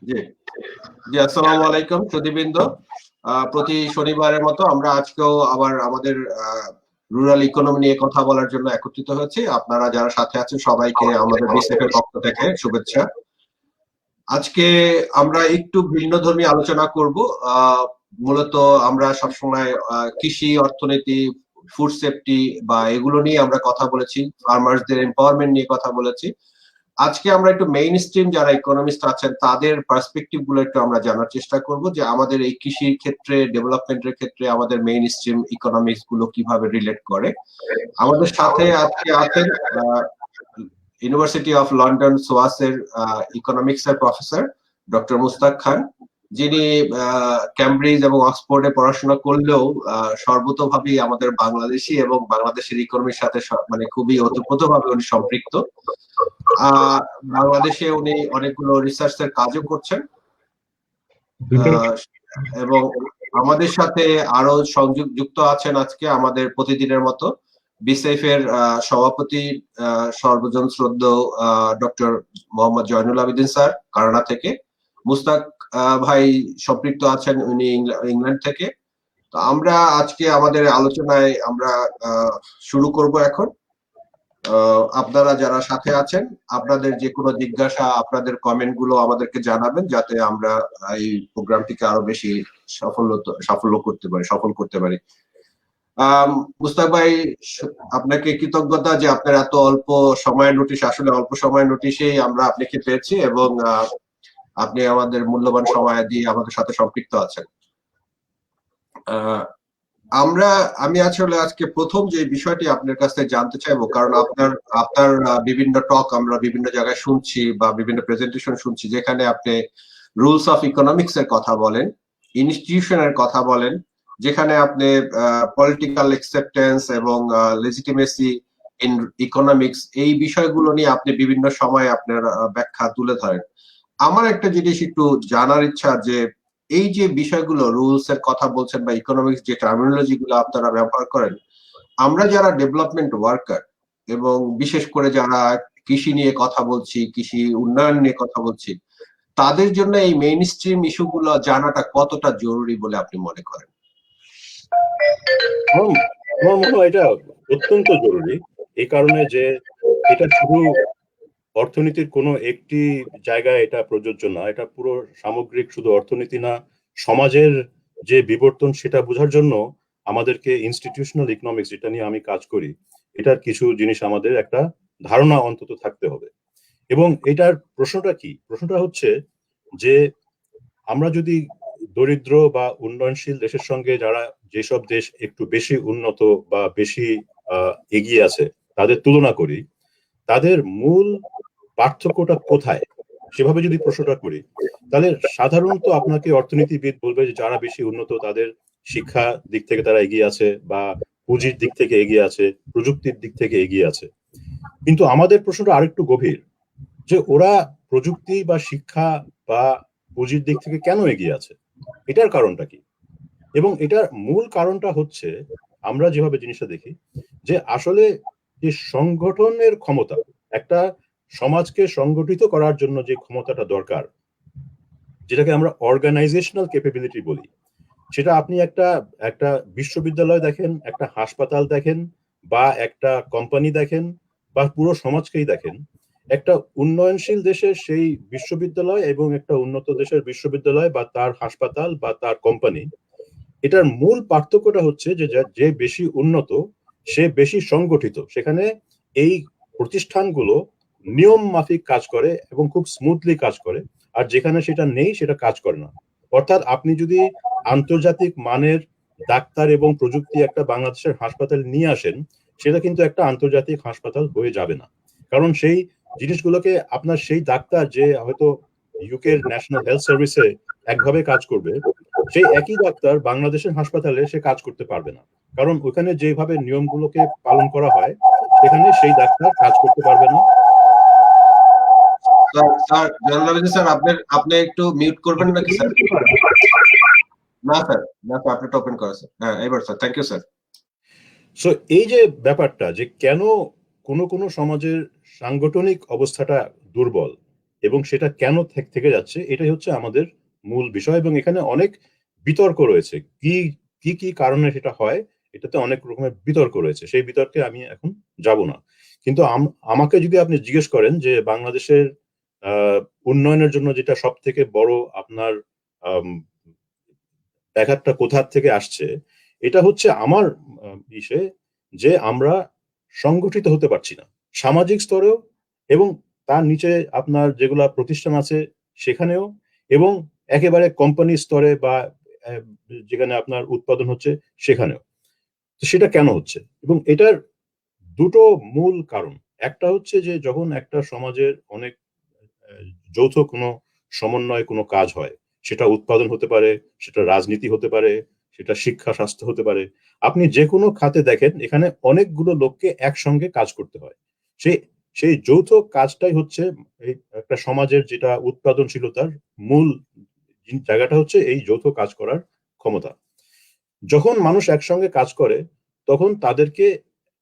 জি জি, আসসালামু আলাইকুম সুধীবৃন্দ। প্রতি শনিবারের মতো আমরা আজকেও আবার আমাদের রুরাল ইকোনমি নিয়ে কথা বলার জন্য একত্রিত হয়েছি। আপনারা যারা সাথে আছেন সবাইকে আমাদের বিসিএফ এর পক্ষ থেকে শুভেচ্ছা। আজকে আমরা একটু ভিন্নধর্মী আলোচনা করব। মূলত আমরা সবসময় কৃষি, অর্থনীতি, ফুড সেফটি বা এগুলো নিয়ে আমরা কথা বলেছি, ফার্মার্সদের এম্পাওয়ারমেন্ট নিয়ে কথা বলেছি। আজকে আমরা একটু মেইন স্ট্রিম যারা ইকোনমিস্ট আছেন তাদের পার্সপেক্টিভ গুলো একটু আমরা জানার চেষ্টা করব যে আমাদের এই কৃষির ক্ষেত্রে, ডেভেলপমেন্টের ক্ষেত্রে আমাদের মেইন স্ট্রিম ইকোনমিক্স গুলো কিভাবে রিলেট করে। আমাদের সাথে আজকে আছেন ইউনিভার্সিটি অফ লন্ডন সোয়াসের ইকোনমিক্স এর প্রফেসর ডক্টর মুস্তাক খান, যিনি ক্যামব্রিজ এবং অক্সফোর্ডে পড়াশোনা করলেও সর্বতোভাবেই আমাদের বাংলাদেশি এবং বাংলাদেশের ইকোনমির সাথে মানে খুবই ওতপ্রোতভাবে উনি সম্পৃক্ত। বাংলাদেশে উনি অনেকগুলো রিসার্চ এর কাজও করছেন এবং আমাদের সাথে আরো যুক্ত আছেন আজকে আমাদের প্রতিদিনের মতো বিসিএফ এর সভাপতি সর্বজন শ্রদ্ধেয় doctor Mohammad Zainul Abedin sir Canada থেকে। মুস্তাক ভাই সম্পৃক্ত আছেন উনি ইংল্যান্ড থেকে। তো আমরা আজকে আমাদের আলোচনায় আমরা শুরু করব এখন। আপনারা যারা সাথে আছেন আপনাদের যে কোনো জিজ্ঞাসা, আপনাদের কমেন্ট গুলো আমাদেরকে জানাবেন যাতে আমরা এই প্রোগ্রামটিকে আরো বেশি সফল করতে পারি। মুস্তাক ভাই, আপনাকে কৃতজ্ঞতা যে আপনার এত অল্প সময়ের নোটিশ, আসলে অল্প সময়ের নোটিশেই আমরা আপনাকে পেয়েছি এবং আপনি আমাদের মূল্যবান সময় দিয়ে আমাদের সাথে সম্পৃক্ত আছেন। আমি আসলে আজকে প্রথম যে বিষয়টি আপনার কাছ থেকে জানতে চাইবো, কারণ আপনার বিভিন্ন টক আমরা বিভিন্ন জায়গায় শুনছি বা বিভিন্ন প্রেজেন্টেশন শুনছি যেখানে আপনি রুলস অফ ইকোনমিক্স এর কথা বলেন, ইনস্টিটিউশনের কথা বলেন, যেখানে আপনি পলিটিক্যাল অ্যাকসেপ্টেন্স এবং লেজিটিমেসি ইন ইকোনমিক্স এই বিষয়গুলো নিয়ে আপনি বিভিন্ন সময় আপনার ব্যাখ্যা তুলে ধরেন। আমার একটা জিনিস একটু জানার ইচ্ছা যে এই যে বিষয়গুলো রুলস এর কথা বলছেন বা ইকোনমিক্স যে টার্মিনোলজি গুলো আপনারা ব্যবহার করেন, আমরা যারা ডেভেলপমেন্ট ওয়ার্কার এবং বিশেষ করে যারা কৃষি নিয়ে কথা বলছি, কৃষি উন্নয়ন নিয়ে কথা বলছি, তাদের জন্য এই মেইন স্ট্রিম ইস্যুগুলো জানাটা কতটা জরুরি বলে আপনি মনে করেন? আমার মনে হয় এটা অত্যন্ত জরুরি, এই কারণে যে এটা শুধু অর্থনীতির কোনো একটি জায়গায় এটা প্রযোজ্য না, এটা পুরো সামগ্রিক, শুধু অর্থনীতি না, সমাজের যে বিবর্তন সেটা বোঝার জন্য আমাদেরকে ইনস্টিটিউশনাল ইকোনমিক্স, যেটা নিয়ে আমি কাজ করি, এটার কিছু জিনিস আমাদের একটা ধারণা অন্তত থাকতে হবে। এবং এটার প্রশ্নটা কি? প্রশ্নটা হচ্ছে যে আমরা যদি দরিদ্র বা উন্নয়নশীল দেশের সঙ্গে যারা যেসব দেশ একটু বেশি উন্নত বা বেশি এগিয়ে আছে তাদের তুলনা করি, তাদের মূল পার্থক্যটা কোথায় সেভাবে যদি প্রশ্নটা করি, তাহলে সাধারণত আপনাকে অর্থনীতিবিদ বলবে যে যারা বেশি উন্নত তাদের শিক্ষা দিক থেকে তারা এগিয়ে আছে, বা পুঁজির দিক থেকে এগিয়ে আছে, প্রযুক্তির দিক থেকে এগিয়ে আছে। কিন্তু আমাদের প্রশ্নটা আরেকটু গভীর, যে ওরা প্রযুক্তি বা শিক্ষা বা পুঁজির দিক থেকে কেন এগিয়ে আছে, এটার কারণটা কি? এবং এটার মূল কারণটা হচ্ছে আমরা যেভাবে জিনিসটা দেখি যে আসলে যে সংগঠনের ক্ষমতা, একটা সমাজকে সংগঠিত করার জন্য যে ক্ষমতাটা দরকার, যেটাকে আমরা অর্গানাইজেশনাল ক্যাপাবিলিটি বলি, সেটা আপনি একটা বিশ্ববিদ্যালয় দেখেন, একটা হাসপাতাল দেখেন, বা একটা কোম্পানি দেখেন, বা পুরো সমাজকেই দেখেন, একটা উন্নয়নশীল দেশের সেই বিশ্ববিদ্যালয় এবং একটা উন্নত দেশের বিশ্ববিদ্যালয় বা তার হাসপাতাল বা তার কোম্পানি, এটার মূল পার্থক্যটা হচ্ছে যে বেশি উন্নত সে বেশি সংগঠিত, সেখানে এই প্রতিষ্ঠানগুলো নিয়ম মাফিক কাজ করে এবং খুব স্মুথলি কাজ করে, আর যেখানে সেটা নেই সেটা কাজ করে না। অর্থাৎ আপনি যদি আন্তর্জাতিক মানের ডাক্তার এবং প্রযুক্তি একটা বাংলাদেশের হাসপাতাল নিয়ে আসেন, সেটা কিন্তু একটা আন্তর্জাতিক হাসপাতাল হয়ে যাবে না, কারণ সেই জিনিসগুলোকে আপনার সেই ডাক্তার যে হয়তো ইউকের ন্যাশনাল হেলথ সার্ভিসে একভাবে কাজ করবে, সেই একই ডাক্তার বাংলাদেশের হাসপাতালে সে কাজ করতে পারবে না, কারণ ওখানে যেভাবে নিয়মগুলোকে পালন করা হয় সেখানে সেই ডাক্তার কাজ করতে পারবে না। স্যার স্যার আপনি একটু মিউট করবেন নাকি স্যার? না স্যার, না স্যার, আপনি ওপেন করেছেন। হ্যাঁ, এবার sir, thank you sir. So এই যে ব্যাপারটা, যে কেন কোন কোন সমাজের সাংগঠনিক অবস্থাটা দুর্বল, এবং সেটা কেন থেকে যাচ্ছে, এটাই হচ্ছে আমাদের মূল বিষয়। এবং এখানে অনেক বিতর্ক রয়েছে, কি কি কি কারণে সেটা হয়, এটাতে অনেক রকমের বিতর্ক রয়েছে। সেই বিতর্কে আমি এখন যাব না। কিন্তু আমাকে যদি আপনি জিজ্ঞেস করেন যে বাংলাদেশের আহ, উন্নয়নের জন্য যেটা সব থেকে বড় আপনার আম, ব্যাঘাতটা কোথা থেকে আসছে, এটা হচ্ছে আমার ইসে যে আমরা সংগঠিত হতে পারছি না সামাজিক স্তরেও, এবং তার নিচে আপনার যেগুলা প্রতিষ্ঠান আছে সেখানেও, এবং একেবারে কোম্পানি স্তরে বা আহ, যেখানে আপনার উৎপাদন হচ্ছে সেখানেও। তো সেটা কেন হচ্ছে, এবং এটার দুটো মূল কারণ। একটা হচ্ছে যে যখন একটা সমাজের অনেক আহ, যৌথ কোনো সমন্বয়ে কোনো কাজ হয়, সেটা উৎপাদন হতে পারে, সেটা রাজনীতি হতে পারে, সেটা শিক্ষা স্বাস্থ্য হতে পারে। আপনি যে কোনো খাতে দেখেন এখানে অনেকগুলো লোককে একসঙ্গে কাজ করতে হয়। সেই সেই যৌথ কাজটাই হচ্ছে এই একটা সমাজের যেটা উৎপাদনশীলতার মূল জায়গাটা হচ্ছে এই যৌথ কাজ করার ক্ষমতা। যখন মানুষ একসঙ্গে কাজ করে তখন তাদেরকে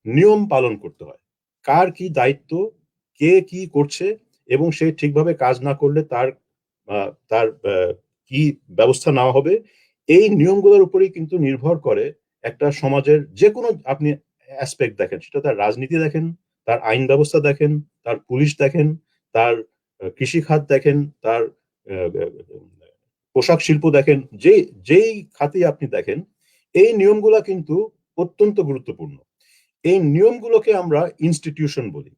নিয়ম পালন করতে হয়, কার কি দায়িত্ব, কে কি করছে, এবং সে ঠিকভাবে কাজ না করলে তার কি ব্যবস্থা নেওয়া হবে। এই নিয়মগুলোর উপরেই কিন্তু নির্ভর করে একটা সমাজের যে কোনো আপনি অ্যাসপেক্ট দেখেন, সেটা তার রাজনীতি দেখেন, তার আইন ব্যবস্থা দেখেন, তার পুলিশ দেখেন, তার কৃষি খাত দেখেন, তার আহ, পোশাক শিল্প দেখেন, যেই খাতে আপনি দেখেন, এই নিয়মগুলা কিন্তু অত্যন্ত গুরুত্বপূর্ণ। এই নিয়মগুলোকে আমরা ইনস্টিটিউশন বলি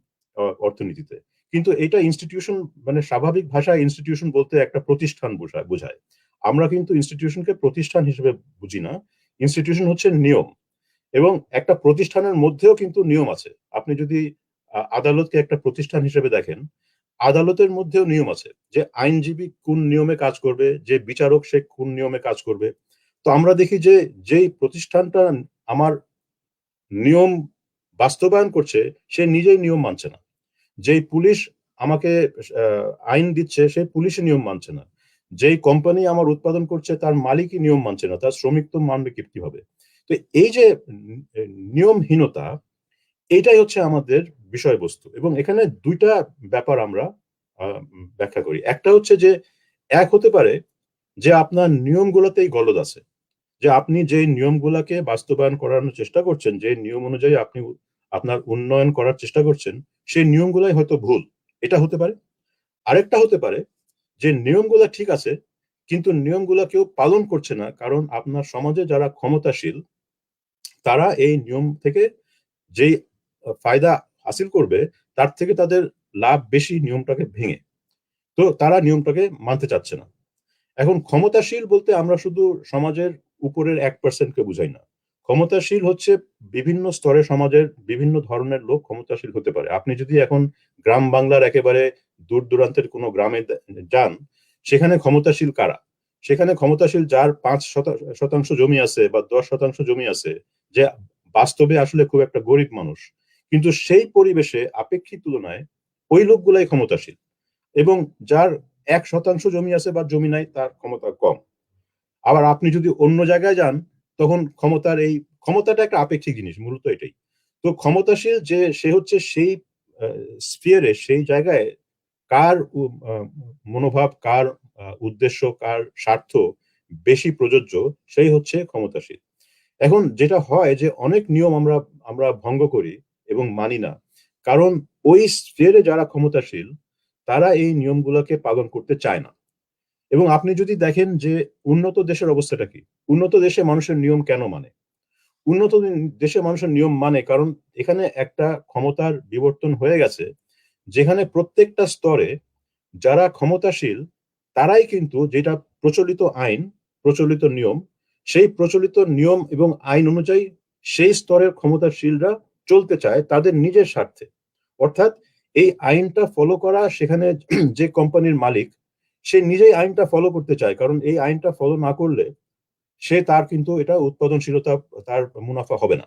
অর্থনীতিতে। কিন্তু এটা ইনস্টিটিউশন মানে স্বাভাবিক ভাষায় ইনস্টিটিউশন বলতে একটা প্রতিষ্ঠান বোঝায়। আমরা কিন্তু ইনস্টিটিউশনকে প্রতিষ্ঠান হিসেবে বুঝি না। ইনস্টিটিউশন হচ্ছে নিয়ম, এবং একটা প্রতিষ্ঠানের মধ্যেও কিন্তু নিয়ম আছে। আপনি যদি আদালতকে একটা প্রতিষ্ঠান হিসেবে দেখেন, আদালতের মধ্যেও নিয়ম আছে যে আইনজীবী কোন নিয়মে কাজ করবে, যে বিচারক সে কোন নিয়মে কাজ করবে। তো আমরা দেখি যে যেই প্রতিষ্ঠানটা আমার নিয়ম বাস্তবায়ন করছে সে নিজেই নিয়ম মানছে না, যেই পুলিশ আমাকে আইন দিচ্ছে সেই পুলিশই নিয়ম মানছে না, যেই কোম্পানি আমার উৎপাদন করছে তার মালিকই নিয়ম মানছে না, তার শ্রমিক তো মানবে কিভাবে। তো এই যে নিয়মহীনতা, এইটাই হচ্ছে আমাদের বিষয়বস্তু। এবং এখানে দুইটা ব্যাপার আমরা ব্যাখ্যা করি। একটা হচ্ছে যে এক হতে পারে যে আপনার নিয়মগুলোতেই গলদ আছে, যে আপনি যে নিয়মগুলোকে বাস্তবায়ন করানোর চেষ্টা করছেন, যে নিয়ম অনুযায়ী আপনি আপনার উন্নয়ন করার চেষ্টা করছেন, সেই নিয়মগুলাই হয়তো ভুল। এটা হতে পারে। আরেকটা হতে পারে যে নিয়মগুলো ঠিক আছে কিন্তু নিয়মগুলো কেউ পালন করছে না, কারণ আপনার সমাজে যারা ক্ষমতাশীল তারা এই নিয়ম থেকে যেই ফায়দা হাসিল করবে তার থেকে তাদের লাভ বেশি নিয়মটাকে ভেঙে, তো তারা নিয়মটাকে মানতে চাচ্ছে না। এখন ক্ষমতাশীল বলতে আমরা শুধু সমাজের উপরের 1% কে বুঝাই না। ক্ষমতাশীল হচ্ছে বিভিন্ন স্তরে সমাজের বিভিন্ন ধরনের লোক ক্ষমতাশীল হতে পারে। আপনি যদি এখন গ্রাম বাংলার একেবারে দূর দূরান্তের কোনো গ্রামে যান, সেখানে ক্ষমতাশীল কারা? সেখানে ক্ষমতাশীল যার 5% জমি আছে বা 10% জমি আছে, যে বাস্তবে আসলে খুব একটা গরিব মানুষ, কিন্তু সেই পরিবেশে আপেক্ষিক তুলনায় ওই লোকগুলাই ক্ষমতাশীল। এবং যার 1% জমি আছে বা জমি নাই তার ক্ষমতা কম। আবার আপনি যদি অন্য জায়গায় যান তখন ক্ষমতাটা একটা আপেক্ষিক জিনিস, মূলত এটাই। তো ক্ষমতাশীল যে সে হচ্ছে সেই স্ফিয়ারে, সেই জায়গায় কার মনোভাব, কার উদ্দেশ্য, কার স্বার্থ বেশি প্রযোজ্য, সেই হচ্ছে ক্ষমতাশীল। এখন যেটা হয় যে অনেক নিয়ম আমরা আমরা ভঙ্গ করি এবং মানি না, কারণ ওই স্ফিয়ারে যারা ক্ষমতাশীল তারা এই নিয়মগুলোকে পালন করতে চায় না। এবং আপনি যদি দেখেন যে উন্নত দেশের অবস্থাটা কি, উন্নত দেশে মানুষের নিয়ম কেন মানে? উন্নত দেশে মানুষের নিয়ম মানে কারণ এখানে একটা ক্ষমতার বিবর্তন হয়ে গেছে, যেখানে প্রত্যেকটা স্তরে যারা ক্ষমতাশীল তারাই কিন্তু যেটা প্রচলিত আইন, প্রচলিত নিয়ম, সেই প্রচলিত নিয়ম এবং আইন অনুযায়ী সেই স্তরের ক্ষমতাশীলরা চলতে চায় তাদের নিজের স্বার্থে। অর্থাৎ এই আইনটা ফলো করা, সেখানে যে কোম্পানির মালিক সে নিজেই আইনটা ফলো করতে চায়, কারণ এই আইনটা ফলো না করলে সে তার কিন্তু এটা উৎপাদনশীলতা, তার মুনাফা হবে না।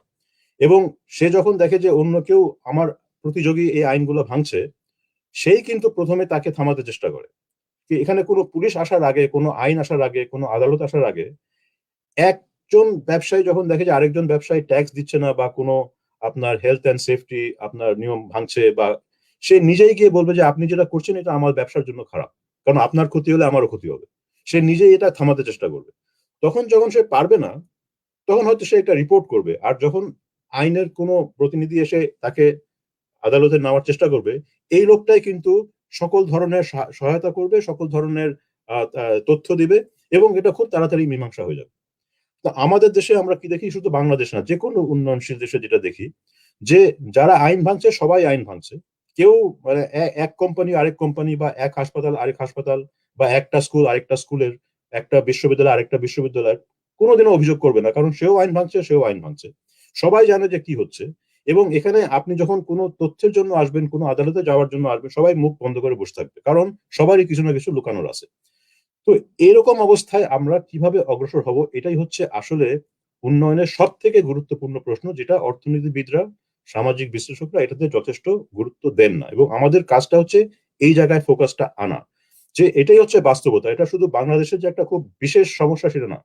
এবং সে যখন দেখে যে অন্য কেউ আমার প্রতিযোগী এই আইনগুলো ভাঙছে, সেই কিন্তু প্রথমে তাকে থামাতে চেষ্টা করে। এখানে কোনো পুলিশ আসার আগে, কোনো আইন আসার আগে, কোনো আদালত আসার আগে একজন ব্যবসায়ী যখন দেখে যে আরেকজন ব্যবসায়ী ট্যাক্স দিচ্ছে না বা কোনো আপনার হেলথ অ্যান্ড সেফটি আপনার নিয়ম ভাঙছে, বা সে নিজেই গিয়ে বলবে যে আপনি যেটা করছেন এটা আমার ব্যবসার জন্য খারাপ, কারণ আপনার ক্ষতি হলে আমারও ক্ষতি হবে। সে নিজেই এটা থামাতে চেষ্টা করবে। তখন যখন সে পারবে না, তখন হয়তো সে এটা রিপোর্ট করবে। আর যখন আইনের কোনো প্রতিনিধি এসে তাকে আদালতে নেওয়ার চেষ্টা করবে, এই লোকটাই কিন্তু সকল ধরনের সহায়তা করবে, সকল ধরনের তথ্য দিবে, এবং এটা খুব তাড়াতাড়ি মীমাংসা হয়ে যাবে। তো আমাদের দেশে আমরা কি দেখি, শুধু বাংলাদেশ না, যে কোনো উন্নয়নশীল দেশে যেটা দেখি, যে যারা আইন ভাঙছে সবাই আইন ভাঙছে। কেউ মানে এক কোম্পানি আরেক কোম্পানি, বা এক হাসপাতাল আরেক হাসপাতাল, বা একটা স্কুল আরেকটা স্কুলের, একটা বিশ্ববিদ্যালয় আরেকটা বিশ্ববিদ্যালয়ের কোনোদিনও অভিযোগ করবে না, কারণ সেও আইন ভাঙছে, সেও আইন ভাঙছে। সবাই জানে যে কি হচ্ছে। এবং এখানে আপনি যখন কোনো তথ্যের জন্য আসবেন, কোনো আদালতে যাওয়ার জন্য আসবেন, সবাই মুখ বন্ধ করে বসে থাকবে, কারণ সবারই কিছু না কিছু লুকানোর আছে। তো এরকম অবস্থায় আমরা কিভাবে অগ্রসর হব, এটাই হচ্ছে আসলে উন্নয়নের সব থেকে গুরুত্বপূর্ণ প্রশ্ন, যেটা অর্থনীতিবিদরা, সামাজিক বিশ্লেষকরা এটাতে যথেষ্ট গুরুত্ব দেন না। এবং আমাদের কাজটা হচ্ছে এই জায়গায় ফোকাসটা আনা, যে এটাই হচ্ছে বাস্তবতা। এটা শুধু বাংলাদেশের যে একটা খুব বিশেষ সমস্যা সেটা না।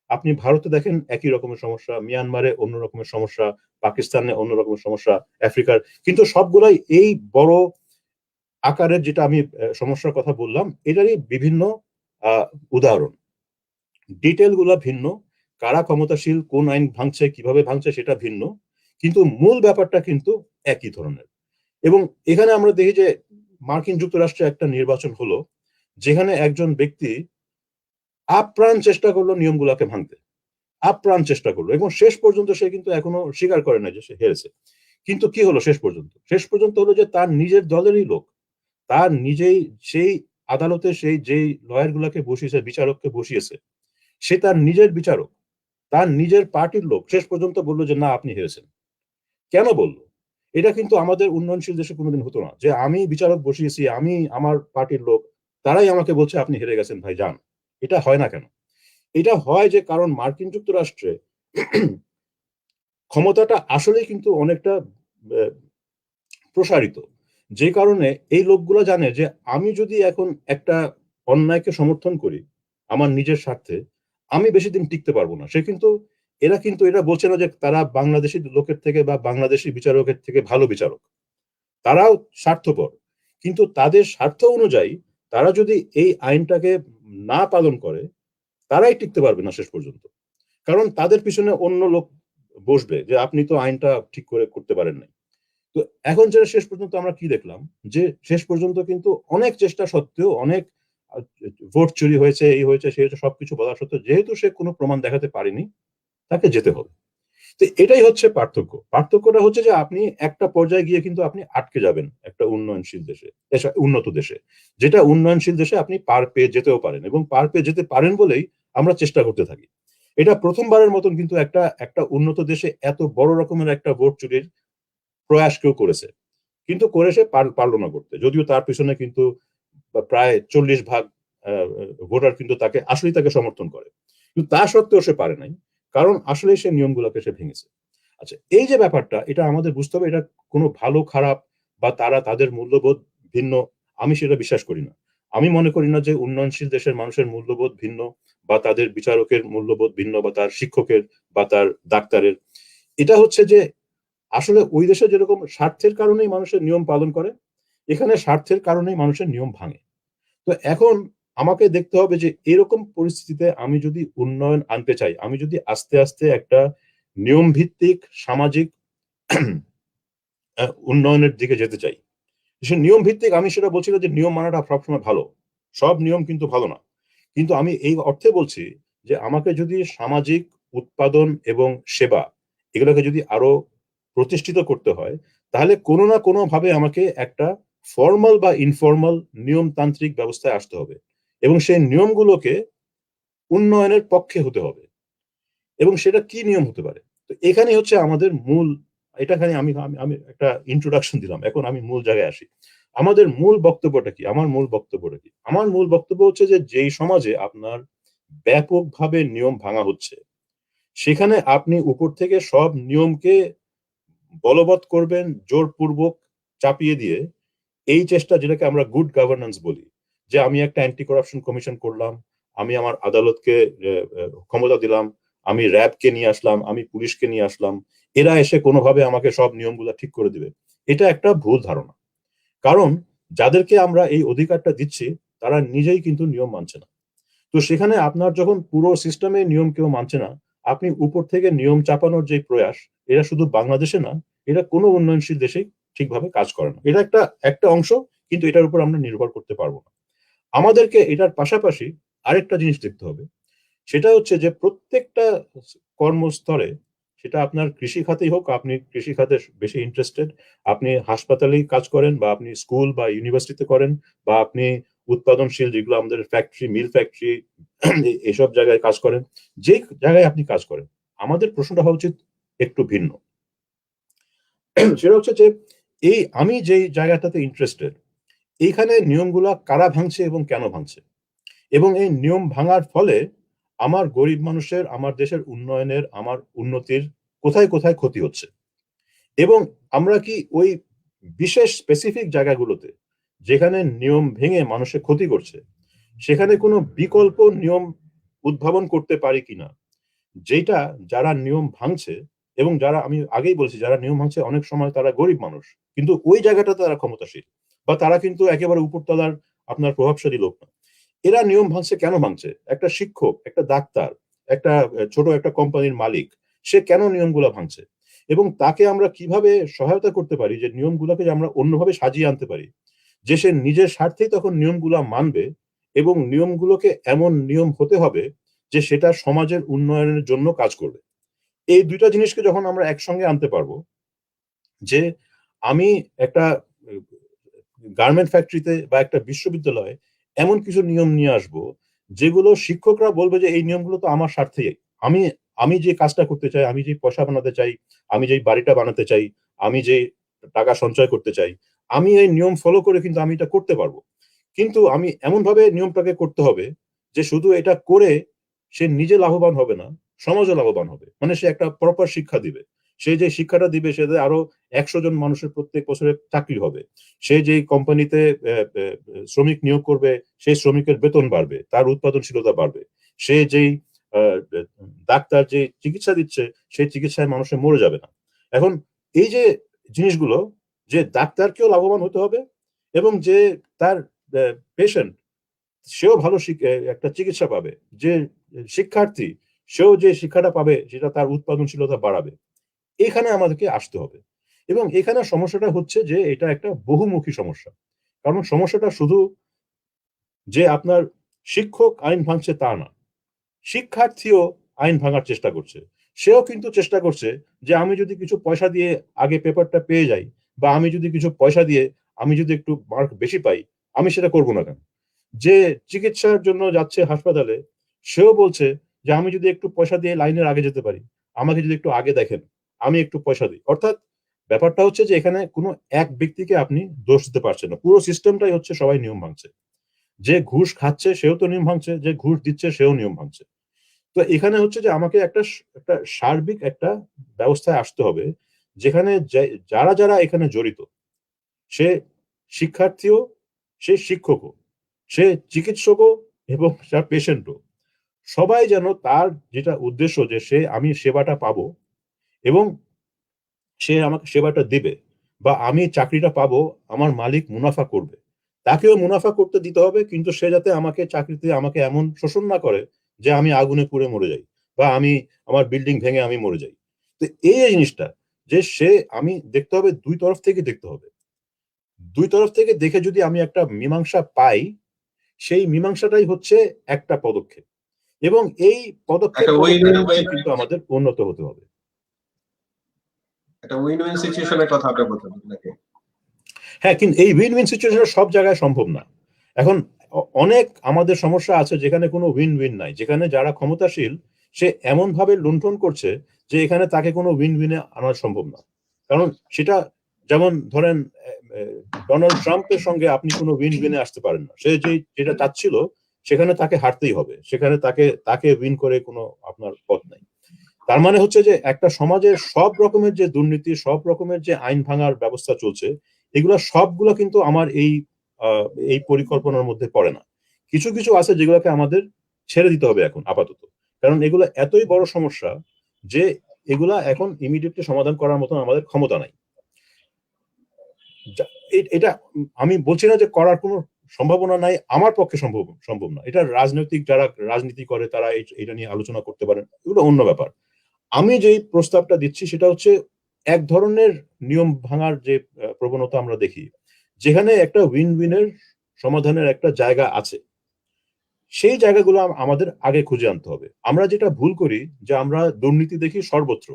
আপনি ভারতে দেখেন একই রকমের সমস্যা, মিয়ানমারে অন্য রকমের সমস্যা, পাকিস্তানে অন্য রকমের সমস্যা, আফ্রিকার, কিন্তু সবগুলাই এই বড় আকারের যেটা আমি সমস্যার কথা বললাম, এটারই বিভিন্ন আহ, উদাহরণ। ডিটেল গুলা ভিন্ন, কারা ক্ষমতাশীল, কোন আইন ভাঙছে, কিভাবে ভাঙছে সেটা ভিন্ন, কিন্তু মূল ব্যাপারটা কিন্তু একই ধরনের। এবং এখানে আমরা দেখি যে মার্কিন যুক্তরাষ্ট্রে একটা নির্বাচন হলো, যেখানে একজন ব্যক্তি আপ্রাণ চেষ্টা করলো নিয়মগুলাকে ভাঙতে, আপ্রাণ চেষ্টা করলো, এবং শেষ পর্যন্ত সে কিন্তু এখনো স্বীকার করে না যে সে হেরেছে। কিন্তু কি হলো শেষ পর্যন্ত? শেষ পর্যন্ত হলো যে তার নিজের দলেরই লোক, তার নিজেই সেই আদালতে সেই যেই লয়ার গুলাকে বসিয়েছে, বিচারককে বসিয়েছে, সে তার নিজের বিচারক, তার নিজের পার্টির লোক শেষ পর্যন্ত বললো যে না, আপনি হেরেছেন। কেন বললো? এটা কিন্তু আমাদের উন্নয়নশীল দেশে কোনোদিন হতো না, যে আমি বিচারক বসিয়েছি, আমি আমার পার্টির লোক, তারাই আমাকে বলছে আপনি হেরে গেছেন ভাই, যান। এটা হয় না কেন? এটা হয় যে কারণ মার্কিন যুক্তরাষ্ট্রে ক্ষমতাটা আসলে কিন্তু অনেকটা প্রসারিত, যে কারণে এই লোকগুলো জানে যে আমি যদি এখন একটা অন্যায়কে সমর্থন করি আমার নিজের স্বার্থে, আমি বেশি দিন টিকতে পারবো না। সে কিন্তু, এরা কিন্তু এটা বলছে না যে তারা বাংলাদেশি লোকের থেকে বা বাংলাদেশি বিচারকের থেকে ভালো বিচারক, তারাও স্বার্থপর, কিন্তু তাদের স্বার্থ অনুযায়ী তারা যদি এই আইনটাকে না পালন করে, তারাই টিকতে পারবে না শেষ পর্যন্ত। কারণ তাদের পিছনে অন্য লোক বসবে যে আপনি তো আইনটা ঠিক করে করতে পারেন না। তো এখন যেটা শেষ পর্যন্ত আমরা কি দেখলাম, যে শেষ পর্যন্ত কিন্তু অনেক চেষ্টা সত্ত্বেও, অনেক ভোট চুরি হয়েছে, এই হয়েছে, সেই হয়েছে, সবকিছু বলা সত্ত্বেও, যেহেতু সে কোনো প্রমাণ দেখাতে পারেনি, তাকে যেতে হবে। তো এটাই হচ্ছে পার্থক্য। পার্থক্যটা হচ্ছে যে আপনি একটা পর্যায়ে গিয়ে কিন্তু আপনি আটকে যাবেন একটা উন্নয়নশীল দেশে, উন্নত দেশে। যেটা উন্নয়নশীল দেশে আপনি পার পেয়ে যেতেও পারেন, এবং পার পেয়ে যেতে পারেন বলেই আমরা চেষ্টা করতে থাকি। এটা প্রথমবারের মতন কিন্তু একটা একটা উন্নত দেশে এত বড় রকমের একটা ভোট চুরির প্রয়াস কেউ করেছে, কিন্তু করে সে পারলো না করতে, যদিও তার পিছনে কিন্তু প্রায় 40% ভোটার কিন্তু তাকে আসলেই তাকে সমর্থন করে, কিন্তু তা সত্ত্বেও সে পারে নাই, কারণ আসলে সে নিয়মগুলোকে সে ভেঙেছে। আচ্ছা, এই যে ব্যাপারটা, এটা আমাদের বুঝতে হবে। এটা কোনো ভালো খারাপ বা তারা তাদের মূল্যবোধ ভিন্ন, আমি সেটা বিশ্বাস করি না। আমি মনে করি না যে উন্নয়নশীল দেশের মানুষের মূল্যবোধ ভিন্ন, বা তাদের বিচারকের মূল্যবোধ ভিন্ন, বা তার শিক্ষকের, বা তার ডাক্তারের। এটা হচ্ছে যে আসলে ওই দেশে যেরকম স্বার্থের কারণেই মানুষের নিয়ম পালন করে, এখানে স্বার্থের কারণেই মানুষের নিয়ম ভাঙে। তো এখন আমাকে দেখতে হবে যে এরকম পরিস্থিতিতে আমি যদি উন্নয়ন আনতে চাই, আমি যদি আস্তে আস্তে একটা নিয়ম ভিত্তিক সামাজিক উন্নয়নের দিকে যেতে চাই, সে নিয়ম ভিত্তিক, আমি সেটা বলছি না যে নিয়ম মানাটা সবসময় ভালো, সব নিয়ম কিন্তু ভালো না, কিন্তু আমি এই অর্থে বলছি যে আমাকে যদি সামাজিক উৎপাদন এবং সেবা, এগুলোকে যদি আরো প্রতিষ্ঠিত করতে হয়, তাহলে কোনো না কোনো ভাবে আমাকে একটা ফর্মাল বা ইনফর্মাল নিয়মতান্ত্রিক ব্যবস্থায় আসতে হবে, এবং সেই নিয়মগুলোকে উন্নয়নের পক্ষে হতে হবে। এবং সেটা কি নিয়ম হতে পারে? তো এখানে হচ্ছে আমাদের মূল, এটাখানে আমি আমি আমি একটা ইন্ট্রোডাকশন দিলাম, এখন আমি মূল জায়গায় আসি। আমাদের মূল বক্তব্যটা কি? আমার মূল বক্তব্যটা কি? আমার মূল বক্তব্য হচ্ছে যে যেই সমাজে আপনার ব্যাপকভাবে নিয়ম ভাঙা হচ্ছে, সেখানে আপনি উপর থেকে সব নিয়মকে বলবৎ করবেন জোরপূর্বক, চাপিয়ে দিয়ে, এই চেষ্টা, যেটাকে আমরা গুড গভর্নেন্স বলি, যে আমি একটা অ্যান্টি করাপশন কমিশন করলাম, আমি আমার আদালতকে ক্ষমতা দিলাম, আমি র্যাবকে নিয়ে আসলাম, আমি পুলিশকে নিয়ে আসলাম, এরা এসে কোনোভাবে আমাকে সব নিয়মগুলো ঠিক করে দিবে, এটা একটা ভুল ধারণা। কারণ যাদেরকে আমরা এই অধিকারটা দিচ্ছি তারা নিজেই কিন্তু নিয়ম মানছে না। তো সেখানে আপনার যখন পুরো সিস্টেমে নিয়ম কেউ মানছে না, আপনি উপর থেকে নিয়ম চাপানোর যে প্রয়াস, এটা শুধু বাংলাদেশে না, এটা কোনো উন্নয়নশীল দেশেই ঠিকভাবে কাজ করে না। এটা একটা একটা অংশ, কিন্তু এটার উপর আমরা নির্ভর করতে পারবো না। আমাদেরকে এটার পাশাপাশি আরেকটা জিনিস দেখতে হবে, সেটা হচ্ছে যে প্রত্যেকটা কর্মস্তরে, সেটা আপনার কৃষি খাতেই হোক, আপনি কৃষি খাতে বেশি ইন্টারেস্টেড, আপনি হাসপাতালেই কাজ করেন, বা আপনি স্কুল বা ইউনিভার্সিটিতে করেন, বা আপনি উৎপাদনশীল যেগুলো আমাদের ফ্যাক্টরি, মিল ফ্যাক্টরি, এসব জায়গায় কাজ করেন, যে জায়গায় আপনি কাজ করেন, আমাদের প্রশ্নটা হওয়া উচিত একটু ভিন্ন। সেটা হচ্ছে যে এই আমি যেই জায়গাটাতে ইন্টারেস্টেড, এইখানে নিয়মগুলা কারা ভাঙছে এবং কেন ভাঙছে, এবং এই নিয়ম ভাঙার ফলে আমার গরিব মানুষের, আমার দেশের উন্নয়নের, আমার উন্নতির কোথায় কোথায় ক্ষতি হচ্ছে, এবং আমরা কি ওই বিশেষ স্পেসিফিক জায়গাগুলোতে যেখানে নিয়ম ভেঙে মানুষের ক্ষতি করছে, সেখানে কোনো বিকল্প নিয়ম উদ্ভাবন করতে পারি কিনা, যেটা যারা নিয়ম ভাঙছে, এবং যারা, আমি আগেই বলছি, যারা নিয়ম ভাঙছে অনেক সময় তারা গরিব মানুষ, কিন্তু ওই জায়গাটাতে তারা ক্ষমতাশীল, বা তারা কিন্তু একেবারে উপরতলার আপনার প্রভাবশালী লোক না। এরা নিয়ম ভাঙছে কেন ভাঙছে? একটা শিক্ষক, একটা ডাক্তার, একটা ছোট একটা কোম্পানির মালিক, সে কেন নিয়মগুলো ভাঙছে, এবং তাকে আমরা কিভাবে সহায়তা করতে পারি যে নিয়মগুলোকে যে আমরা অন্যভাবে সাজিয়ে আনতে পারি, যে সে নিজের স্বার্থেই তখন নিয়মগুলো মানবে, এবং নিয়মগুলোকে এমন নিয়ম হতে হবে যে সেটা সমাজের উন্নয়নের জন্য কাজ করবে। এই দুইটা জিনিসকে যখন আমরা একসঙ্গে আনতে পারবো, যে আমি একটা গার্মেন্ট ফ্যাক্টরিতে বা একটা বিশ্ববিদ্যালয়ে এমন কিছু নিয়ম নিয়ে আসবো, যেগুলো শিক্ষকরা বলবে যে এই নিয়মগুলো তো আমার স্বার্থেই, আমি আমি যে কাজটা করতে চাই, আমি যে পয়সা বানাতে চাই, আমি যে বাড়িটা বানাতে চাই, আমি যে টাকা সঞ্চয় করতে চাই, আমি এই নিয়ম ফলো করে কিন্তু আমি এটা করতে পারবো। কিন্তু আমি এমন ভাবে নিয়মটাকে করতে হবে যে শুধু এটা করে সে নিজে লাভবান হবে না, সমাজও লাভবান হবে। মানে সে একটা প্রপার শিক্ষা দিবে, সে যে শিক্ষাটা দিবে সেটা আরো 100 জন মানুষের প্রত্যেক বছরে চাকরি হবে, সে যেই কোম্পানিতে শ্রমিক নিয়োগ করবে, সেই শ্রমিকের বেতন বাড়বে, তার উৎপাদনশীলতা বাড়বে, সে যেই আহ, ডাক্তার যে চিকিৎসা দিচ্ছে, সেই চিকিৎসায় মানুষের মরে যাবে না। এখন এই যে জিনিসগুলো, যে ডাক্তারকেও লাভবান হতে হবে, এবং যে তার পেশেন্ট, সেও ভালো একটা চিকিৎসা পাবে, যে শিক্ষার্থী, সেও যে শিক্ষাটা পাবে সেটা তার উৎপাদনশীলতা বাড়াবে। এখানে আমাদেরকে আসতে হবে, এবং এখানে সমস্যাটা হচ্ছে যে এটা একটা বহুমুখী সমস্যা। কারণ সমস্যাটা শুধু যে আপনার শিক্ষক আইন ভাঙছে তা না, শিক্ষার্থীও আইন ভাঙার চেষ্টা করছে। সেও কিন্তু চেষ্টা করছে যে আমি যদি কিছু পয়সা দিয়ে আগে পেপারটা পেয়ে যাই, বা আমি যদি কিছু পয়সা দিয়ে আমি যদি একটু মার্ক বেশি পাই, আমি সেটা করব না কেন? যে চিকিৎসার জন্য যাচ্ছে হাসপাতালে, সেও বলছে যে আমি যদি একটু পয়সা দিয়ে লাইনের আগে যেতে পারি, আমাকে যদি একটু আগে দেখেন, আমি একটু পয়সা দিই। অর্থাৎ ব্যাপারটা হচ্ছে যে এখানে কোনো এক ব্যক্তিকে আপনি দোষ দিতে পারছেন না, পুরো সিস্টেমটাই হচ্ছে সবাই নিয়ম ভাঙছে। যে ঘুষ খাচ্ছে সেও তো নিয়ম ভাঙছে, যে ঘুষ দিচ্ছে সেও নিয়ম ভাঙছে। তো এখানে হচ্ছে যে আমাকে একটা সার্বিক একটা ব্যবস্থায় আসতে হবে, যেখানে যারা যারা এখানে জড়িত, সে শিক্ষার্থীও, সে শিক্ষকও, সে চিকিৎসকও, এবং তার পেশেন্টও, সবাই যেন তার যেটা উদ্দেশ্য যে সে আমি সেবাটা পাবো, এবং সে আমাকে সেবাটা দিবে, বা আমি চাকরিটা পাবো, আমার মালিক মুনাফা করবে, তাকেও মুনাফা করতে দিতে হবে, কিন্তু সে যাতে আমাকে চাকরিতে আমাকে এমন শোষণ না করে যে আমি আগুনে পুড়ে মরে যাই, বা আমি আমার বিল্ডিং ভেঙে আমি মরে যাই। তো এই যে জিনিসটা, যে সে আমি দেখতে হবে, দুই তরফ থেকে দেখতে হবে, দুই তরফ থেকে দেখে যদি আমি একটা মীমাংসা পাই, সেই মীমাংসাটাই হচ্ছে একটা পদক্ষেপ, এবং এই পদক্ষেপ একটা উইন পদক্ষেপ উইন কিন্তু আমাদের উন্নত হতে হবে। একটা উইন উইন সিচুয়েশনের কথা আপনি বলছেন নাকি? হ্যাঁ, কিন্তু এই উইন উইন সিচুয়েশন সব জায়গায় সম্ভব না। এখন অনেক আমাদের সমস্যা আছে যেখানে কোনো উইন উইন নাই, যেখানে যারা ক্ষমতাশীল সে এমন ভাবে লুণ্ঠন করছে যে এখানে তাকে কোনো উইন উইনে আনা সম্ভব না। কারণ সেটা, যেমন ধরেন ডোনাল্ড ট্রাম্পের সঙ্গে আপনি কোনো উইন উইনে আসতে পারেন না। সে যেটা চাচ্ছিল সেখানে তাকে হারতেই হবে, সেখানে তাকে তাকে উইন করে কোনো আপনার পথ নাই। তার মানে হচ্ছে যে একটা সমাজের সব রকমের যে দুর্নীতি, সব রকমের যে আইন ভাঙার ব্যবস্থা চলছে, এগুলা সবগুলো কিন্তু আমার এই পরিকল্পনার মধ্যে পড়ে না। কিছু কিছু আছে যেগুলোকে আমাদের ছেড়ে দিতে হবে এখন আপাতত, কারণ এগুলো এতই বড় সমস্যা যে এগুলা এখন ইমিডিয়েটলি সমাধান করার মতন আমাদের ক্ষমতা নাই। এটা আমি বলছি না যে করার কোনো সম্ভাবনা নাই, আমার পক্ষে সম্ভব না। এটা রাজনৈতিক যারা রাজনীতি করে তারা এটা নিয়ে আলোচনা করতে পারেন, এগুলো অন্য ব্যাপার। আমি যেই প্রস্তাবটা দিচ্ছি সেটা হচ্ছে এক ধরনের নিয়ম ভাঙার যে প্রবণতা আমরা দেখি, যেখানে একটা উইন উইনের সমাধানের একটা জায়গা আছে, সেই জায়গাগুলো আমাদের আগে খুঁজে আনতে হবে। আমরা যেটা ভুল করি যে আমরা দুর্নীতি দেখি সর্বত্র,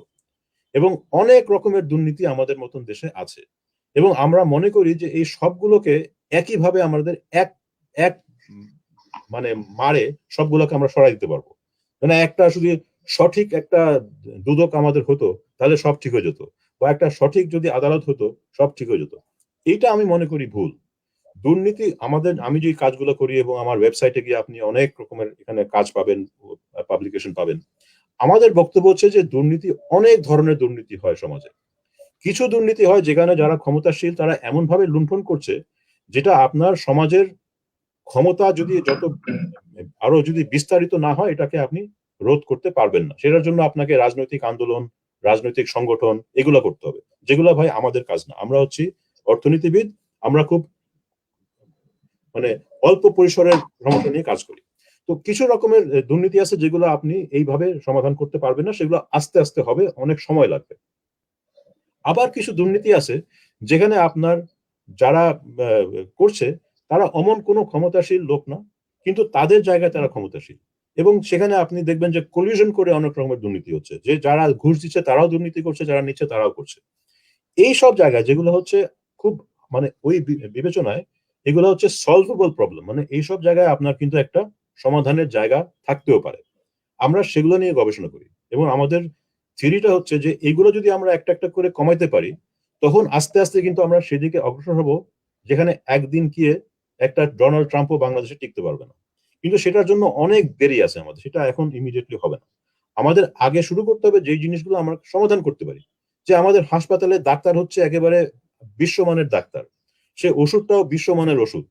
এবং অনেক রকমের দুর্নীতি আমাদের মতন দেশে আছে, এবং আমরা মনে করি যে এই সবগুলোকে একইভাবে আমাদের এক এক মানে মারে সবগুলোকে আমরা সরাই দিতে পারবো। মানে একটা শুধু সঠিক একটা দুদক আমাদের হতো তাহলে সব ঠিক হয়ে যেত, বা একটা সঠিক যদি আদালত হতো সব ঠিক হয়ে যেত। এইটা আমি মনে করি ভুল। দুর্নীতি আমাদের, আমি যে কাজগুলো করি এবং আমার ওয়েবসাইটে গিয়ে আপনি অনেক রকমের এখানে কাজ পাবেন, পাবলিকেশন পাবেন। আমাদের বক্তব্য হচ্ছে যে দুর্নীতি, অনেক ধরনের দুর্নীতি হয় সমাজে। কিছু দুর্নীতি হয় যেখানে যারা ক্ষমতাশীল তারা এমন ভাবে লুণ্ঠন করছে যেটা আপনার সমাজের ক্ষমতা যদি যত আরো যদি বিস্তারিত না হয় এটাকে আপনি রোধ করতে পারবেন না। সেটার জন্য আপনাকে রাজনৈতিক আন্দোলন, রাজনৈতিক সংগঠন এগুলো করতে হবে, যেগুলো ভাই আমাদের কাজ না। আমরা হচ্ছি অর্থনীতিবিদ, আমরা খুব মানে অল্প পরিসরের সমস্যা নিয়ে কাজ করি। তো কিছু রকমের দুর্নীতি আছে যেগুলো আপনি এইভাবে সমাধান করতে পারবেন না, সেগুলো আস্তে আস্তে হবে, অনেক সময় লাগবে। আবার কিছু দুর্নীতি আছে যেখানে আপনার যারা করছে তারা অমন কোনো ক্ষমতাশীল লোক না, কিন্তু তাদের জায়গায় তারা ক্ষমতাশীল, এবং সেখানে আপনি দেখবেন যে কলিউশন করে অনেক রকমের দুর্নীতি হচ্ছে, যে যারা ঘুষ দিচ্ছে তারাও দুর্নীতি করছে, যারা নিচ্ছে তারাও করছে। এই সব জায়গায় যেগুলো হচ্ছে খুব মানে ওই বিবেচনায় এগুলো হচ্ছে সলভেবল প্রবলেম, মানে এইসব জায়গায় আপনার কিন্তু একটা সমাধানের জায়গা থাকতেও পারে। আমরা সেগুলো নিয়ে গবেষণা করি, এবং আমাদের থিওরিটা হচ্ছে যে এগুলো যদি আমরা একটা একটা করে কমাইতে পারি তখন আস্তে আস্তে কিন্তু আমরা সেদিকে অগ্রসর হব, যেখানে একদিন গিয়ে একটা ডোনাল্ড ট্রাম্পও বাংলাদেশে টিকতে পারবে না। কিন্তু সেটার জন্য অনেক দেরি আছে আমাদের, সেটা এখন ইমিডিয়েটলি হবে না। আমাদের আগে শুরু করতে হবে যেই জিনিসগুলো আমরা সমাধান করতে পারি। যে আমাদের হাসপাতালে ডাক্তার হচ্ছে একেবারে বিশ্বমানের ডাক্তার, সে ওষুধটাও বিশ্বমানের ওষুধ,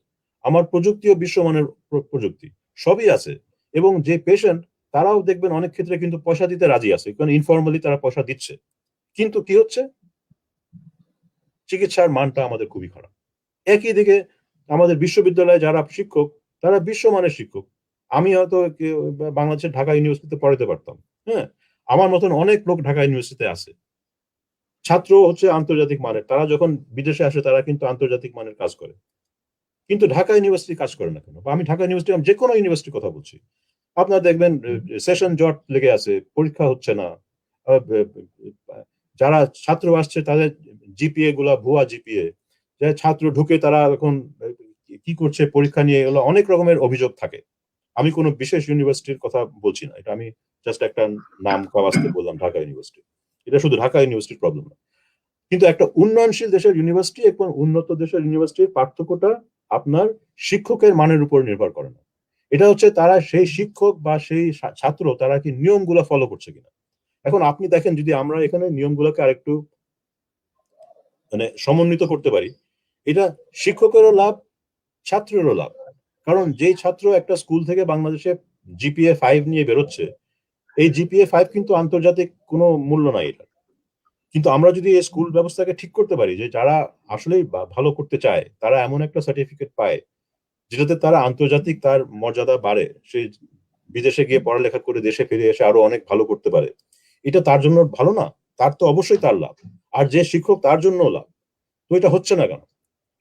আমার প্রযুক্তিও বিশ্বমানের প্রযুক্তি, সবই আছে। এবং যে পেশেন্ট তারাও দেখবেন অনেক ক্ষেত্রে কিন্তু পয়সা দিতে রাজি আছে, কারণ ইনফর্মালি তারা পয়সা দিচ্ছে। কিন্তু কি হচ্ছে, চিকিৎসার মানটা আমাদের খুবই খারাপ। একই দিকে আমাদের বিশ্ববিদ্যালয়ে যারা শিক্ষক তারা বিশ্বমানের শিক্ষক। আমি হয়তো বাংলাদেশের ঢাকা ইউনিভার্সিটিতে পড়াতে পারতাম, হ্যাঁ, আমার মতন অনেক লোক ঢাকা ইউনিভার্সিটিতে আছে, ছাত্র হচ্ছে আন্তর্জাতিক মানের, তারা যখন বিদেশে আসে তারা কিন্তু আন্তর্জাতিক মানের কাজ করে। কিন্তু ঢাকা ইউনিভার্সিটি কাজ করে না কেন? আমি ঢাকা ইউনিভার্সিটি, আমি যে কোনো ইউনিভার্সিটির কথা বলছি, আপনার দেখবেন সেশন জট লেগে আছে, পরীক্ষা হচ্ছে না, যারা ছাত্র আসছে তাদের জিপিএ গুলা ভুয়া জিপিএ, ছাত্র ঢুকে তারা এখন কি করছে পরীক্ষা নিয়ে, এগুলো অনেক রকমের অভিযোগ থাকে। আমি কোনো বিশেষ ইউনিভার্সিটির কথা বলছি না, এটা আমি জাস্ট একটা নাম কাওয়াজতে বললাম, ঢাকা ইউনিভার্সিটি। এটা শুধু ঢাকা ইউনিভার্সিটির প্রবলেম না। কিন্তু একটা উন্নয়নশীল দেশের ইউনিভার্সিটি এবং উন্নত দেশের ইউনিভার্সিটির পার্থক্যটা আপনার শিক্ষকের মানের উপর নির্ভর করে না। এটা হচ্ছে তারা সেই শিক্ষক বা সেই ছাত্র তারা কি নিয়মগুলো ফলো করছে কিনা। এখন আপনি দেখেন, যদি আমরা এখানে নিয়মগুলোকে আরেকটু মানে সমন্বিত করতে পারি, এটা শিক্ষকেরও লাভ, ছাত্রেরও লাভ। কারণ যেই ছাত্র একটা স্কুল থেকে বাংলাদেশে জিপিএ 5 নিয়ে বেরোচ্ছে, এই জিপিএ 5 কিন্তু আন্তর্জাতিক কোনো মূল্য নাই এটা। কিন্তু আমরা যদি এই স্কুল ব্যবস্থাকে ঠিক করতে পারি, যে যারা আসলেই ভালো করতে চায় তারা এমন একটা সার্টিফিকেট পায় যেটাতে তারা আন্তর্জাতিক তার মর্যাদা বাড়ে, সে বিদেশে গিয়ে পড়ালেখা করে দেশে ফিরে এসে আরো অনেক ভালো করতে পারে, এটা তার জন্য ভালো না? তার তো অবশ্যই তার লাভ, আর যে শিক্ষক তার জন্য লাভ। তো এটা হচ্ছে না কেন?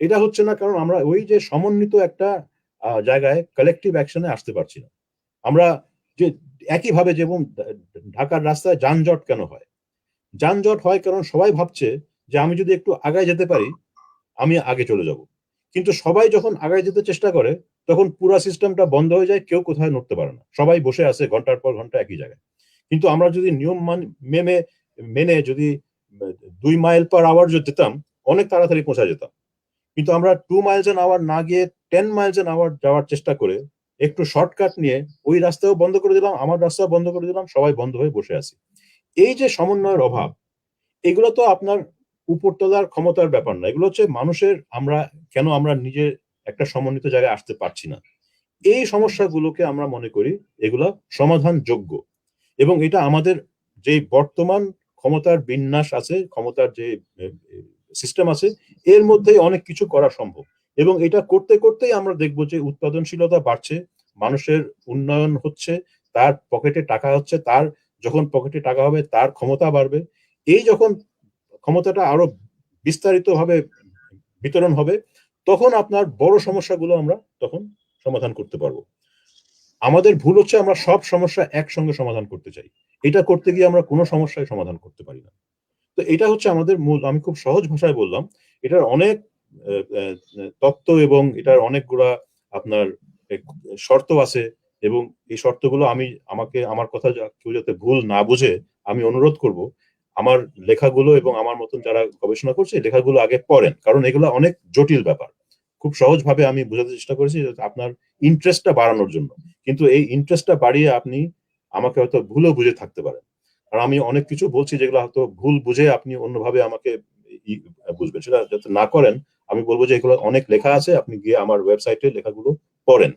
এটা হচ্ছে না কারণ আমরা ওই যে সমন্বিত একটা জায়গায় কালেকটিভ অ্যাকশনে আসতে পারছি না। আমরা যে একইভাবে, যেমন ঢাকার রাস্তায় যানজট কেন হয়? যানজট হয় কারণ সবাই ভাবছে যে আমি যদি একটু আগায় যেতে পারি আমি আগে চলে যাব। কিন্তু সবাই যখন আগায় যেতে চেষ্টা করে তখন পুরা সিস্টেমটা বন্ধ হয়ে যায়, কেউ কোথায় নড়তে পারে না, সবাই বসে আছে ঘন্টার পর ঘন্টা একই জায়গায়। কিন্তু আমরা যদি নিয়ম মেনে মেনে যদি 2 মাইল পার আওয়ার যদি যেতাম, অনেক তাড়াতাড়ি পৌঁছা যেতাম। কিন্তু আমরা 2 মাইলস অ্যান আওয়ার না গিয়ে 10 মাইলস অ্যান আওয়ার যাওয়ার চেষ্টা করে একটু শর্টকাট নিয়ে ওই রাস্তাও বন্ধ করে দিলাম, আমার রাস্তাও বন্ধ করে দিলাম, সবাই বন্ধ হয়ে বসে আছি। এই যে সমন্বয়ের অভাব, এগুলো তো আপনার উপরতলার ক্ষমতার ব্যাপার না, এগুলো হচ্ছে মানুষের, আমরা কেন আমরা নিজে একটা সমন্বিত জায়গায় আসতে পারছি না। এই সমস্যাগুলোকে আমরা মনে করি এগুলো সমাধানযোগ্য, এবং এটা আমাদের যে বর্তমান ক্ষমতার বিন্যাস আছে, ক্ষমতার যে সিস্টেম আছে, এর মধ্যেই অনেক কিছু করা সম্ভব। এবং এটা করতে করতেই আমরা দেখবো যে উৎপাদনশীলতা বাড়ছে, মানুষের উন্নয়ন হচ্ছে, তার পকেটে টাকা হচ্ছে, তার যখন পকেটে টাকা হবে তার ক্ষমতা বাড়বে। এই যখন ক্ষমতাটা আরো বিস্তারিতভাবে বিতরণ হবে, তখন আপনার বড় সমস্যাগুলো আমরা তখন সমাধান করতে পারবো। আমাদের ভুল হচ্ছে আমরা সব সমস্যা একসঙ্গে সমাধান করতে চাই, এটা করতে গিয়ে আমরা কোনো সমস্যায় সমাধান করতে পারি না। তো এটা হচ্ছে আমাদের মূল, আমি খুব সহজ ভাষায় বললাম, এটার অনেক তত্ত্ব এবং এটার অনেকগুলা আপনার শর্ত আছে, এবং এই শর্তগুলো আমাকে আমার কথা কেউ যাতে ভুল না বুঝে আমি অনুরোধ করব, আমার লেখাগুলো এবং আমার মতন যারা গবেষণা করছে লেখাগুলো আগে পড়েন, কারণ এগুলো অনেক জটিল ব্যাপার। খুব সহজভাবে আমি বোঝাতে চেষ্টা করেছি আপনার ইন্টারেস্টটা বাড়ানোর জন্য, কিন্তু এই ইন্টারেস্টটা বাড়িয়ে আপনি আমাকে হয়তো ভুলও বুঝে থাকতে পারেন। আর আমি অনেক কিছু বলছি যেগুলো হয়তো ভুল বুঝে আপনি অন্যভাবে আমাকে বুঝবেন, সেটা যাতে না করেন আমি বলবো যে এগুলো অনেক লেখা আছে, আপনি গিয়ে আমার ওয়েবসাইটে লেখাগুলো পড়েন।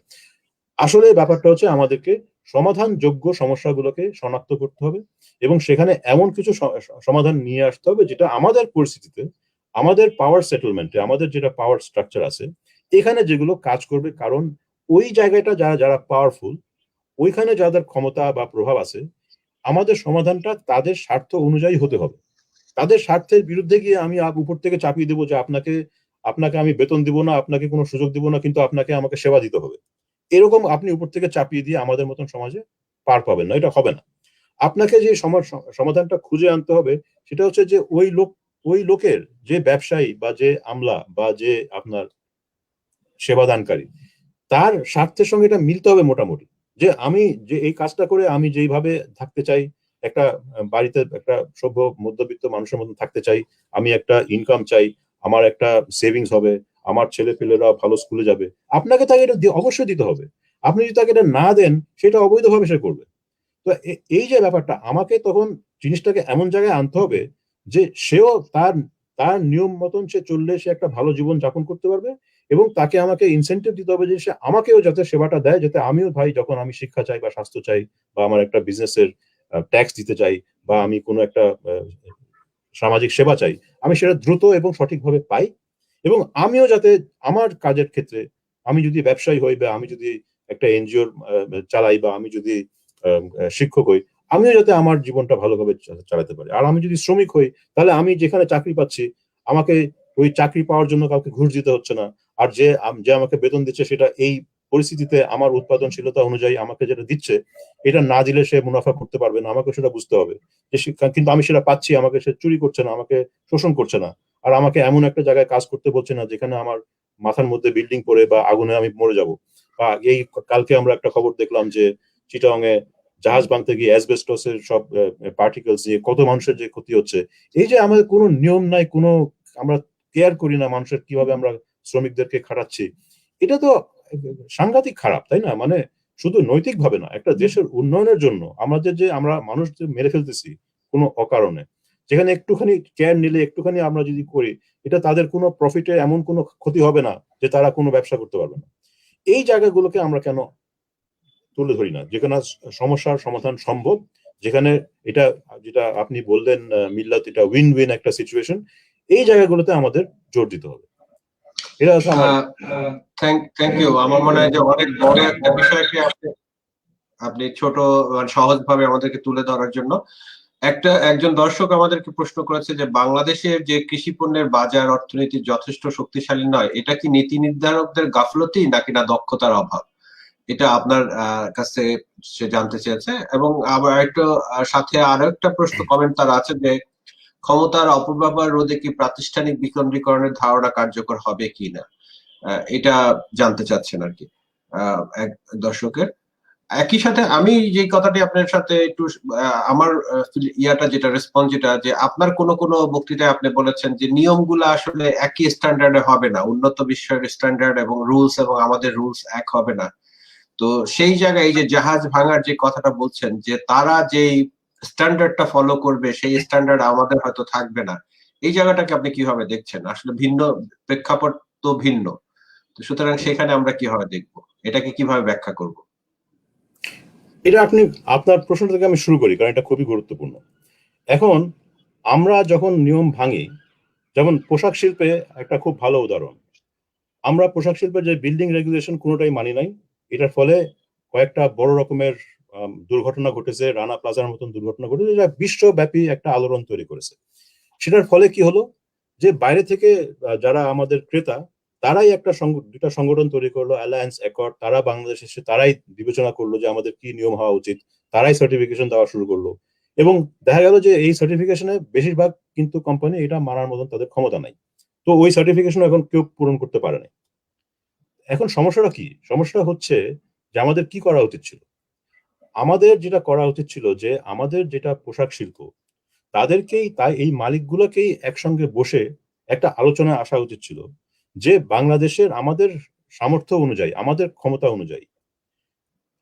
আসলে ব্যাপারটা হচ্ছে আমাদেরকে সমাধানযোগ্য সমস্যাগুলোকে শনাক্ত করতে হবে এবং সেখানে এমন কিছু সমাধান নিয়ে আসতে হবে যেটা আমাদের পরিস্থিতিতে, আমাদের পাওয়ার সেটেলমেন্টে, আমাদের যেটা পাওয়ার স্ট্রাকচার আছে এখানে যেগুলো কাজ করবে। কারণ ওই জায়গাটা যারা যারা পাওয়ারফুল, ওইখানে যাদের ক্ষমতা বা প্রভাব আছে, আমাদের সমাধানটা তাদের স্বার্থ অনুযায়ী হতে হবে। তাদের স্বার্থের বিরুদ্ধে গিয়ে আমি উপর থেকে চাপিয়ে দেবো যে আপনাকে আপনাকে আমি বেতন দিব না, আপনাকে কোনো সুযোগ দিব না, কিন্তু আপনাকে আমাকে সেবা দিতে হবে, এরকম আপনি উপর থেকে চাপিয়ে দিয়ে আমাদের মতন সমাজে পার পাবেন না, এটা হবে না। আপনাকে যে সমাধানটা খুঁজে আনতে হবে সেটা হচ্ছে যে ওই লোকের যে ব্যবসায়ী বা যে আমলা বা যে আপনার সেবাদানকারী, তার স্বার্থের সঙ্গে এটা মিলতে হবে মোটামুটি। যে আমি যে এই কাজটা করে আমি যেইভাবে থাকতে চাই, একটা বাড়িতে একটা সভ্য মধ্যবিত্ত মানুষের মতন থাকতে চাই, আমি একটা ইনকাম চাই, আমার একটা সেভিংস হবে, আমার ছেলে পেলেরা ভালো স্কুলে যাবে, আপনাকে তাকে এটা অবশ্যই দিতে হবে। আপনি যদি তাকে এটা না দেন সেটা অবৈধভাবে সে করবে। তো এই যে ব্যাপারটা, আমাকে তখন জিনিসটাকে এমন জায়গায় আনতে হবে যে সেও তার তার নিয়ম মতন সে চললে সে একটা ভালো জীবন যাপন করতে পারবে, এবং তাকে আমাকে ইনসেন্টিভ দিতে হবে যে সে আমাকেও যাতে সেবাটা দেয়, যাতে আমিও ভাই যখন আমি শিক্ষা চাই বা স্বাস্থ্য চাই বা আমার একটা বিজনেসের ট্যাক্স দিতে চাই বা আমি কোনো একটা সামাজিক সেবা চাই, আমি সেটা দ্রুত এবং সঠিকভাবে পাই। এবং আমিও যাতে আমার কাজের ক্ষেত্রে, আমি যদি ব্যবসায়ী হই বা আমি যদি একটা এনজিওর চালাই বা আমি যদি শিক্ষক হই, আমিও যাতে আমার জীবনটা ভালোভাবে চালাতে পারি। আর আমি যদি শ্রমিক হই, তাহলে আমি যেখানে চাকরি পাচ্ছি আমাকে ওই চাকরি পাওয়ার জন্য কাউকে ঘুষ দিতে হচ্ছে না। আর যে যে আমাকে বেতন দিচ্ছে সেটা এই পরিস্থিতিতে আমার উৎপাদনশীলতা অনুযায়ী আমাকে যেটা দিচ্ছে, এটা না দিলে সে মুনাফা করতে পারবে না, আমাকে সেটা বুঝতে হবে যে কিন্তু আমি সেটা পাচ্ছি, আমাকে সে চুরি করছে না, আমাকে শোষণ করছে না, আর আমাকে এমন একটা জায়গায় কাজ করতে বলছে না যেখানে আমার মাথার মধ্যে বিল্ডিং পড়ে বা আগুনে আমি মরে যাব। বা এই কালকে আমরা একটা খবর দেখলাম যে চিটাং এ জাহাজ ভাঙতে গিয়ে অ্যাসবেস্টসের সব পার্টিকেলস দিয়ে কত মানুষের যে ক্ষতি হচ্ছে। এই যে আমাদের কোনো নিয়ম নাই, কোনো আমরা কেয়ার করি না মানুষের কিভাবে আমরা শ্রমিকদেরকে খাটাচ্ছি, এটা তো সাংঘাতিক খারাপ, তাই না? মানে শুধু নৈতিক ভাবে না, একটা দেশের উন্নয়নের জন্য আমাদের যে আমরা মানুষ যে মেরে ফেলতেছি কোনো অকারণে, যেখানে একটুখানি কেয়ার নিলে, একটুখানি আমরা যদি করি, এটা তাদের কোনো প্রফিটে এমন কোনো ক্ষতি হবে না যে তারা কোনো ব্যবসা করতে পারবে না। এই জায়গাগুলোকে আমরা কেন তুলে ধরি না, যেখানে সমস্যার সমাধান সম্ভব, যেখানে এটা যেটা আপনি বললেন মিল্লাত, এটা উইন উইন একটা সিচুয়েশন, এই জায়গাগুলোতে আমাদের জোর দিতে হবে। এটা হচ্ছে আমার থ্যাংক ইউ। আমার মনে হয় যে অনেক বড় একটা বিষয়কে আপনি ছোট সহজ ভাবে আমাদেরকে তুলে ধরার জন্য। একজন দর্শক আমাদেরকে প্রশ্ন করেছে যে বাংলাদেশের যে কৃষি পণ্যের বাজার অর্থনীতি যথেষ্ট শক্তিশালী নয়, এটা কি নীতি নির্ধারকদের গাফলতি নাকি না দক্ষতার অভাব? এটা আপনার কাছে সে জানতে চেয়েছে। এবং আবার একটু সাথে আরো একটা প্রশ্ন কমেন্ট তার আছে যে ক্ষমতার অপব্যবহার রোধে কি প্রাতিষ্ঠানিক বিকেন্দ্রীকরণের ধারণা কার্যকর হবে কিনা, এটা জানতে চাচ্ছেন আর কি এক দর্শকের। একই সাথে আমি যে কথাটি আপনার সাথে একটু আমার ইয়াটা যেটা রেসপন্স যেটা, যে আপনার কোনো কোনো বক্তৃতায় আপনি বলেছেন যে নিয়মগুলো আসলে একই স্ট্যান্ডার্ডে হবে না, উন্নত বিশ্বের স্ট্যান্ডার্ড এবং রুলস এবং আমাদের রুলস এক হবে না। তো সেই জায়গায় এই যে জাহাজ ভাঙার যে কথাটা বলছেন, যে তারা যেই স্ট্যান্ডার্ডটা ফলো করবে সেই স্ট্যান্ডার্ড আমাদের হয়তো থাকবে না, এই জায়গাটাকে আপনি কিভাবে দেখছেন? আসলে ভিন্ন প্রেক্ষাপট তো ভিন্ন, তো সুতরাং সেখানে আমরা কিভাবে দেখবো, এটাকে কিভাবে ব্যাখ্যা করব? এটা আপনি আপনার প্রশ্ন থেকে আমি শুরু করি, কারণ এটা খুবই গুরুত্বপূর্ণ। এখন আমরা যখন নিয়ম ভাঙি, যেমন পোশাক শিল্পে একটা খুব ভালো উদাহরণ। আমরা পোশাক শিল্পের যে বিল্ডিং রেগুলেশন কোনোটাই মানি নাই। এটার ফলে কয়েকটা বড় রকমের দুর্ঘটনা ঘটেছে, রানা প্লাজার মতন দুর্ঘটনা ঘটেছে, যা বিশ্বব্যাপী একটা আলোড়ন তৈরি করেছে। সেটার ফলে কি হলো, যে বাইরে থেকে যারা আমাদের ক্রেতা, তারাই একটা দুটা সংগঠন তৈরি করলো, অ্যালায়েন্স অ্যাকর্ড, তারা বাংলাদেশে এসে তারাই বিবেচনা করলো যে আমাদের কি নিয়ম হওয়া উচিত, তারাই সার্টিফিকেশন দেওয়া শুরু করলো। এবং দেখা গেল যে এই সার্টিফিকেশনে বেশিরভাগ কিন্তু কোম্পানি এটা মানার মতন তাদের ক্ষমতা নাই। তো ওই সার্টিফিকেশন এখন কেউ পূরণ করতে পারে না। এখন সমস্যাটা কি? সমস্যাটা হচ্ছে যে আমাদের কি করা উচিত ছিল? আমাদের যেটা করা উচিত ছিল যে আমাদের যেটা পোশাক শিল্প, তাদেরকেই, তাই এই মালিকগুলোকেই একসঙ্গে বসে একটা আলোচনায় আসা উচিত ছিল যে বাংলাদেশের আমাদের সামর্থ্য অনুযায়ী, আমাদের ক্ষমতা অনুযায়ী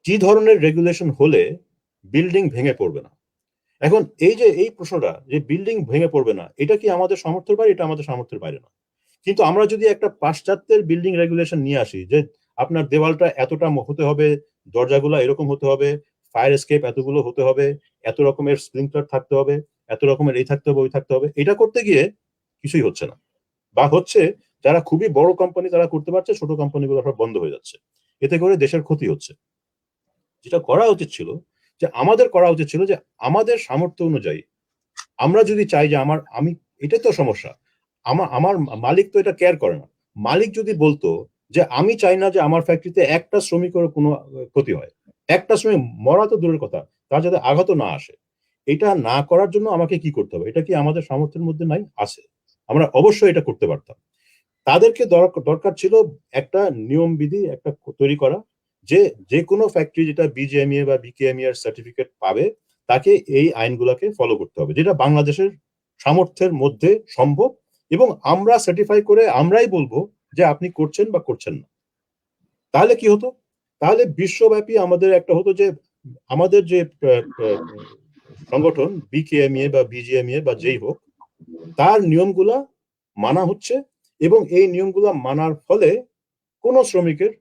কি ধরনের রেগুলেশন হলে বিল্ডিং ভেঙে পড়বে না। এখন এই যে এই প্রশ্নটা, যে বিল্ডিং ভেঙে পড়বে না, এটা কি আমাদের সামর্থ্যের বাইরে? এটা আমাদের সামর্থ্যের বাইরে না। কিন্তু আমরা যদি একটা পাশ্চাত্যের বিল্ডিং রেগুলেশন নিয়ে আসি, যে আপনার দেওয়ালটা এতটা হতে হবে, দরজাগুলো এরকম হতে হবে, ফায়ার এসকেপ এতগুলো হতে হবে, এত রকমের স্প্রিংকলার থাকতে হবে, এত রকমের এই থাকতে হবে, ওই থাকতে হবে, এটা করতে গিয়ে কিছুই হচ্ছে না। বা হচ্ছে, যারা খুবই বড় কোম্পানি তারা করতে পারছে, ছোট কোম্পানিগুলো সব বন্ধ হয়ে যাচ্ছে। এতে করে দেশের ক্ষতি হচ্ছে। যেটা করা উচিত ছিল, যে আমাদের করা উচিত ছিল যে আমাদের সামর্থ্য অনুযায়ী আমরা যদি চাই যে আমি, এটাই তো সমস্যা, আমার মালিক তো এটা কেয়ার করে না। মালিক যদি বলতো যে আমি চাই না যে আমার ফ্যাক্টরিতে একটা শ্রমিকের কোনো ক্ষতি হয়, একটা শ্রমিক মরা তো দূরের কথা, তার যাতে আঘাত না আসে, এটা না করার জন্য আমাকে কি করতে হবে? এটা কি আমাদের সামর্থ্যের মধ্যে নাই? আছে। আমরা অবশ্যই এটা করতে পারতাম। তাদেরকে দরকার ছিল একটা নিয়ম বিধি একটা তৈরি করা, যে যে কোনো ফ্যাক্টরি যেটা বিজিএমইএ বা বিকেএমইএ এর সার্টিফিকেট পাবে, তাকে এই আইনগুলোকে ফলো করতে হবে, যেটা বাংলাদেশের সামর্থ্যের মধ্যে সম্ভব। এবং আমরা সার্টিফাই করে আমরাই বলবো যে আপনি করছেন বা করছেন না। তাহলে কি হতো? তাহলে বিশ্বব্যাপী আমাদের একটা হতো যে আমাদের যে সংগঠন বিকেএমইএ বা বিজিএমইএ বা যেই হোক, তার নিয়মগুলা মানা হচ্ছে, এবং এই নিয়মগুলা মানার ফলে কোনো শ্রমিকের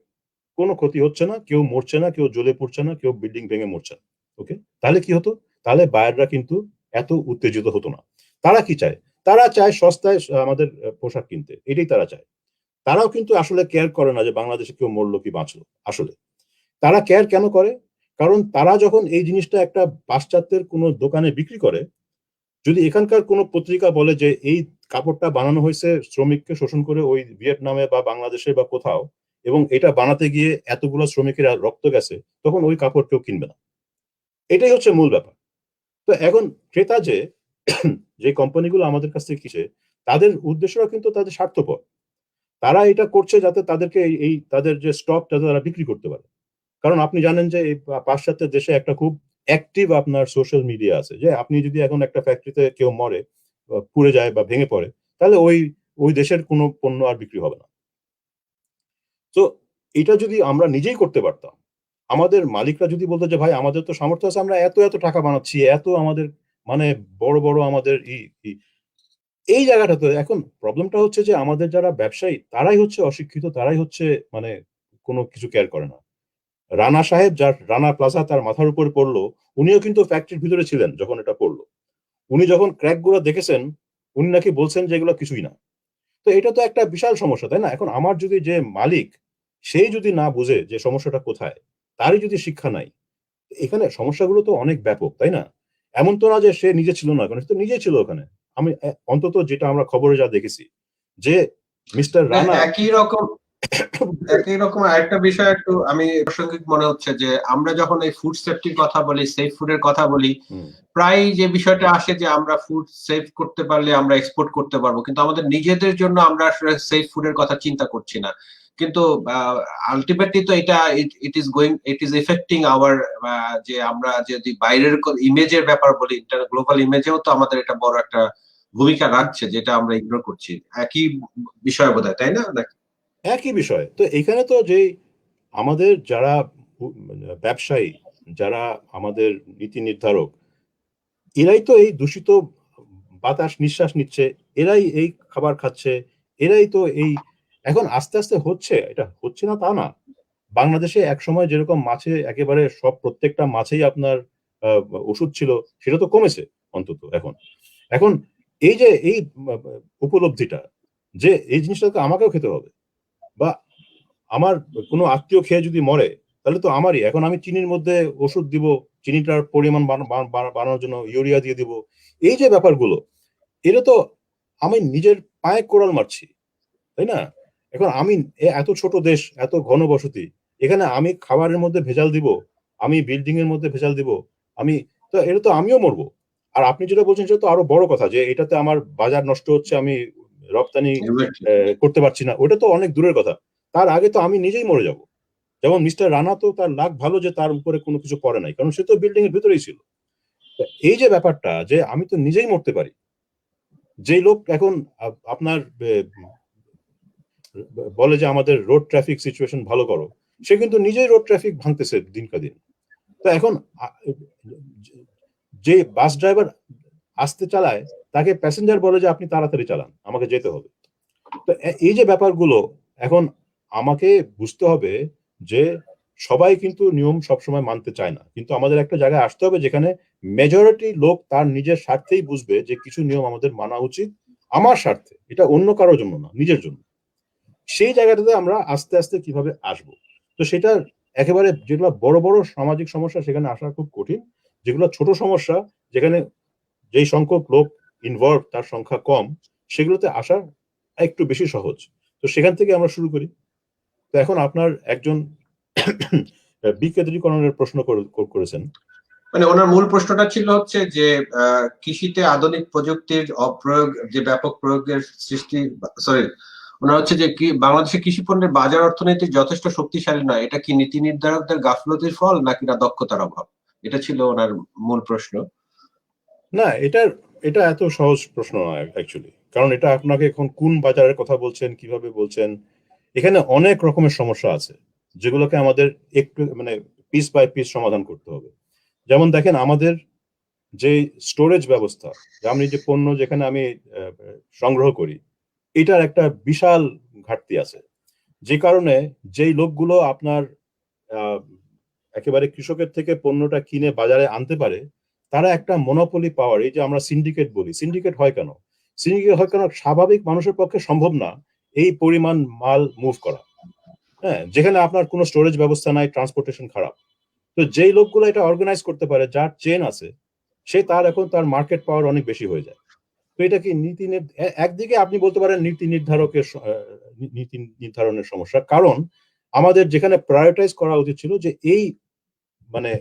কোনো ক্ষতি হচ্ছে না, কেউ মরছে না, কেউ জ্বলে পড়ছে না, কেউ বিল্ডিং ভেঙে মরছে না। ওকে, তাহলে কি হতো? তাহলে বায়াররা কিন্তু এত উত্তেজিত হতো না। তারা কি চায়? তারা চায় সস্তায় আমাদের পোশাক কিনতে, এটাই তারা চায়। তারাও কিন্তু আসলে কেয়ার করে না যে বাংলাদেশে কেউ মরলো কি বাঁচলো। আসলে তারা কেয়ার কেন করে? কারণ তারা যখন এই জিনিসটা একটা পাশ্চাত্যের কোনো দোকানে বিক্রি করে, যদি এখানকার কোনো পত্রিকা বলে যে এই কাপড়টা বানানো হয়েছে শ্রমিককে শোষণ করে ওই ভিয়েতনামে বা বাংলাদেশে বা কোথাও, এবং এটা বানাতে গিয়ে এতগুলো শ্রমিকের রক্ত গেছে, তখন ওই কাপড় কেউ কিনবে না। এটাই হচ্ছে মূল ব্যাপার। তো এখন ক্রেতা যে যে কোম্পানিগুলো আমাদের কাছ থেকে কিসে, তাদের উদ্দেশ্যটা কিন্তু তাদের স্বার্থপর। তারা এটা করছে যাতে তাদেরকে এই তাদের যে স্টক যাতে তারা বিক্রি করতে পারে। কারণ আপনি জানেন যে এই পাশ্চাত্যের দেশে একটা খুব অ্যাক্টিভ আপনার সোশ্যাল মিডিয়া আছে, যে আপনি যদি এখন একটা ফ্যাক্টরিতে কেউ মরে, পুড়ে যায় বা ভেঙে পড়ে, তাহলে ওই দেশের কোনো পণ্য আর বিক্রি হবে না। তো এটা যদি আমরা নিজেই করতে পারতাম, আমাদের মালিকরা যদি বলতো যে ভাই আমাদের তো সামর্থ্য আছে, আমরা এত এত টাকা বানাচ্ছি, এত আমাদের মানে বড় বড় আমাদের এই জায়গাটাতে এখন প্রবলেমটা হচ্ছে যে আমাদের যারা ব্যবসায়ী তারাই হচ্ছে অশিক্ষিত, তারাই হচ্ছে মানে কোনো কিছু কেয়ার করে না। রানা সাহেব, যার রানা প্লাজা তার মাথার উপর পড়লো, উনিও কিন্তু ফ্যাক্টরির ভিতরে ছিলেন যখন এটা পড়লো। উনি যখন ক্র্যাক গুলো দেখেছেন, উনি নাকি বলছেন যে এগুলো কিছুই না। তো এটা তো একটা বিশাল সমস্যা, তাই না? এখন আমার যদি যে মালিক, সেই যদি না বুঝে যে সমস্যাটা কোথায়, তারই যদি শিক্ষা নাই, এখানে সমস্যাগুলো তো অনেক ব্যাপক, তাই না? এমন তো না যে সে নিজে ছিল না, কারণ সে তো নিজেই ছিল ওখানে। আমি অন্তত যেটা আমরা খবরে যা দেখেছি, যে মিস্টার না, রানা একই রকম আরেকটা বিষয় একটু আমি প্রাসঙ্গিক মনে হচ্ছে যে আমরা যখন এই ফুড সেফটির কথা বলি, সেফ ফুডের কথা বলি, প্রায় যে বিষয়টা আসে যে আমরা ফুড সেভ করতে পারলে আমরা এক্সপোর্ট করতে পারবো, কিন্তু আমাদের নিজেদের জন্য আমরা আসলে সেফ ফুডের কথা চিন্তা করছি না। কিন্তু আলটিমেটলি তো এটা ইট ইজ এফেক্টিং আওয়ার, যে আমরা যদি বাইরের ইমেজের ব্যাপার বলি, গ্লোবাল ইমেজেও তো আমাদের এটা বড় একটা ভূমিকা রাখছে, যেটা আমরা ইগনোর করছি। একই বিষয় বোধহয়, তাই না? একই বিষয় তো এখানে তো যে আমাদের যারা ব্যবসায়ী, যারা আমাদের নীতি নির্ধারক, এরাই তো এই দূষিত বাতাস নিঃশ্বাস নিচ্ছে, এরাই এই খাবার খাচ্ছে, এরাই তো এই এখন আস্তে আস্তে হচ্ছে, এটা হচ্ছে না তা না। বাংলাদেশে এক সময় যেরকম মাছে একেবারে সব প্রত্যেকটা মাছেই আপনার আহ, ওষুধ ছিল, সেটা তো কমেছে অন্তত এখন। এখন এই যে এই উপলব্ধিটা যে এই জিনিসটা তো আমাকেও খেতে হবে, বা আমার কোনো আত্মীয় খেয়ে যদি মরে তাহলে তো আমারই, এখন আমি চিনির মধ্যে ওষুধ দিব, চিনিটার পরিমাণ বাড়ানোর জন্য ইউরিয়া দিয়ে দিব, এই যে ব্যাপারগুলো, এটা তো আমি নিজের পায়ে কোড়াল মারছি, তাই না? এখন আমি এত ছোট দেশ, এত ঘনবসতি, এখানে আমি খাবারের মধ্যে ভেজাল দিব, আমি বিল্ডিং এর মধ্যে ভেজাল দিব, আমি তো এটা তো আমিও মরবো। আর আপনি যেটা বলছেন সেটা তো আরো বড় কথা, যে এটাতে আমার বাজার নষ্ট হচ্ছে, আমি রপ্তানি করতে পারছি না, ওটা তো অনেক দূরের কথা। তার আগে তো আমি নিজেই মরে যাব। যেমন মিস্টার রানা, তো তার লাক ভালো যে তার উপরে কোনো কিছু পড়ে নাই, কারণ সে তো বিল্ডিং এর ভিতরেই ছিল। এই যে ব্যাপারটা, যে আমি তো নিজেই মরতে পারি। যেই লোক এখন আপনার বলে যে আমাদের রোড ট্রাফিক সিচুয়েশন ভালো করো, সে কিন্তু নিজেই রোড ট্রাফিক ভাঙতেছে দিনকা দিন। তো এখন যে বাস ড্রাইভার আস্তে চালায়, তাকে প্যাসেঞ্জার বলে যে আপনি তাড়াতাড়ি চালান, আমাকে যেতে হবে। তো এই যে ব্যাপারগুলো, এখন আমাকে বুঝতে হবে যে সবাই কিন্তু নিয়ম সবসময় মানতে চায় না, কিন্তু আমাদের একটা জায়গায় আসতে হবে যেখানে মেজরিটি লোক তার নিজের স্বার্থেই বুঝবে যে কিছু নিয়ম আমাদের মানা উচিত, আমার স্বার্থে, এটা অন্য কারোর জন্য না, নিজের জন্য। সেই জায়গাটাতে আমরা আস্তে আস্তে কিভাবে আসব, তো সেটা একেবারে যেগুলো বড় বড় সামাজিক সমস্যা সেখানে আসা খুব কঠিন, যেগুলো ছোট সমস্যা, যেখানে যেই সংখ্যক লোক ইনভলভ তার সংখ্যা কম, সেগুলোতে আসা একটু বেশি সহজ। তো সেখান থেকে আমরা শুরু করি। তো এখন আপনার একজন বিকেন্দ্রীকরণের প্রশ্ন করেছেন। মানে ওনার মূল প্রশ্নটা ছিল হচ্ছে যে কৃষিতে আধুনিক প্রযুক্তির অপ্রয়োগ, যে ব্যাপক প্রয়োগের সৃষ্টি, সরি, ওনার হচ্ছে যে কি বাংলাদেশের কৃষি পণ্যের বাজার অর্থনীতি যথেষ্ট শক্তিশালী নয়, এটা কি নীতি নির্ধারকদের গাফলতির ফল নাকি না দক্ষতার অভাব? এটা ছিল ওনার মূল প্রশ্ন। না, এটা এত সহজ প্রশ্ন নয় অ্যাকচুয়ালি, কারণ এটা আপনাকে এখন কোন বাজারের কথা বলছেন, কিভাবে বলছেন, এখানে অনেক রকমের সমস্যা আছে যেগুলোকে আমাদের একটু মানে পিস বাই পিস সমাধান করতে হবে। যেমন দেখেন, আমাদের যে স্টোরেজ ব্যবস্থা, আমি যে পণ্য যেখানে আমি সংগ্রহ করি, এটার একটা বিশাল ঘাটতি আছে। যে কারণে যেই লোকগুলো আপনার আহ, একেবারে কৃষকের থেকে পণ্যটা কিনে বাজারে আনতে পারে, তারা একটা মনোপলি পাওয়ার, এই যে আমরা সিন্ডিকেট বলি, সিন্ডিকেট হয় কেন? সিন্ডিকেট হয় কেন? স্বাভাবিক মানুষের পক্ষে সম্ভব না এই পরিমাণ মাল মুভ করা, হ্যাঁ, যেখানে আপনার কোনো স্টোরেজ ব্যবস্থা নাই, ট্রান্সপোর্টেশন খারাপ। তো যেই লোকগুলো এটা অর্গানাইজ করতে পারে, যার চেন আছে, সে তার এখন তার মার্কেট পাওয়ার অনেক বেশি হয়ে যায়। তো এটা কি একদিকে আপনি বলতে পারেন নীতি নির্ধারণের সমস্যা, কারণ আমাদের যেখানে প্রায়োরিটাইজ করা উচিত ছিল যে এই মানে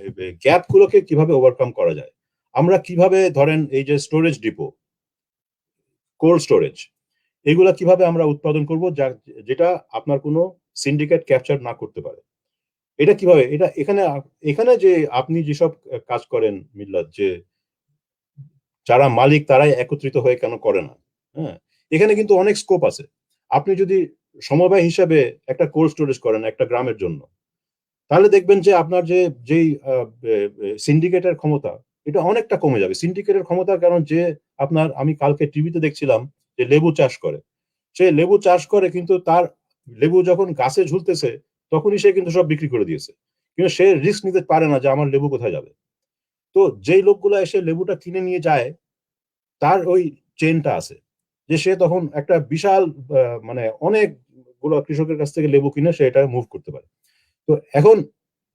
গ্যাপ গুলোকে কিভাবে ওভারকাম করা যায়, আমরা কিভাবে ধরেন এই যে স্টোরেজ ডিপো, কোল্ড স্টোরেজ, এগুলা কিভাবে আমরা উৎপাদন করব যেটা আপনার কোনো সিন্ডিকেট ক্যাপচার না করতে পারে। এটা কিভাবে, এটা এখানে এখানে যে আপনি যেসব কাজ করেন মিল্লাত, যে যারা মালিক তারাই একত্রিত হয়ে কেন করে না, হ্যাঁ, এখানে কিন্তু অনেক স্কোপ আছে। আপনি যদি সমবায় হিসাবে একটা কোল্ড স্টোরেজ করেন একটা গ্রামের জন্য, তাহলে দেখবেন যে আপনার যে যেই সিন্ডিকেটের ক্ষমতা, এটা অনেকটা কমে যাবে। সিন্ডিকেটের ক্ষমতা, কারণ যে আপনার, আমি কালকে টিভিতে দেখছিলাম যে লেবু চাষ করে, সে লেবু চাষ করে কিন্তু তার লেবু যখন গাছে ঝুলতেছে তখনই সে কিন্তু সব বিক্রি করে দিয়েছে, কিন্তু সে রিস্ক নিতে পারে না যে আমার লেবু কোথায় যাবে। তো যেই লোকগুলো এসে লেবুটা কিনে নিয়ে যায়, তার ওই চেনটা আছে, যে সে তখন একটা বিশাল মানে অনেকগুলো কৃষকের কাছ থেকে লেবু কিনে সে এটা মুভ করতে পারে। তো এখন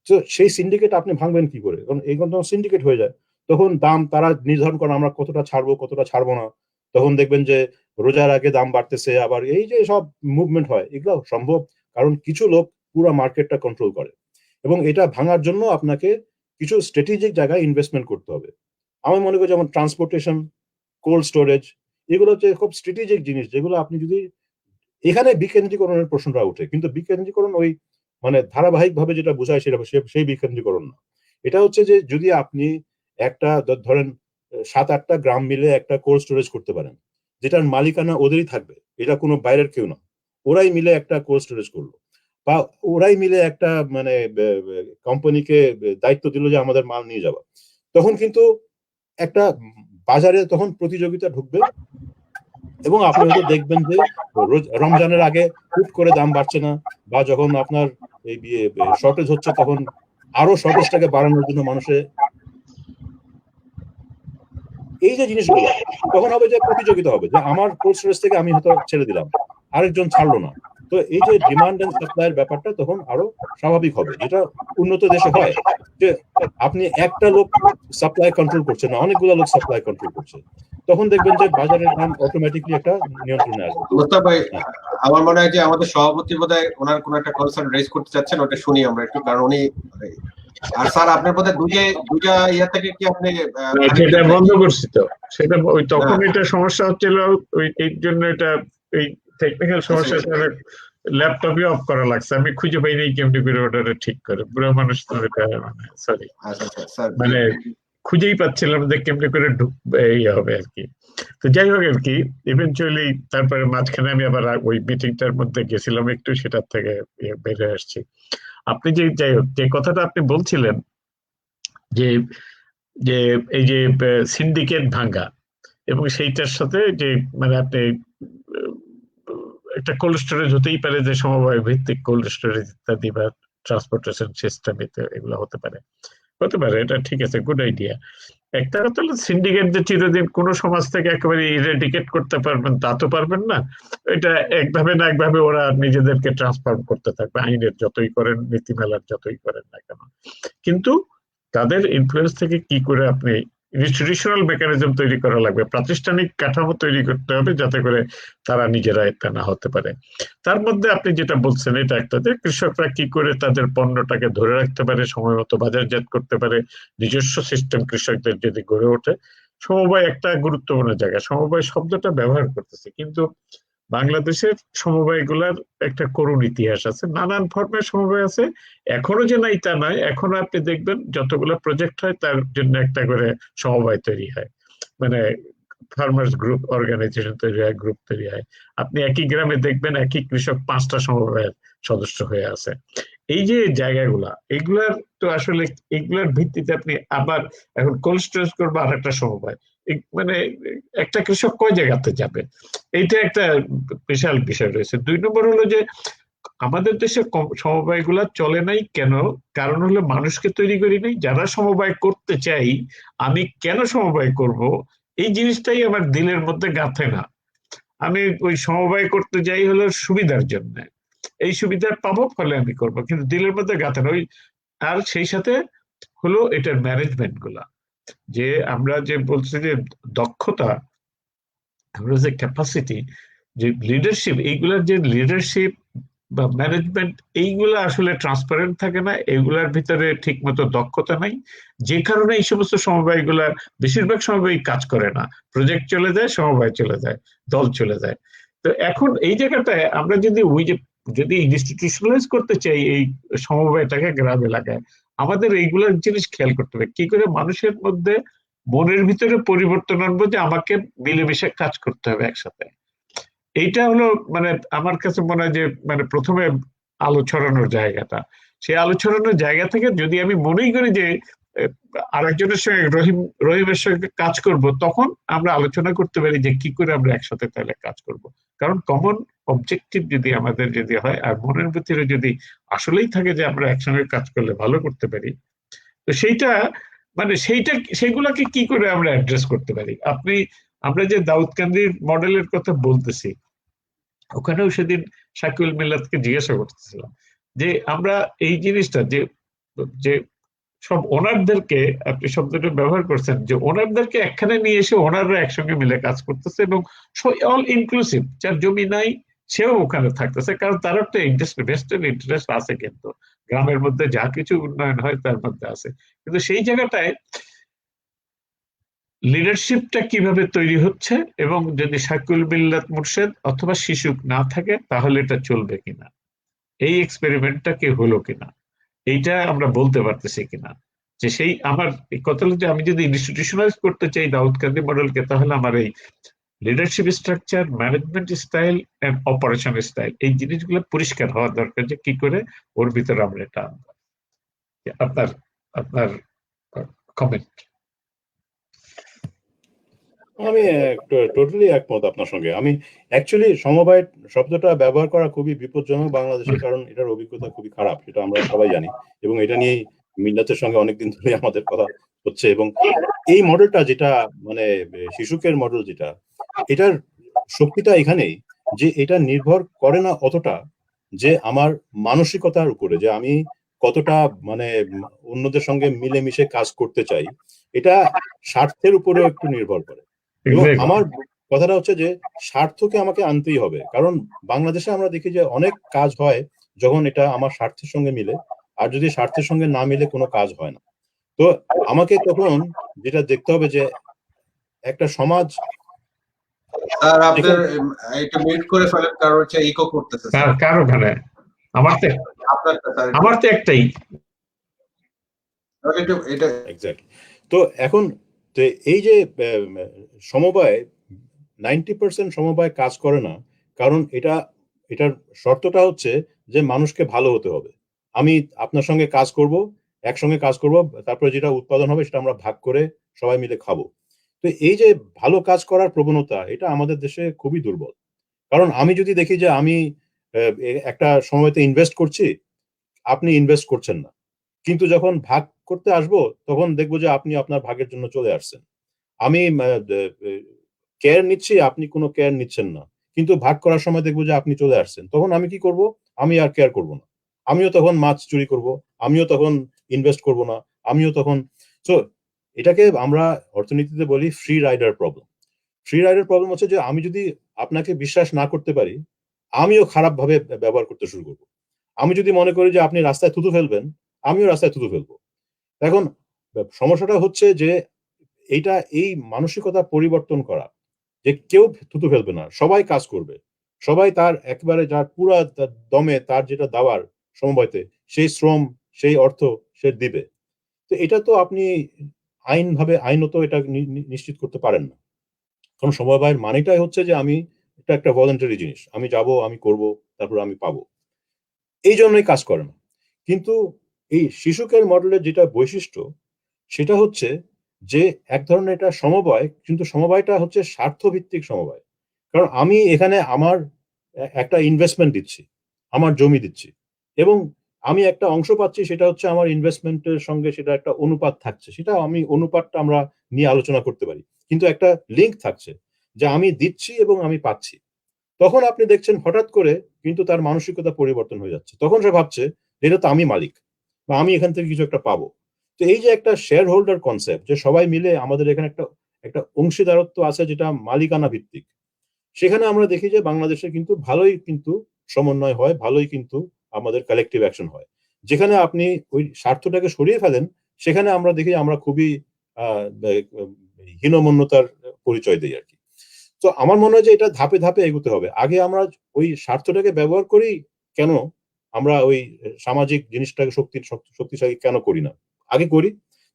তো সেই সিন্ডিকেট আপনি ভাঙবেন কি করে? কারণ এই যখন সিন্ডিকেট হয়ে যায়, তখন দাম তারা নির্ধারণ করে আমরা কতটা ছাড়বো, কতটা ছাড়বো না। তখন দেখবেন যে রোজার আগে দাম বাড়তেছে, আবার এই যে সব মুভমেন্ট হয়, এগুলো সম্ভব কারণ কিছু লোক পুরো মার্কেটটা কন্ট্রোল করে। এবং এটা ভাঙার জন্য আপনাকে কিছু স্ট্র্যাটেজিক জায়গায় ইনভেস্টমেন্ট করতে হবে। আমি মনে করি যেমন ট্রান্সপোর্টেশন, কোল্ড স্টোরেজ, এগুলো হচ্ছে খুব স্ট্র্যাটেজিক জিনিস, যেগুলো আপনি যদি, এখানে বিকেন্দ্রীকরণের প্রশ্নটা ওঠে, কিন্তু বিকেন্দ্রীকরণ ওই মানে ধারাবাহিকভাবে যেটা বোঝায় সেটা সেই বিকেন্দ্রীকরণ না। এটা হচ্ছে যে যদি আপনি একটা ধরেন 7-8টা গ্রাম মিলে একটা কোল্ড স্টোরেজ করতে পারেন, যেটার মালিকানা ওদেরই থাকবে, এটা কোনো বাইরের কেউ না, ওরাই মিলে একটা কোল্ড স্টোরেজ করলো, বা ওরাই মিলে একটা মানে কোম্পানিকে দায়িত্ব দিল যে আমাদের মাল নিয়ে যাওয়া, তখন কিন্তু একটা বাজারে তখন প্রতিযোগিতা ঢুকবে। এবং আপনি হয়তো দেখবেন যে রমজানের আগে হুট করে দাম বাড়ছে না, বা যখন আপনার এই শর্টেজ হচ্ছে তখন আরো শর্টেজটাকে বাড়ানোর জন্য মানুষের, এই যে জিনিসগুলো তখন হবে যে প্রতিযোগিতা হবে, যে আমার কোল্ড স্টোরেজ থেকে আমি হয়তো ছেড়ে দিলাম, আরেকজন ছাড়লো না। তো এই যে ডিমান্ড এন্ড সাপ্লাইয়ের ব্যাপারটা তখন আরো স্বাভাবিক হবে, যেটা উন্নত দেশে হয়, যে আপনি একটা লোক সাপ্লাই কন্ট্রোল করছে না, অনেকগুলো লোক সাপ্লাই কন্ট্রোল করছে, তখন দেখবেন যে বাজারের দাম অটোমেটিকলি একটা নিয়ন্ত্রণে আসবে। মুস্তাফা ভাই, আমার মনে হয় যে আমাদের সভাপতি বোধহয় ওনার কোন একটা কনসার্ন রেজ করতে চাচ্ছেন, ওটা শুনি আমরা একটু, কারণ উনি। আর স্যার আপনার বোধহয় দুইটা ইয়া থেকে কি আপনি সেটা বন্ধ করছি তো, সেটা ওই তখন এটা সমস্যা হচ্ছিল, ওই এই জন্য এটা এই টেকনিক্যাল সমস্যা ল্যাপটপে অফ করা লাগছে, আমি খুঁজে পাই নাই কেমনি করে ওটা ঠিক করে, বুড়ো মানুষ তো এটা মানে সরি মানে খুঁজেই পাচ্ছিলাম যে কেমনি করে এই হবে আর কি। তো যাই হোক আর কি, ইভেনচুয়ালি তারপরে মাঝখানে আমি আবার ওই মিটিংটার মধ্যে গেছিলাম একটু, সেটার থেকে বেরিয়ে আসছি। আপনি যে যাই হোক যে কথাটা আপনি বলছিলেন যে যে এই যে সিন্ডিকেট ভাঙ্গা এবং সেইটার সাথে যে মানে আপনি একটা কোল্ড স্টোরেজ হতেই পারে, যে সমবায় ভিত্তিক কোল্ড স্টোরেজ ইত্যাদি বা ট্রান্সপোর্টেশন সিস্টেম এগুলো হতে পারে, এটা ঠিক আছে, গুড আইডিয়া। একটা কথা হলো সিন্ডিকেট যে চিরদিন কোন সমাজ থেকে একেবারে ইরেডিকেট করতে পারবেন তা তো পারবেন না, এটা একভাবে না একভাবে ওরা নিজেদেরকে ট্রান্সফর্ম করতে থাকবে, আইনের যতই করেন, নীতিমালার যতই করেন না কেন। কিন্তু তাদের ইনফ্লুয়েন্স থেকে কি করে আপনি ইনস্টিটিউশনাল মেকানিজম তৈরি করা লাগবে, প্রাতিষ্ঠানিক কাঠামো তৈরি করতে হবে যাতে করে তারা নিজেরা এটা না হতে পারে। তার মধ্যে আপনি যেটা বলছেন এটা একটা, যে কৃষকরা কি করে তাদের পণ্যটাকে ধরে রাখতে পারে, সময় মতো বাজারজাত করতে পারে, নিজস্ব সিস্টেম কৃষকদের যদি গড়ে ওঠে। সমবায় একটা গুরুত্বপূর্ণ জায়গা, সমবায় শব্দটা ব্যবহার করতেছে, কিন্তু বাংলাদেশের সমবায়গুলার একটা করুণ ইতিহাস আছে, নানান ফর্মের সমবায় আছে, এখনো যে নাই তা নয়, এখনো আপনি দেখবেন যতগুলো প্রজেক্ট হয় তার জন্য একটা করে সমবায় তৈরি হয়, মানে ফার্মার্স গ্রুপ অর্গানাইজেশন তৈরি হয়, গ্রুপ তৈরি হয়। আপনি একই গ্রামে দেখবেন একই কৃষক 5টা সমবায়ের সদস্য হয়ে আছে। এই যে জায়গাগুলা, এগুলার তো আসলে এগুলার ভিত্তিতে আপনি আবার এখন কোল্ড স্টোরেজ করবো আর একটা সমবায়, মানে একটা কৃষক কয় জায়গাতে যাবে, এইটা একটা বিশাল বিষয় রয়েছে। 2 নম্বর হলো যে আমাদের দেশে সমবায়গুলা চলে নাই কেন, কারণ হলো মানুষকে তৈরি করি নাই। যারা সমবায় করতে চাই, আমি কেন সমবায় করব, এই জিনিসটাই আমার দিলের মধ্যে গাঁথে না। আমি ওই সমবায় করতে যাই হলো সুবিধার জন্য, এই সুবিধা পাবো ফলে আমি করব, কিন্তু দিলের মধ্যে গাঁথে না। ওই আর সেই সাথে হলো এটার ম্যানেজমেন্ট গুলা, যে আমরা যে বলছি যে দক্ষতা, আমরা যে ক্যাপাসিটি, যে লিডারশিপ, এইগুলার যে লিডারশিপ বা ম্যানেজমেন্ট, এইগুলা আসলে ট্রান্সপারেন্ট থাকে না, এগুলার ভিতরে ঠিক মতো দক্ষতা নাই, যে কারণে এই সমস্ত সমবায়গুলা বেশিরভাগ সমবায় কাজ করে না, প্রজেক্ট চলে যায়, সমবায় চলে যায়, দল চলে যায়। তো এখন এই জায়গাটায় আমরা যদি ইনস্টিটিউশনালাইজ করতে চাই এই সমবায়টাকে গ্রাম এলাকায়, আমাদের এইগুলার জিনিস খেয়াল করতে হবে, কি করে মানুষের মধ্যে মনের ভিতরে পরিবর্তন আনবো যে আমাকে মিলেমিশে কাজ করতে হবে একসাথে। এইটা হলো মানে আমার কাছে মনে হয় যে মানে প্রথমে আলো ছড়ানোর জায়গাটা, সেই আলো ছড়ানোর জায়গা থেকে যদি আমি মনেই করি যে আরেকজনের সঙ্গে রহিমের সঙ্গে কাজ করব, তখন আমরা আলোচনা করতে পারি যে কি করে আমরা একসাথে তাহলে কাজ করব। কারণ কমন অবজেক্টিভ যদি আমাদের যদি হয় আর মনের ভিতরে যদি আসলেই থাকে যে আমরা একসঙ্গে কাজ করলে ভালো করতে পারি, তো সেইগুলাকে কি করে আমরা অ্যাড্রেস করতে পারি। আমরা যে দাউদকান্দির মডেলের কথা বলতেছি, ওখানেও সেদিন শাকিউল মিল্লাতকে জিজ্ঞাসা করতেছিলাম যে আমরা এই জিনিসটা যে সব ওনারদেরকে, আপনি শব্দটা ব্যবহার করছেন, যে ওনারদেরকে একখানে নিয়ে এসে ওনাররা একসঙ্গে মিলে কাজ করতেছে এবং অল ইনক্লুসিভ, যার জমি নাই সেও ওখানে থাকতেছে, কারণ তার একটা ভেস্টেড ইন্টারেস্ট আছে, কিন্তু গ্রামের মধ্যে যা কিছু উন্নয়ন হয় তার মধ্যে আছে। কিন্তু সেই জায়গাটায় লিডারশিপটা কিভাবে তৈরি হচ্ছে, এবং যদি শাকিউল মিল্লাত মুর্শেদ অথবা শিশুক না থাকে তাহলে এটা চলবে কিনা, এই এক্সপেরিমেন্টটা কি হলো কিনা, এইটা আমরা বলতে পারতেছি কিনা। যে সেই আমার কথা হলো যে আমি যদি ইনস্টিটিউশনালাইজ করতে চাই দাউদকান্দি মডেলকে, তাহলে আমার এই leadership structure, management style and operation style, এই জিনিসগুলো পরিষ্কার হওয়া দরকার, যে কি করে ওর ভিতরে আমরা এটা আনবো। আপনার আপনার কমেন্ট। আমি টোটালি একমত আপনার সঙ্গে। আমি অ্যাকচুয়ালি সমবায় শব্দটা ব্যবহার করা খুবই বিপজ্জনক বাংলাদেশে, কারণ এটার অভিজ্ঞতা খুবই খারাপ, সেটা আমরা সবাই জানি, এবং এটা নিয়ে মিল্লাতের সঙ্গে অনেকদিন ধরে আমাদের কথা হচ্ছে, এবং এই মডেলটা যেটা মানে শিশুকের মডেল যেটা, এটার শক্তিটা এখানেই যে এটা নির্ভর করে না অতটা যে আমার মানসিকতার উপরে, যে আমি কতটা মানে অন্যদের সঙ্গে মিলেমিশে কাজ করতে চাই, এটা স্বার্থের উপরেও একটু নির্ভর করে। এবং আমার কথাটা হচ্ছে যে স্বার্থকে আমাকে আনতেই হবে, কারণ বাংলাদেশে আমরা দেখি যে অনেক কাজ হয় যখন এটা আমার স্বার্থের সঙ্গে মিলে, আর যদি স্বার্থের সঙ্গে না মিলে কোনো কাজ হয় না। তো আমাকে তখন যেটা দেখতে হবে যে একটা সমাজ, স্যার আপনার একটু মিউট করে ফেলেন, কারণ হচ্ছে ইকো করতেছে স্যার। কার ওখানে? আমার তো আপনারটা স্যার, আমার তো একটাই। এটা এক্স্যাক্টলি। তো এখন তো এই যে সমবায় 90% সমবায় কাজ করে না, কারণ এটার শর্তটা হচ্ছে যে মানুষকে ভালো হতে হবে। আমি আপনার সঙ্গে কাজ করব, একসঙ্গে কাজ করব, তারপরে যেটা উৎপাদন হবে সেটা আমরা ভাগ করে সবাই মিলে খাবো। তো এই যে ভালো কাজ করার প্রবণতা, এটা আমাদের দেশে খুবই দুর্বল। কারণ আমি যদি দেখি যে আমি একটা সময়তে ইনভেস্ট করছি, আপনি ইনভেস্ট করছেন না, কিন্তু যখন ভাগ করতে আসবো তখন দেখবো যে আপনি আপনার ভাগের জন্য চলে আসছেন। আমি কেয়ার নিচ্ছি, আপনি কোনো কেয়ার নিচ্ছেন না, কিন্তু ভাগ করার সময় দেখবো যে আপনি চলে আসছেন। তখন আমি কি করব? আমি আর কেয়ার করব না। আমিও তখন মাছ চুরি করব, আমিও তখন ইনভেস্ট করব না, আমিও তখন। সো এটাকে আমরা অর্থনীতিতে বলি free rider problem. Free rider problem হচ্ছে যে আমি যদি আপনাকে বিশ্বাস না করতে পারি, আমিও খারাপভাবে ব্যবহার করতে শুরু করব। আমি যদি মনে করি যে আপনি রাস্তায় থুতু ফেলবেন, আমিও রাস্তায় থুতু ফেলবো। এখন সমস্যাটা হচ্ছে যে এইটা এই মানসিকতা পরিবর্তন করা, যে কেউ থুতু ফেলবে না, সবাই কাজ করবে, সবাই তার একেবারে যার পুরা দমে তার যেটা দেওয়ার সমবায়তে সেই শ্রম সেই অর্থ সে দিবে। তো এটা তো আপনি আইনত এটা নিশ্চিত করতে পারেন না, কারণ সমবায়ের মানেটাই হচ্ছে যে আমি এটা একটা ভলেন্টারি জিনিস, আমি যাব, আমি করব, তারপর আমি পাবো। এই জন্যই কাজ করে না। কিন্তু এই শিশুকের মডেলের যেটা বৈশিষ্ট্য, সেটা হচ্ছে যে এক ধরনের এটা সমবায়, কিন্তু সমবায়টা হচ্ছে স্বার্থভিত্তিক সমবায়। কারণ আমি এখানে আমার একটা ইনভেস্টমেন্ট দিচ্ছি, আমার জমি দিচ্ছি, এবং আমি একটা অংশ পাচ্ছি, সেটা হচ্ছে আমার ইনভেস্টমেন্টের সঙ্গে সেটা একটা অনুপাত থাকছে, সেটা আমি অনুপাতটা আমরা নিয়ে আলোচনা করতে পারি, কিন্তু একটা লিঙ্ক থাকছে যে আমি দিচ্ছি এবং আমি পাচ্ছি। তখন আপনি দেখছেন হঠাৎ করে কিন্তু তার মানসিকতা পরিবর্তন হয়ে যাচ্ছে, তখন সে ভাবছে এটা তো আমি মালিক, বা আমি এখান থেকে কিছু একটা পাবো। তো এই যে একটা শেয়ার হোল্ডার কনসেপ্ট, যে সবাই মিলে আমাদের এখানে একটা একটা অংশীদারত্ব আছে যেটা মালিকানা ভিত্তিক, সেখানে আমরা দেখি যে বাংলাদেশে কিন্তু ভালোই কিন্তু সমন্বয় হয়, ভালোই কিন্তু আমাদের কালেকটিভ অ্যাকশন হয়। যেখানে আপনি ওই স্বার্থটাকে সরিয়ে ফেলেন, সেখানে আমরা দেখি আমরা খুবই হীনমন্যতার পরিচয় দিই আর কি। তো আমার মনে হয় যে এটা ধাপে ধাপে এগোতে হবে। আগে আমরা ওই স্বার্থটাকে ব্যবহার করি কেন? আমরা ওই সামাজিক জিনিসটাকে শক্তিশালী কেন করি না? আগে করি।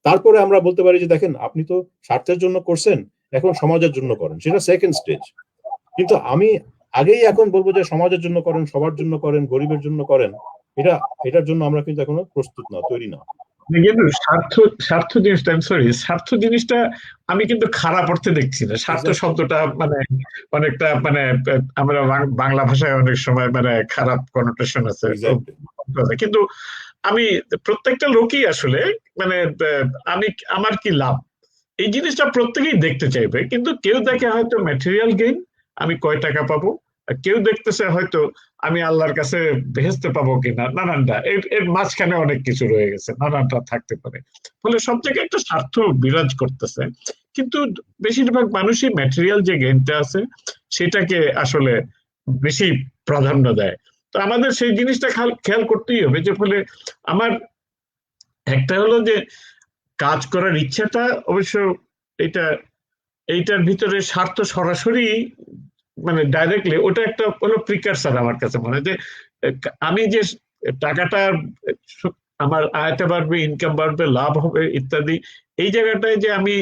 তারপরে আমরা বলতে পারি যে দেখেন আপনি তো স্বার্থের জন্য করছেন, এখন সমাজের জন্য করেন। সেটা সেকেন্ড স্টেজ। কিন্তু আমি আগেই এখন বলবো যে সমাজের জন্য করেন, সবার জন্য করেন, গরিবের জন্য করেন। এটার জন্য আমরা কিন্তু এখনো প্রস্তুত না, তৈরি না। কিন্তু স্বার্থ জিনিসটা, স্বার্থ জিনিসটা আমি কিন্তু খারাপ অর্থে দেখছি না। স্বার্থ শব্দটা মানে অনেকটা মানে আমরা বাংলা ভাষায় অনেক সময় মানে খারাপ কনোটেশন আছে, কিন্তু আমি প্রত্যেকটা লোকই আসলে মানে আমি আমার কি লাভ এই জিনিসটা প্রত্যেকেই দেখতে চাইবে, কিন্তু কেউ দেখে হয়তো ম্যাটেরিয়াল গেইন, আমি কয় টাকা পাবো, কেউ দেখতেছে হয়তো আমি আল্লাহর কাছে বেহেস্তে পাবো কিনা, নানানটা এর মাঝখানে অনেক কিছু রয়ে গেছে, নানানটা থাকতে পারে। ফলে সব জায়গায় একটা স্বার্থ বিরাজ করতেছে, কিন্তু বেশিরভাগ মানুষই ম্যাটেরিয়াল যে গেইনটা আছে সেটাকে আসলে বেশি প্রাধান্য দেয়। তো আমাদের সেই জিনিসটা খেয়াল করতেই হবে, যে ফলে আমার একটা হলো যে কাজ করার ইচ্ছাটা অবশ্য এইটার ভিতরে স্বার্থ সরাসরি মানে ডাইরেক্টলি ওটা একটা হলো প্রিকারসার। আমার কাছে মনে হয় যে আমি যে টাকাটা আমার আয়টা বাড়বে, ইনকাম বাড়বে, লাভ হবে ইত্যাদি, এই জায়গাটায় যে আমি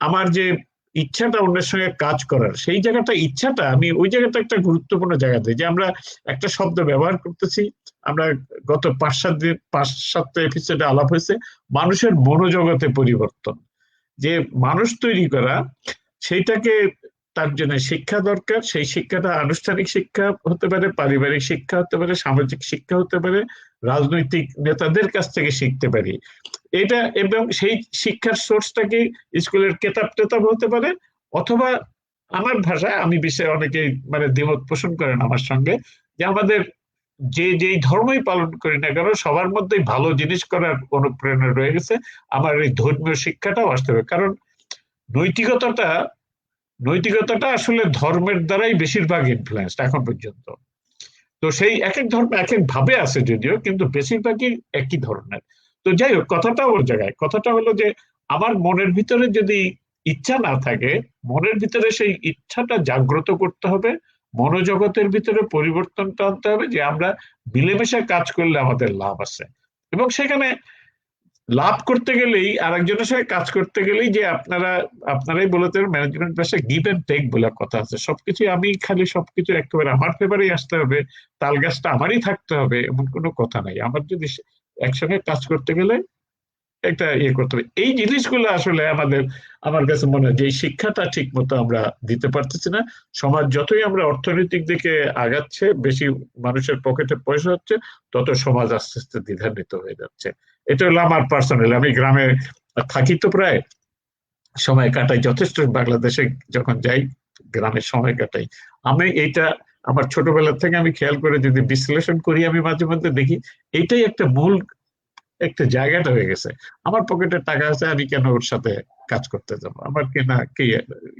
আমার যে ইচ্ছাটা অন্যের সঙ্গে কাজ করার, সেই জায়গাটা ইচ্ছাটা আমি ওই জায়গাটা একটা গুরুত্বপূর্ণ জায়গা দিই। যে আমরা একটা শব্দ ব্যবহার করতেছি, আমরা গত 5-7 এপিসোডে আলাপ হয়েছে মানুষের মনোজগতে পরিবর্তন, যে মানুষ তৈরি করা, সেইটাকে তার জন্য শিক্ষা দরকার। সেই শিক্ষাটা আনুষ্ঠানিক শিক্ষা হতে পারে, পারিবারিক শিক্ষা হতে পারে, সামাজিক শিক্ষা হতে পারে, রাজনৈতিক নেতাদের কাছ থেকে শিখতে পারি। এটা, এবং সেই শিক্ষার সোর্সটা কি স্কুলের কেতাব টেতাব হতে পারে, অথবা আমার ভাষায়, আমি বিষয়ে অনেকেই মানে দ্বিমত পোষণ করেন আমার সঙ্গে, যে আমাদের যেই ধর্মই পালন করি না কেন সবার মধ্যেই ভালো জিনিস করার অনুপ্রেরণা রয়ে গেছে। আমার এই ধর্মীয় শিক্ষাটাও আসতে হবে, কারণ নৈতিকতাটা নৈতিকতাটা আসলে ধর্মের দ্বারাই বেশিরভাগ ইনফ্লুয়েন্সড এখন পর্যন্ত। তো সেই এক এক ধর্ম এক এক ভাবে আছে যদিও, কিন্তু বেশিরভাগই একই ধরনের। তো যাই হোক, কথাটা ওর জায়গায়, কথাটা হলো যে আমার মনের ভিতরে যদি ইচ্ছা না থাকে, মনের ভিতরে সেই ইচ্ছাটা জাগ্রত করতে হবে, মনোজগতের ভিতরে পরিবর্তনটা আনতে হবে, যে আমরা মিলেমিশে কাজ করলে আমাদের লাভ আছে। এবং সেখানে লাভ করতে গেলেই, আরেকজনের সঙ্গে কাজ করতে গেলেই, যে আপনারাই বলেছেন ম্যানেজমেন্ট ভাষায় গিভ এন্ড টেক বলে কথা আছে, সবকিছু আমি খালি সবকিছু একেবারে আমার ফেভারেই আসতে হবে, তাল গাছটা আমারই থাকতে হবে এমন কোনো কথা নাই। আমার যদি একসঙ্গে কাজ করতে গেলে একটা ইয়ে করতে হবে। এই জিনিসগুলো আসলে আমার কাছে মনে হয় যে এই শিক্ষাটা ঠিক মতো আমরা দিতে পারতেছি না। সমাজ যতই আমরা অর্থনৈতিক দিকে আগাচ্ছে, বেশি মানুষের পকেটে পয়সা হচ্ছে, তত সমাজ আস্তে আস্তে দ্বিধান্বিত হয়ে যাচ্ছে। এটা হলো আমার পার্সোনাল, আমি গ্রামে থাকি তো প্রায়, সময় কাটাই যথেষ্ট, বাংলাদেশে যখন যাই গ্রামে সময় কাটাই। আমি এইটা আমার ছোটবেলা থেকে আমি খেয়াল করে যদি বিশ্লেষণ করি, আমি মাঝে মধ্যে দেখি এইটাই একটা মূল একটা জায়গাটা হয়ে গেছে। আমার পকেটে টাকা আছে, আমি কেন ওর সাথে কাজ করতে যাবো, আমার কেনা কি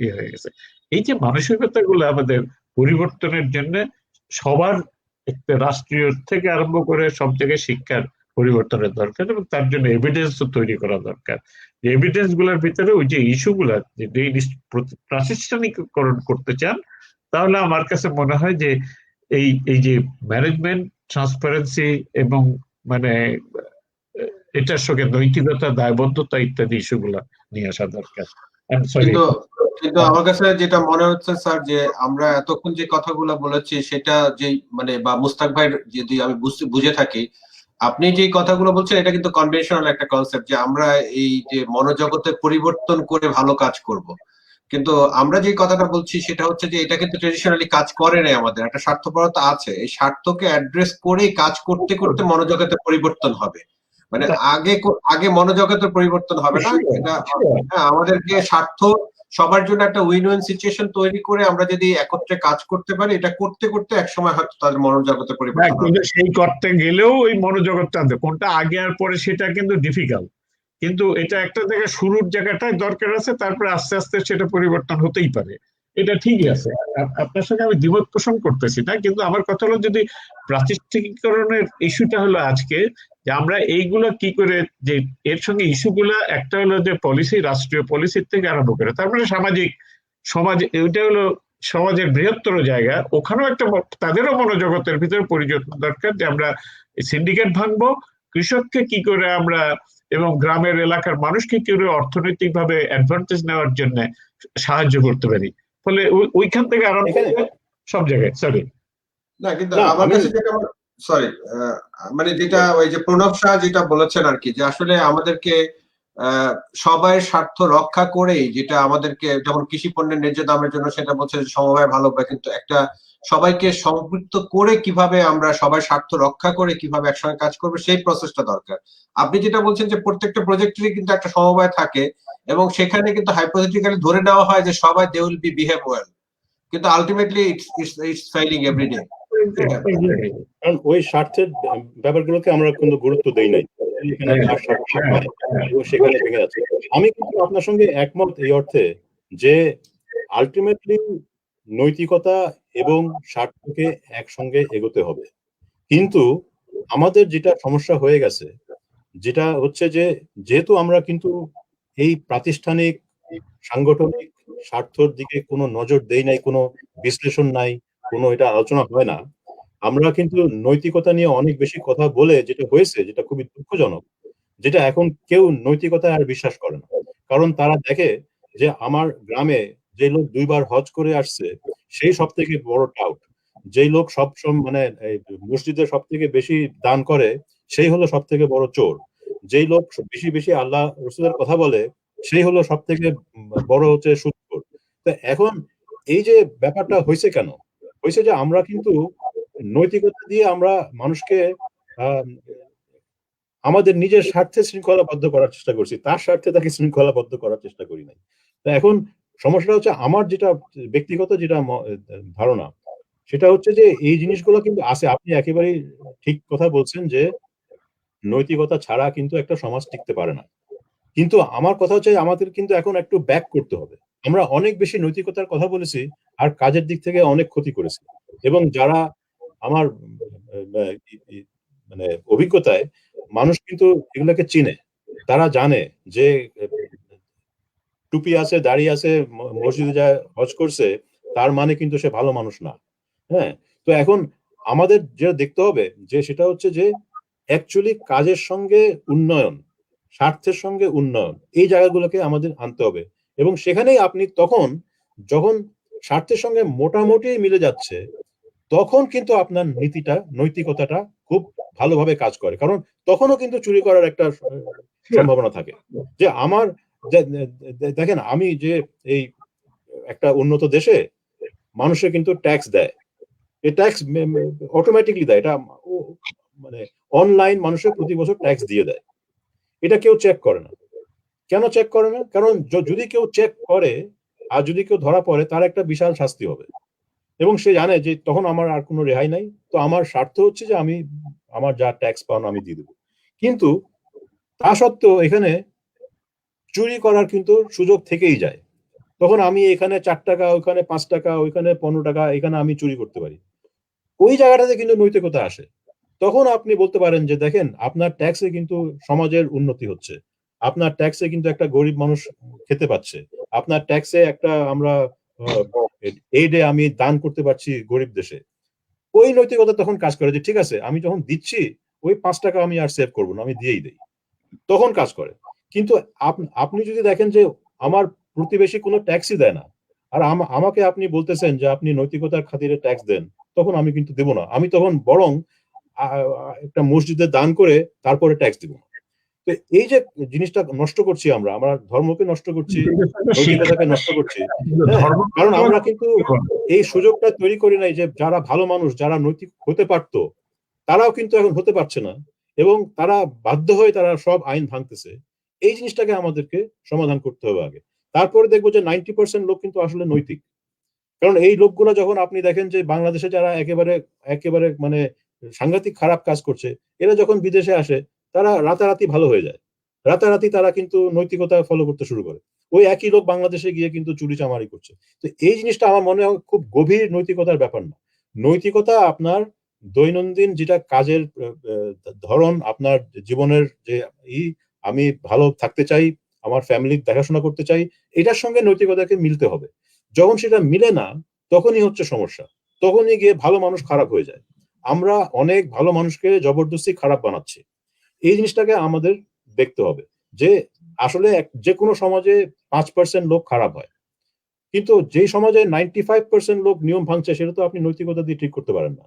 ইয়ে হয়ে গেছে। এই যে মানসিকতা গুলো আমাদের পরিবর্তনের জন্য সবার, একটা রাষ্ট্রীয় থেকে আরম্ভ করে সব জায়গায় শিক্ষার পরিবর্তনের দরকার, এবং তার জন্য এভিডেন্স তৈরি করা দরকার। যে এভিডেন্স গুলোর ভিতরে ওই যে ইস্যু গুলা যদি প্রাতিষ্ঠানিকরণ করতে চান, তাহলে আমার কাছে মনে হয় যে এই যে ম্যানেজমেন্ট, ট্রান্সপারেন্সি, এবং মানে এটার সঙ্গে নৈতিকতা, দায়বদ্ধতা ইত্যাদি ইস্যুগুলা নিয়ে আসা দরকার। কিন্তু কিন্তু আমার কাছে যেটা মনে হচ্ছে স্যার, যে আমরা এতক্ষণ যে কথাগুলো বলেছি সেটা যে মানে বা মুস্তাক ভাই যদি আমি বুঝে থাকি, আপনি যে কথাগুলো বলছেন এটা কিন্তু কনভেনশনাল একটা কনসেপ্ট, যে আমরা এই যে মনোজগতের পরিবর্তন করে ভালো কাজ করব। কিন্তু আমরা যে কথাটা বলছি সেটা হচ্ছে যে এটা কিন্তু ট্রেডিশনালি কাজ করে নাই, আমাদের একটা স্বার্থপরতা আছে, এই স্বার্থকে অ্যাড্রেস করেই কাজ করতে করতে মনোজগতের পরিবর্তন হবে। মানে আগে মনোজগতের পরিবর্তন হবে না, এটা আমাদেরকে স্বার্থ সবার জন্য একটা উইন উইন সিচুয়েশন তৈরি করে আমরা যদি একত্রে কাজ করতে পারি, এটা করতে করতে একসময় হয়তো তাদের মনোজগতের পরিবর্তন হবে। সেই করতে গেলেও ওই মনোজগৎটা আনতে, কোনটা আগে আর পরে সেটা কিন্তু ডিফিকাল্ট, কিন্তু এটা একটা জায়গায় শুরুর জায়গাটাই দরকার আছে, তারপরে আস্তে আস্তে সেটা পরিবর্তন হতেই পারে। এটা ঠিকই আছে, আপনার সঙ্গে আমি দ্বিমত পোষণ করতেছি না, কিন্তু আমার কথা হলো যদি প্রাতিষ্ঠানিকরণের ইস্যুটা হলো আজকে, যে আমরা এইগুলো কি করে, যে এর সঙ্গে ইস্যুগুলা একটা হলো যে পলিসি, রাষ্ট্রীয় পলিসির থেকে আরম্ভ করে, তারপরে সমাজ, এটা হলো সমাজের বৃহত্তর জায়গা, ওখানেও একটা তাদেরও মনোজগতের ভিতরে পরিবর্তন দরকার, যে আমরা সিন্ডিকেট ভাঙবো, কৃষককে কি করে আমরা, এবং গ্রামের এলাকার মানুষকে কি করে অর্থনৈতিক ভাবে অ্যাডভান্টেজ নেওয়ার জন্য সাহায্য করতে পারি। ফলে ওইখান থেকে আরম্ভ করে সব জায়গায়। সরি না, কিন্তু আমার কাছে যেটা সরি মানে যেটা ওই যে প্রণব শাহ যেটা বলেছেন আর কি, যে আসলে আমাদেরকে সবাই স্বার্থ রক্ষা করেই, যেটা আমাদেরকে যেমন কৃষি পণ্যের ন্যায্য দামের জন্য সেটা বলছে সমবায় ভালো, কিন্তু একটা সবাইকে সম্পৃক্ত করে কিভাবে আমরা সবাই স্বার্থ রক্ষা করে কিভাবে একসঙ্গে কাজ করবে সেই প্রসেসটা দরকার। আপনি যেটা বলছেন যে প্রত্যেকটা প্রজেক্টেরই কিন্তু একটা সমবায় থাকে, এবং সেখানে কিন্তু হাইপোথেটিক্যালি ধরে নেওয়া হয় যে সবাই they will be behave well, কিন্তু ultimately it's failing every day. কারণ ওই স্বার্থের ব্যাপারগুলোকে আমরা কিন্তু গুরুত্ব দেই নাই, সেখানে ভেঙে যাচ্ছে। আমি কিন্তু আপনার সঙ্গে একমত এই অর্থে যে আলটিমেটলি নৈতিকতা এবং স্বার্থকে একসঙ্গে এগোতে হবে। কিন্তু আমাদের যেটা সমস্যা হয়ে গেছে, যেটা হচ্ছে যে যেহেতু আমরা কিন্তু এই প্রাতিষ্ঠানিক সাংগঠনিক স্বার্থের দিকে কোনো নজর দেই নাই, কোনো বিশ্লেষণ নাই, কোনো এটা আলোচনা হয় না, আমরা কিন্তু নৈতিকতা নিয়ে অনেক বেশি কথা বলে যেটা হয়েছে, যেটা খুবই দুঃখজনক, যেটা এখন কেউ নৈতিকতায় আর বিশ্বাস করে না। কারণ তারা দেখে যে আমার গ্রামে যে লোক 2 বার হজ করে আসছে সেই সব থেকে বড় টাউট, যেই লোক মানে মসজিদে সব থেকে বেশি দান করে সেই হলো সব থেকে বড় চোর, যেই লোক বেশি বেশি আল্লাহ রসুলের কথা বলে সেই হলো সব থেকে বড় হচ্ছে সুদখোর। তো এখন এই যে ব্যাপারটা হয়েছে কেন, হয়েছে যে আমরা কিন্তু নৈতিকতা দিয়ে আমরা মানুষকে আহ, আমাদের নিজের স্বার্থে শৃঙ্খলাবদ্ধ করার চেষ্টা করছি, তার স্বার্থে তাকে শৃঙ্খলাবদ্ধ করার চেষ্টা করি নাই। তো এখন সমস্যাটা হচ্ছে আমার যেটা ব্যক্তিগত যেটা ধারণা, সেটা হচ্ছে যে এই জিনিসগুলো কিন্তু আছে। আপনি একেবারেই ঠিক কথা বলছেন যে নৈতিকতা ছাড়া কিন্তু একটা সমাজ টিকতে পারে না। কিন্তু আমার কথা হচ্ছে আমাদের কিন্তু এখন একটু ব্যাক করতে হবে। আমরা অনেক বেশি নৈতিকতার কথা বলেছি আর কাজের দিক থেকে অনেক ক্ষতি করেছি। এবং যারা আমার মানে অভিজ্ঞতায় মানুষ কিন্তু এগুলোকে চিনে, তারা জানে যে টুপি আছে, দাড়ি আছে, মসজিদে যায়, হজ করছে, তার মানে কিন্তু সে ভালো মানুষ না। হ্যাঁ, তো এখন আমাদের যেটা দেখতে হবে যে সেটা হচ্ছে যে অ্যাকচুয়ালি কাজের সঙ্গে উন্নয়ন, স্বার্থের সঙ্গে উন্নয়ন, এই জায়গাগুলোকে আমাদের আনতে হবে। এবং সেখানেই আপনি তখন যখন স্বার্থের সঙ্গে মোটামুটি মিলে যাচ্ছে, তখন কিন্তু আপনার নীতিটা, নৈতিকতাটা খুব ভালোভাবে কাজ করে। কারণ তখনও কিন্তু চুরি করার একটা সম্ভাবনা থাকে। যে আমার দেখেন, আমি যে এই একটা উন্নত দেশে মানুষের কিন্তু ট্যাক্স দেয়, এই ট্যাক্স অটোমেটিকলি দেয়, এটা মানে অনলাইন মানুষের প্রতি বছর ট্যাক্স দিয়ে দেয়। এটা কেউ চেক করে না। কেন চেক করে না? কারণ যদি কেউ চেক করে আর যদি কেউ ধরা পড়ে, তার একটা বিশাল শাস্তি হবে এবং সে জানে যে তখন আমার আর কোনো রেহাই নাই। তো আমার স্বার্থ হচ্ছে যে আমি আমার যা ট্যাক্স পাওনা আমি দিয়ে দেবো। কিন্তু তা সত্ত্বেও এখানে চুরি করার কিন্তু সুযোগ থেকেই যায়। তখন আমি এখানে 4 টাকা, ওইখানে 5 টাকা, ওইখানে 15 টাকা, এখানে আমি চুরি করতে পারি। ওই জায়গাটাতে কিন্তু নৈতিকতা আসে। তখন আপনি বলতে পারেন যে দেখেন, আপনার ট্যাক্সে কিন্তু সমাজের উন্নতি হচ্ছে, আপনার ট্যাক্সে কিন্তু একটা গরিব মানুষ খেতে পাচ্ছে, আপনার ট্যাক্সে একটা আমরা এইডে আমি দান করতে পারছি গরিব দেশে। ওই নৈতিকতা তখন কাজ করে যে ঠিক আছে, আমি যখন দিচ্ছি ওই 5 টাকা আমি আর সেভ করবো না, আমি দিয়েই দেই, তখন কাজ করে। কিন্তু আপনি যদি দেখেন যে আমার প্রতিবেশী কোনো ট্যাক্সই দেয় না, আর আমাকে আপনি বলতেছেন যে আপনি নৈতিকতার খাতিরে ট্যাক্স দেন, তখন আমি কিন্তু দেবো না। আমি তখন বরং একটা মসজিদে দান করে তারপরে ট্যাক্স দিব। তো এই যে জিনিসটা নষ্ট করছি, আমরা ধর্মকে নষ্ট করছি, নৈতিকতাকে নষ্ট করছি। হ্যাঁ, কারণ আমরা কিন্তু এই সুযোগটা তৈরি করি নাই যে যারা ভালো মানুষ, যারা নৈতিক হতে পারতো, তারাও কিন্তু এখন হতে পারছে না এবং তারা বাধ্য হয়ে তারা সব আইন ভাঙতেছে। এই জিনিসটাকে আমাদেরকে সমাধান করতে হবে আগে। তারপরে দেখবো যে 90% লোক কিন্তু আসলে নৈতিক। কারণ এই লোকগুলো যখন আপনি দেখেন যে বাংলাদেশে যারা একেবারে একেবারে মানে সাংঘাতিক খারাপ কাজ করছে, এরা যখন বিদেশে আসে তারা রাতারাতি ভালো হয়ে যায়। রাতারাতি তারা কিন্তু নৈতিকতা ফলো করতে শুরু করে। ওই একই লোক বাংলাদেশে গিয়ে কিন্তু চুরি চামারি করছে। তো এই জিনিসটা আমার মনে হয় খুব গভীর নৈতিকতার ব্যাপার না। নৈতিকতা আপনার দৈনন্দিন যেটা কাজের ধরন, আপনার জীবনের যে আমি ভালো থাকতে চাই, আমার ফ্যামিলির দেখাশোনা করতে চাই, এটার সঙ্গে নৈতিকতাকে মিলতে হবে। যখন সেটা মিলে না, তখনই হচ্ছে সমস্যা, তখনই গিয়ে ভালো মানুষ খারাপ হয়ে যায়। আমরা অনেক ভালো মানুষকে জবরদস্তি খারাপ বানাচ্ছি। এই জিনিসটাকে আমাদের দেখতে হবে যে আসলে যে কোনো সমাজে 5% লোক খারাপ হয়, কিন্তু যে সমাজে 95% লোক নিয়ম ভাঙছে, সেটা তো আপনি নৈতিকতা দিয়ে ঠিক করতে পারেন না।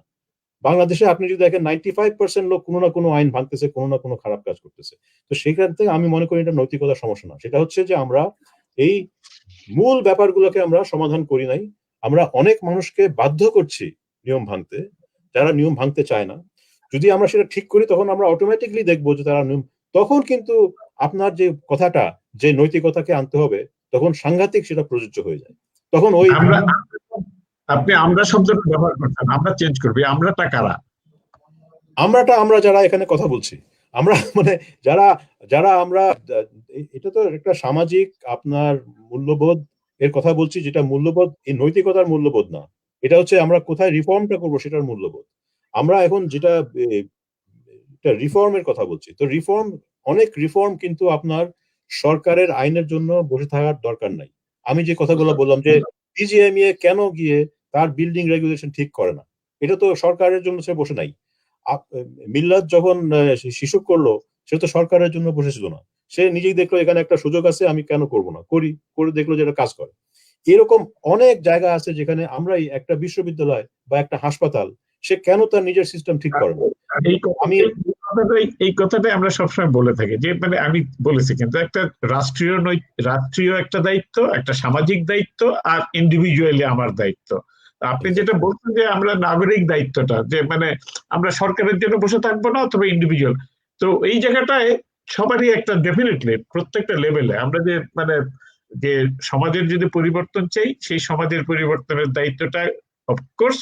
বাংলাদেশে আপনি যদি দেখেন 95% লোক কোনো না কোনো আইন ভাঙতেছে, কোনো না কোনো খারাপ কাজ করতেছে। তো সেখান থেকে আমি মনে করি এটা নৈতিকতার সমস্যা না, সেটা হচ্ছে যে আমরা এই মূল ব্যাপারগুলোকে আমরা সমাধান করি নাই। আমরা অনেক মানুষকে বাধ্য করছি নিয়ম ভাঙতে, যারা নিয়ম ভাঙতে চায় না। যদি আমরা সেটা ঠিক করি, তখন আমরা অটোমেটিকলি দেখবো যে তারা নিয়ম, তখন কিন্তু আপনার যে কথাটা যে নৈতিকতাকে আনতে হবে, তখন সাংঘাতিক সেটা প্রযোজ্য হয়ে যায়। তখন ওই আপনি আমরা শব্দটা ব্যবহার করছেন, আমরা চেঞ্জ করবি। আমরাটা কারা? আমরা যারা এখানে কথা বলছি, আমরা মানে যারা যারা আমরা এটা তো একটা সামাজিক আপনার মূল্যবোধ এর কথা বলছি, যেটা মূল্যবোধ এই নৈতিকতার মূল্যবোধ না। এটা হচ্ছে আমরা কোথায় রিফর্মটা করবো সেটার মূল্যবোধ। আমরা এখন যেটা রিফর্মের কথা বলছি, তো অনেক রিফর্ম কিন্তু আপনার সরকারের আইনের জন্য বসে থাকার দরকার নাই। আমি যে কথাগুলো বললাম যে বিজিএমইএ কেন গিয়ে তার বিল্ডিং রেগুলেশন ঠিক করে না, এটা তো সরকারের জন্য সে বসে নাই। মিল্লাত যখন শিশু করলো, সে তো সরকারের জন্য বসেছিল না, সে নিজেই দেখলো এখানে একটা সুযোগ আছে, আমি কেন করব না, করে দেখলো যে এটা কাজ করে। এরকম অনেক জায়গা আছে যেখানে আমরাই একটা বিশ্ববিদ্যালয় বা একটা হাসপাতাল, সে কেন তার নিজের সিস্টেম ঠিক করে না। আমি এই কথাটাই আমরা সবসময় বলে থাকি যে মানে আমি বলেছি, কিন্তু একটা রাষ্ট্রীয় একটা দায়িত্ব, একটা সামাজিক দায়িত্ব, আর ইন্ডিভিজুয়ালি আমার দায়িত্ব। আপনি যেটা বলছেন যে আমরা নাগরিক দায়িত্বটা, যে মানে আমরা সরকারের জন্য বসে থাকবো না অথবা ইন্ডিভিজুয়াল, তো এই জায়গাটায় সবারই একটা ডেফিনেটলি প্রত্যেকটা লেভেলে আমরা যে মানে যে সমাজের যদি পরিবর্তন চাই, সেই সমাজের পরিবর্তনের দায়িত্বটা অফকোর্স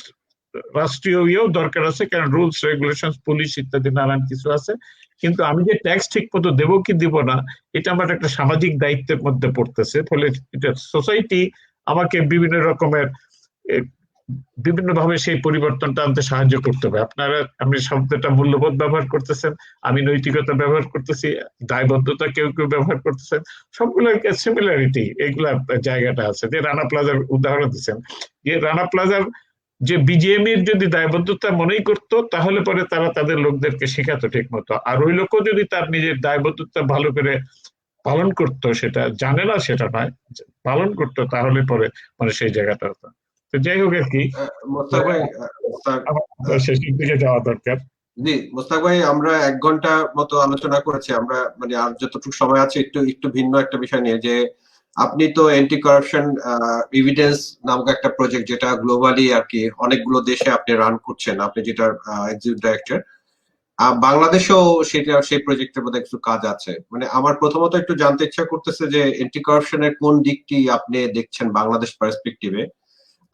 রাষ্ট্রীয় ইয়েও দরকার আছে, কারণ রুলস রেগুলেশন পুলিশ ইত্যাদি নানান কিছু আছে। কিন্তু আমি যে ট্যাক্স ঠিক মতো দেবো কি দিব না, এটা আমার একটা সামাজিক দায়িত্বের মধ্যে পড়তেছে। ফলে এটা সোসাইটি আমাকে বিভিন্ন রকমের বিভিন্ন ভাবে সেই পরিবর্তনটা আনতে সাহায্য করতে হবে। আপনারা, আমি শব্দটা মূল্যবোধ ব্যবহার করতেছেন, আমি নৈতিকতা ব্যবহার করতেছি, দায়বদ্ধতা কেউ কেউ ব্যবহার করতেছেন, সবগুলোর সিমিলারিটি এগুলা জায়গাটা আছে। যে রানা প্লাজার উদাহরণ দিচ্ছেন, যে রানা প্লাজার যে বিজিএমইর যদি দায়বদ্ধতা মনেই করতো, তাহলে পরে তারা তাদের লোকদেরকে শেখাতো ঠিক মতো। আর ওই লোকও যদি তার নিজের দায়বদ্ধতা ভালো করে পালন করতো, সেটা জানে না সেটা নয়, পালন করতো, তাহলে পরে মানে সেই জায়গাটা হতো। তো যাই হোক আর কি, মোস্তাক ভাই, আমাদের শেষের দিকে যাওয়া দরকার। জি মোস্তাক ভাই, আমরা 1 ঘন্টা মতো আলোচনা করেছি। আমরা মানে আর যতটুকু সময় আছে একটু একটু ভিন্ন একটা বিষয় নিয়ে, যে আপনি তো অ্যান্টি কারাপশন এভিডেন্স নামক একটা প্রজেক্ট, যেটা গ্লোবালি আর কি অনেকগুলো দেশে আপনি রান করছেন, আপনি যেটা এক্সিকিউটিভ ডাইরেক্টর, বাংলাদেশেও সেটা সেই প্রজেক্টের মধ্যে কিছু কাজ আছে। মানে আমার প্রথমত একটু জানতে ইচ্ছা করতেছে যে অ্যান্টি কারাপশনের কোন দিকটি আপনি দেখছেন বাংলাদেশ পার্সপেক্টিভে।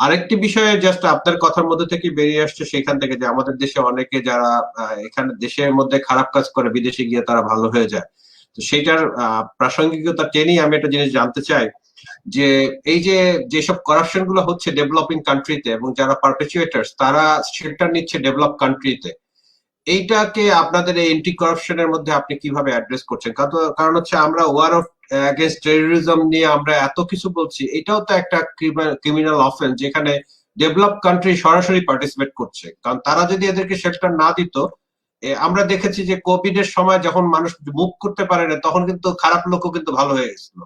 আরেকটি বিষয়ে জাস্ট আপনার কথার মধ্যে থেকে বেরিয়ে আসছে সেখান থেকে, যে আমাদের দেশে অনেকে যারা এখানে দেশের মধ্যে খারাপ কাজ করে বিদেশে গিয়ে তারা ভালো হয়ে যায়। তো সেইটার প্রাসঙ্গিকতা টেনেই আমি একটা জিনিস জানতে চাই, যে এই যে যেসব কারাপশন গুলো হচ্ছে ডেভেলপিং কান্ট্রিতে, এবং যারা পারপেচুয়েটার্স তারা শেল্টার নিচ্ছে ডেভেলপ কান্ট্রিতে, এইটাকে আপনাদের এই এন্টি কারাপশনের মধ্যে আপনি কিভাবে অ্যাড্রেস করছেন? কারণ হচ্ছে আমরা ওয়ার অফ এগেইনস্ট টেররিজম নিয়ে আমরা এত কিছু বলছি, এটাও তো একটা ক্রিমিনাল অফেন্স যেখানে ডেভেলপ কান্ট্রি সরাসরি পার্টিসিপেট করছে। কারণ তারা যদি এদেরকে শেল্টার না দিত, আমরা দেখেছি যে কোভিড এর সময় যখন মানুষ মুভ করতে পারে না, তখন কিন্তু খারাপ লোকও কিন্তু ভালো হয়ে গেছিল।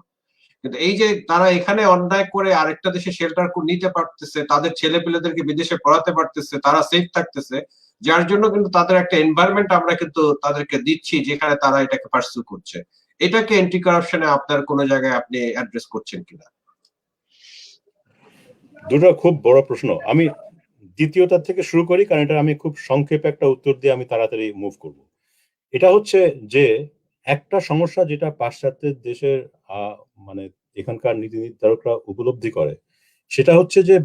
কিন্তু এই যে তারা এখানে অন্যায় করে আরেকটা দেশে শেল্টার নিতে পারতেছে, তাদের ছেলে পেলেদেরকে বিদেশে পড়াতে পারতেছে, তারা সেফ থাকতেছে, যার জন্য কিন্তু তাদের একটা এনভায়রনমেন্ট আমরা কিন্তু তাদেরকে দিচ্ছি যেখানে তারা এটাকে পার্সু করছে। এটাকে অ্যান্টি কারাপশনে আপনার কোন জায়গায় আপনি অ্যাড্রেস করছেন কিনা? দুটো খুব বড় প্রশ্ন। আমি দ্বিতীয়টা থেকে শুরু করি, কারণ এটা আমি খুব সংক্ষেপে একটা উত্তর দিয়ে আমি তাড়াতাড়ি মুভ করব। এটা হচ্ছে যে একটা সমস্যা যেটা পাশ্চাত্যের দেশের মানে এখানকার নীতি নির্ধারকরা উপলব্ধি করে, সেটা হচ্ছে যে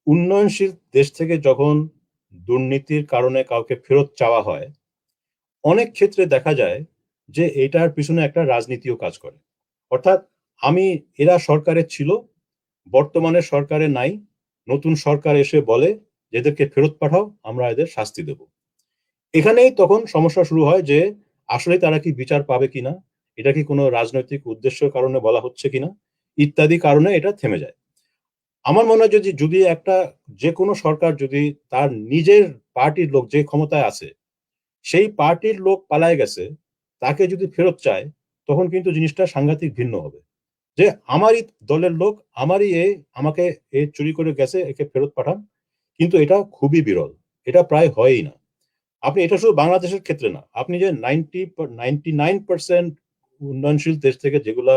উন্নয়নশীল দেশ থেকে যখন দুর্নীতির কারণে কাউকে ফেরত চাওয়া হয়, অনেক ক্ষেত্রে দেখা যায় যে এটার পিছনে একটা রাজনীতিও কাজ করে। অর্থাৎ এরা সরকারে ছিল, বর্তমানে সরকারে নাই, নতুন সরকার এসে বলে এদেরকে ফেরত পাঠাও, আমরা এদের শাস্তি দেব। এখানেই তখন সমস্যা শুরু হয় যে আসলে তারা কি বিচার পাবে কিনা, এটা কি কোনো রাজনৈতিক উদ্দেশ্যের কারণে বলা হচ্ছে কিনা, ইত্যাদি কারণে এটা থেমে যায়। আমার মনে হয় যদি একটা যে কোনো সরকার যদি তার নিজের পার্টির লোক যে ক্ষমতায় আছে সেই পার্টির লোক পালায় গেছে, তাকে যদি ফেরত চায়, তখন কিন্তু জিনিসটা সাংঘাতিক ভিন্ন হবে। যে আমারই দলের লোক, আমাকে চুরি করে গেছে, একে ফেরত পাঠান। কিন্তু এটা খুবই বিরল, এটা প্রায় হয়ই না। আপনি এটা শুধু বাংলাদেশের ক্ষেত্রে না, আপনি যে 99% উন্নয়নশীল দেশ থেকে যেগুলা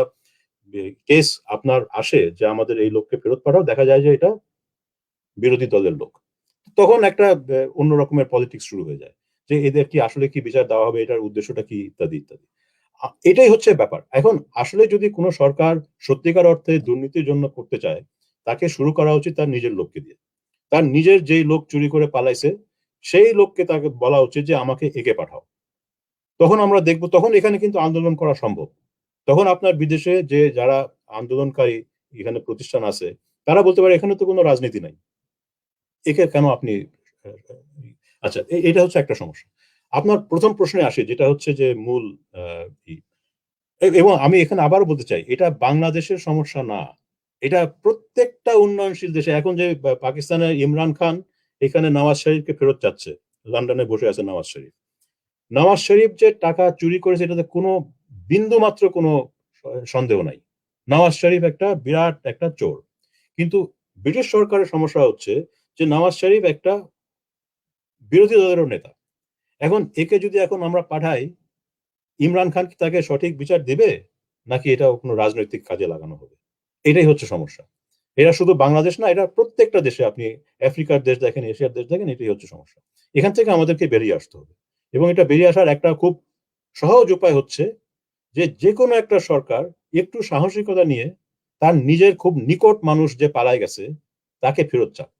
কেস আপনার আসে যে আমাদের এই লোককে ফেরত পাঠাও, দেখা যায় যে এটা বিরোধী দলের লোক। তখন একটা অন্য রকমের পলিটিক্স শুরু হয়ে যায় যে এদের কি আসলে কি বিচার দেওয়া হবে, এটার উদ্দেশ্যটা কি, ইত্যাদি ইত্যাদি। এটাই হচ্ছে ব্যাপার। এখন আসলে যদি কোনো সরকার সত্যিকার অর্থে দুর্নীতির জন্য করতে চায়, তাকে শুরু করা উচিত তার নিজের লোককে দিয়ে। তার নিজের যেই লোক চুরি করে পালাইছে সেই লোককে তাকে বলা উচিত যে আমাকে একে পাঠাও। তখন আমরা দেখবো, তখন এখানে কিন্তু আন্দোলন করা সম্ভব। তখন আপনার বিদেশে যে যারা আন্দোলনকারী এখানে প্রতিষ্ঠান আছে, তারা বলতে পারে এখানে তো কোনো রাজনীতি নাই, একে কেন আপনি আচ্ছা, এটা হচ্ছে একটা সমস্যা। আপনার প্রথম প্রশ্নে আসে যেটা হচ্ছে যে মূল এবং আমি এখানে আবারও বলতে চাই, এটা বাংলাদেশের সমস্যা না, এটা প্রত্যেকটা উন্নয়নশীল দেশে। এখন যে পাকিস্তানের ইমরান খান এখানে নওয়াজ শরীফকে ফেরত যাচ্ছে, লন্ডনে বসে আছে নওয়াজ শরীফ যে টাকা চুরি করেছে এটাতে কোনো বিন্দু মাত্র কোনো সন্দেহ নাই। নওয়াজ শরীফ একটা বিরাট একটা চোর। কিন্তু ব্রিটিশ সরকারের সমস্যা হচ্ছে যে নওয়াজ শরীফ একটা বিরোধী দলেরও নেতা। এখন একে যদি এখন আমরা পাঠাই, ইমরান খান কি তাকে সঠিক বিচার দিবে, নাকি এটা কোনো রাজনৈতিক কাজে লাগানো হবে? এটাই হচ্ছে সমস্যা। এরা শুধু বাংলাদেশ না, এটা প্রত্যেকটা দেশে, আপনি আফ্রিকার দেশ দেখেন, এশিয়ার দেশ দেখেন, এটাই হচ্ছে সমস্যা। এখান থেকে আমাদেরকে বেরিয়ে আসতে হবে, এবং এটা বেরিয়ে আসার একটা খুব সহজ উপায় হচ্ছে যে কোনো একটা সরকার একটু সাহসিকতা নিয়ে তার নিজের খুব নিকট মানুষ যে পালায় গেছে তাকে ফেরত চাক।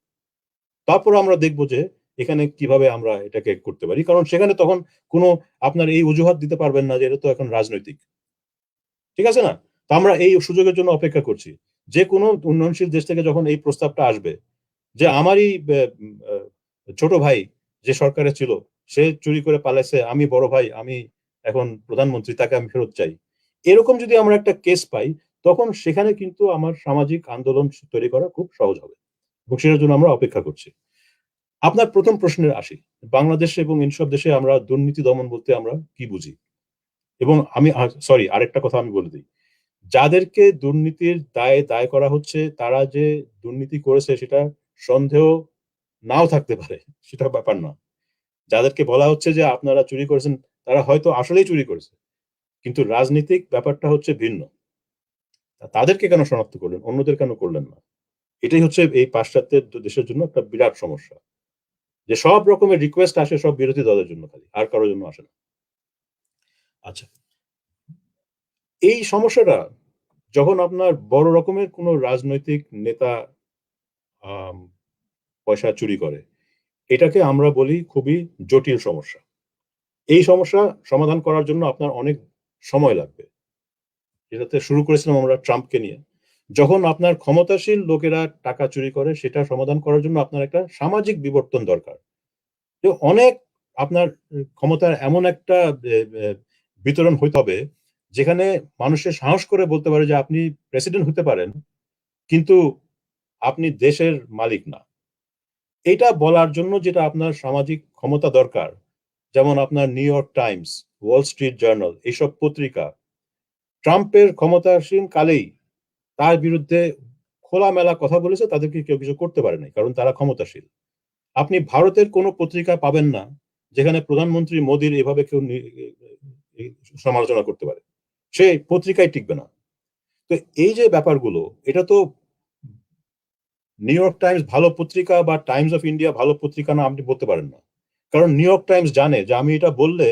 তারপর আমরা দেখব যে এখানে কিভাবে আমরা এটাকে করতে পারি, কারণ সেখানে তখন কোনো আপনার এই অজুহাত দিতে পারবেন না যে এটা তো এখন রাজনৈতিক, ঠিক আছে না? তো আমরা এই সুযোগের জন্য অপেক্ষা করছি। যে কোনো উন্নয়নশীল দেশ থেকে যখন এই প্রস্তাবটা আসবে যে আমারই ছোট ভাই যে সরকারে ছিল সে চুরি করে পালাইছে, আমি বড় ভাই, আমি এখন প্রধানমন্ত্রী, তাকে আমি ফেরত চাই, এরকম যদি আমরা একটা কেস পাই, তখন সেখানে কিন্তু আমার সামাজিক আন্দোলন তৈরি করা খুব সহজ হবে, এবং সেটার জন্য আমরা অপেক্ষা করছি। আপনার প্রথম প্রশ্নের আসি, বাংলাদেশ এবং এইসব দেশে আমরা দুর্নীতি দমন বলতে আমরা কি বুঝি? এবং আমি সরি, আরেকটা কথা আমি বলে দিই, যাদেরকে দুর্নীতির দায় করা হচ্ছে তারা যে দুর্নীতি করেছে সেটা সন্দেহ নাও থাকতে পারে, সেটা ব্যাপার না। যাদেরকে বলা হচ্ছে যে আপনারা চুরি করেছেন, তারা হয়তো আসলেই চুরি করেছে, কিন্তু রাজনীতিক ব্যাপারটা হচ্ছে ভিন্ন। তাদেরকে কেন শনাক্ত করলেন, অন্যদের কেন করলেন না? এটাই হচ্ছে এই পাশ্চাত্যের দেশের জন্য একটা বিরাট সমস্যা, যে সব রকমের রিকোয়েস্ট আসে সব বিরোধী দলের জন্য, খালি আর কারোর জন্য আসে না। আচ্ছা, এই সমস্যাটা যখন আপনার বড় রকমের কোনো রাজনৈতিক নেতা পয়সা চুরি করে, এটাকে আমরা বলি খুবই জটিল সমস্যা। এই সমস্যা সমাধান করার জন্য আপনার অনেক সময় লাগবে। যেটাতে শুরু করেছিলাম আমরা ট্রাম্পকে নিয়ে, যখন আপনার ক্ষমতাশীল লোকেরা টাকা চুরি করে সেটা সমাধান করার জন্য আপনার একটা সামাজিক বিবর্তন দরকার। যে অনেক আপনার ক্ষমতার এমন একটা বিতরণ হইতে হবে যেখানে মানুষের সাহস করে বলতে পারে যে আপনি প্রেসিডেন্ট হতে পারেন, কিন্তু আপনি দেশের মালিক না। এটা বলার জন্য যেটা আপনার সামাজিক ক্ষমতা দরকার, যেমন আপনার new York Times, Wall Street journal, এইসব পত্রিকা ট্রাম্পের ক্ষমতাসীন কালেই তার বিরুদ্ধে খোলামেলা কথা বলেছে, তাদেরকে কেউ কিছু করতে পারে নাই, কারণ তারা ক্ষমতাশীল। আপনি ভারতের কোনো পত্রিকা পাবেন না যেখানে প্রধানমন্ত্রী মোদীর এভাবে কেউ সমালোচনা করতে পারে, সে পত্রিকায় টিকবে না। তো এই যে ব্যাপারগুলো, এটা তো নিউ ইয়র্ক টাইমস ভালো পত্রিকা বা টাইমস অফ ইন্ডিয়া ভালো পত্রিকা না আপনি বলতে পারেন না, কারণ নিউ ইয়র্ক টাইমস জানে যে আমি এটা বললে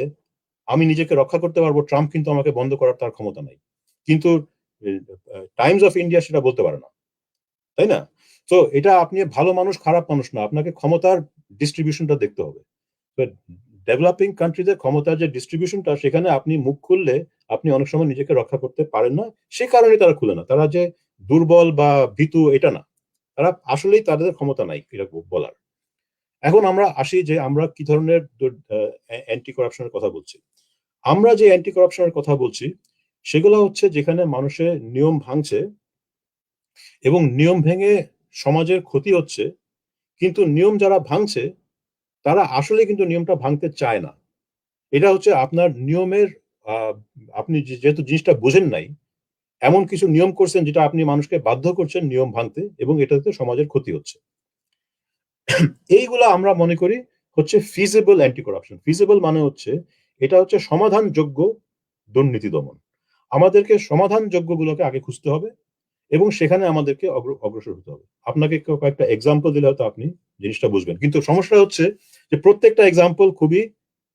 আমি নিজেকে রক্ষা করতে পারবো, ট্রাম্প কিন্তু আমাকে বন্ধ করার তার ক্ষমতা নাই। কিন্তু টাইমস অফ ইন্ডিয়া সেটা বলতে পারে না, তাই না? তো এটা আপনি ভালো মানুষ খারাপ মানুষ না, আপনাকে ক্ষমতার ডিস্ট্রিবিউশনটা দেখতে হবে। ডেভেলপিং কান্ট্রিতে ক্ষমতার যে ডিস্ট্রিবিউশনটা, সেখানে আপনি মুখ খুললে আপনি অনেক সময় নিজেকে রক্ষা করতে পারেন না, সে কারণে তারা খুলে না। তারা যে দুর্বল বা ভীতু এটা না, তারা আসলেই তাদের ক্ষমতা নাই এরকম বলার। এখন আমরা আসি যে আমরা কি ধরনের অ্যান্টি করাপশনের কথা বলছি। আমরা যে অ্যান্টি করাপশনের কথা বলছি সেগুলো হচ্ছে যেখানে মানুষের নিয়ম ভাঙছে এবং নিয়ম ভেঙে সমাজের ক্ষতি হচ্ছে, কিন্তু নিয়ম যারা ভাঙছে তারা আসলে কিন্তু নিয়মটা ভাঙতে চায় না। এটা হচ্ছে আপনার নিয়মের আপনি যেহেতু জিনিসটা বোঝেন নাই, এমন কিছু নিয়ম করছেন যেটা আপনি মানুষকে বাধ্য করছেন নিয়ম ভাঙতে, এবং এটাতে সমাজের ক্ষতি হচ্ছে। এইগুলা আমরা মনে করি হচ্ছে ফিজিবল অ্যান্টি করাপশন। ফিজিবল মানে হচ্ছে এটা হচ্ছে সমাধানযোগ্য দুর্নীতি দমন। আমাদেরকে সমাধানযোগ্যগুলোকে আগে খুঁজতে হবে এবং সেখানে আমাদেরকে অগ্রসর হতে হবে। আপনাকে কয়েকটা এক্সাম্পল দিলে হয়তো আপনি জিনিসটা বুঝবেন, কিন্তু সমস্যা হচ্ছে যে প্রত্যেকটা এক্সাম্পল খুবই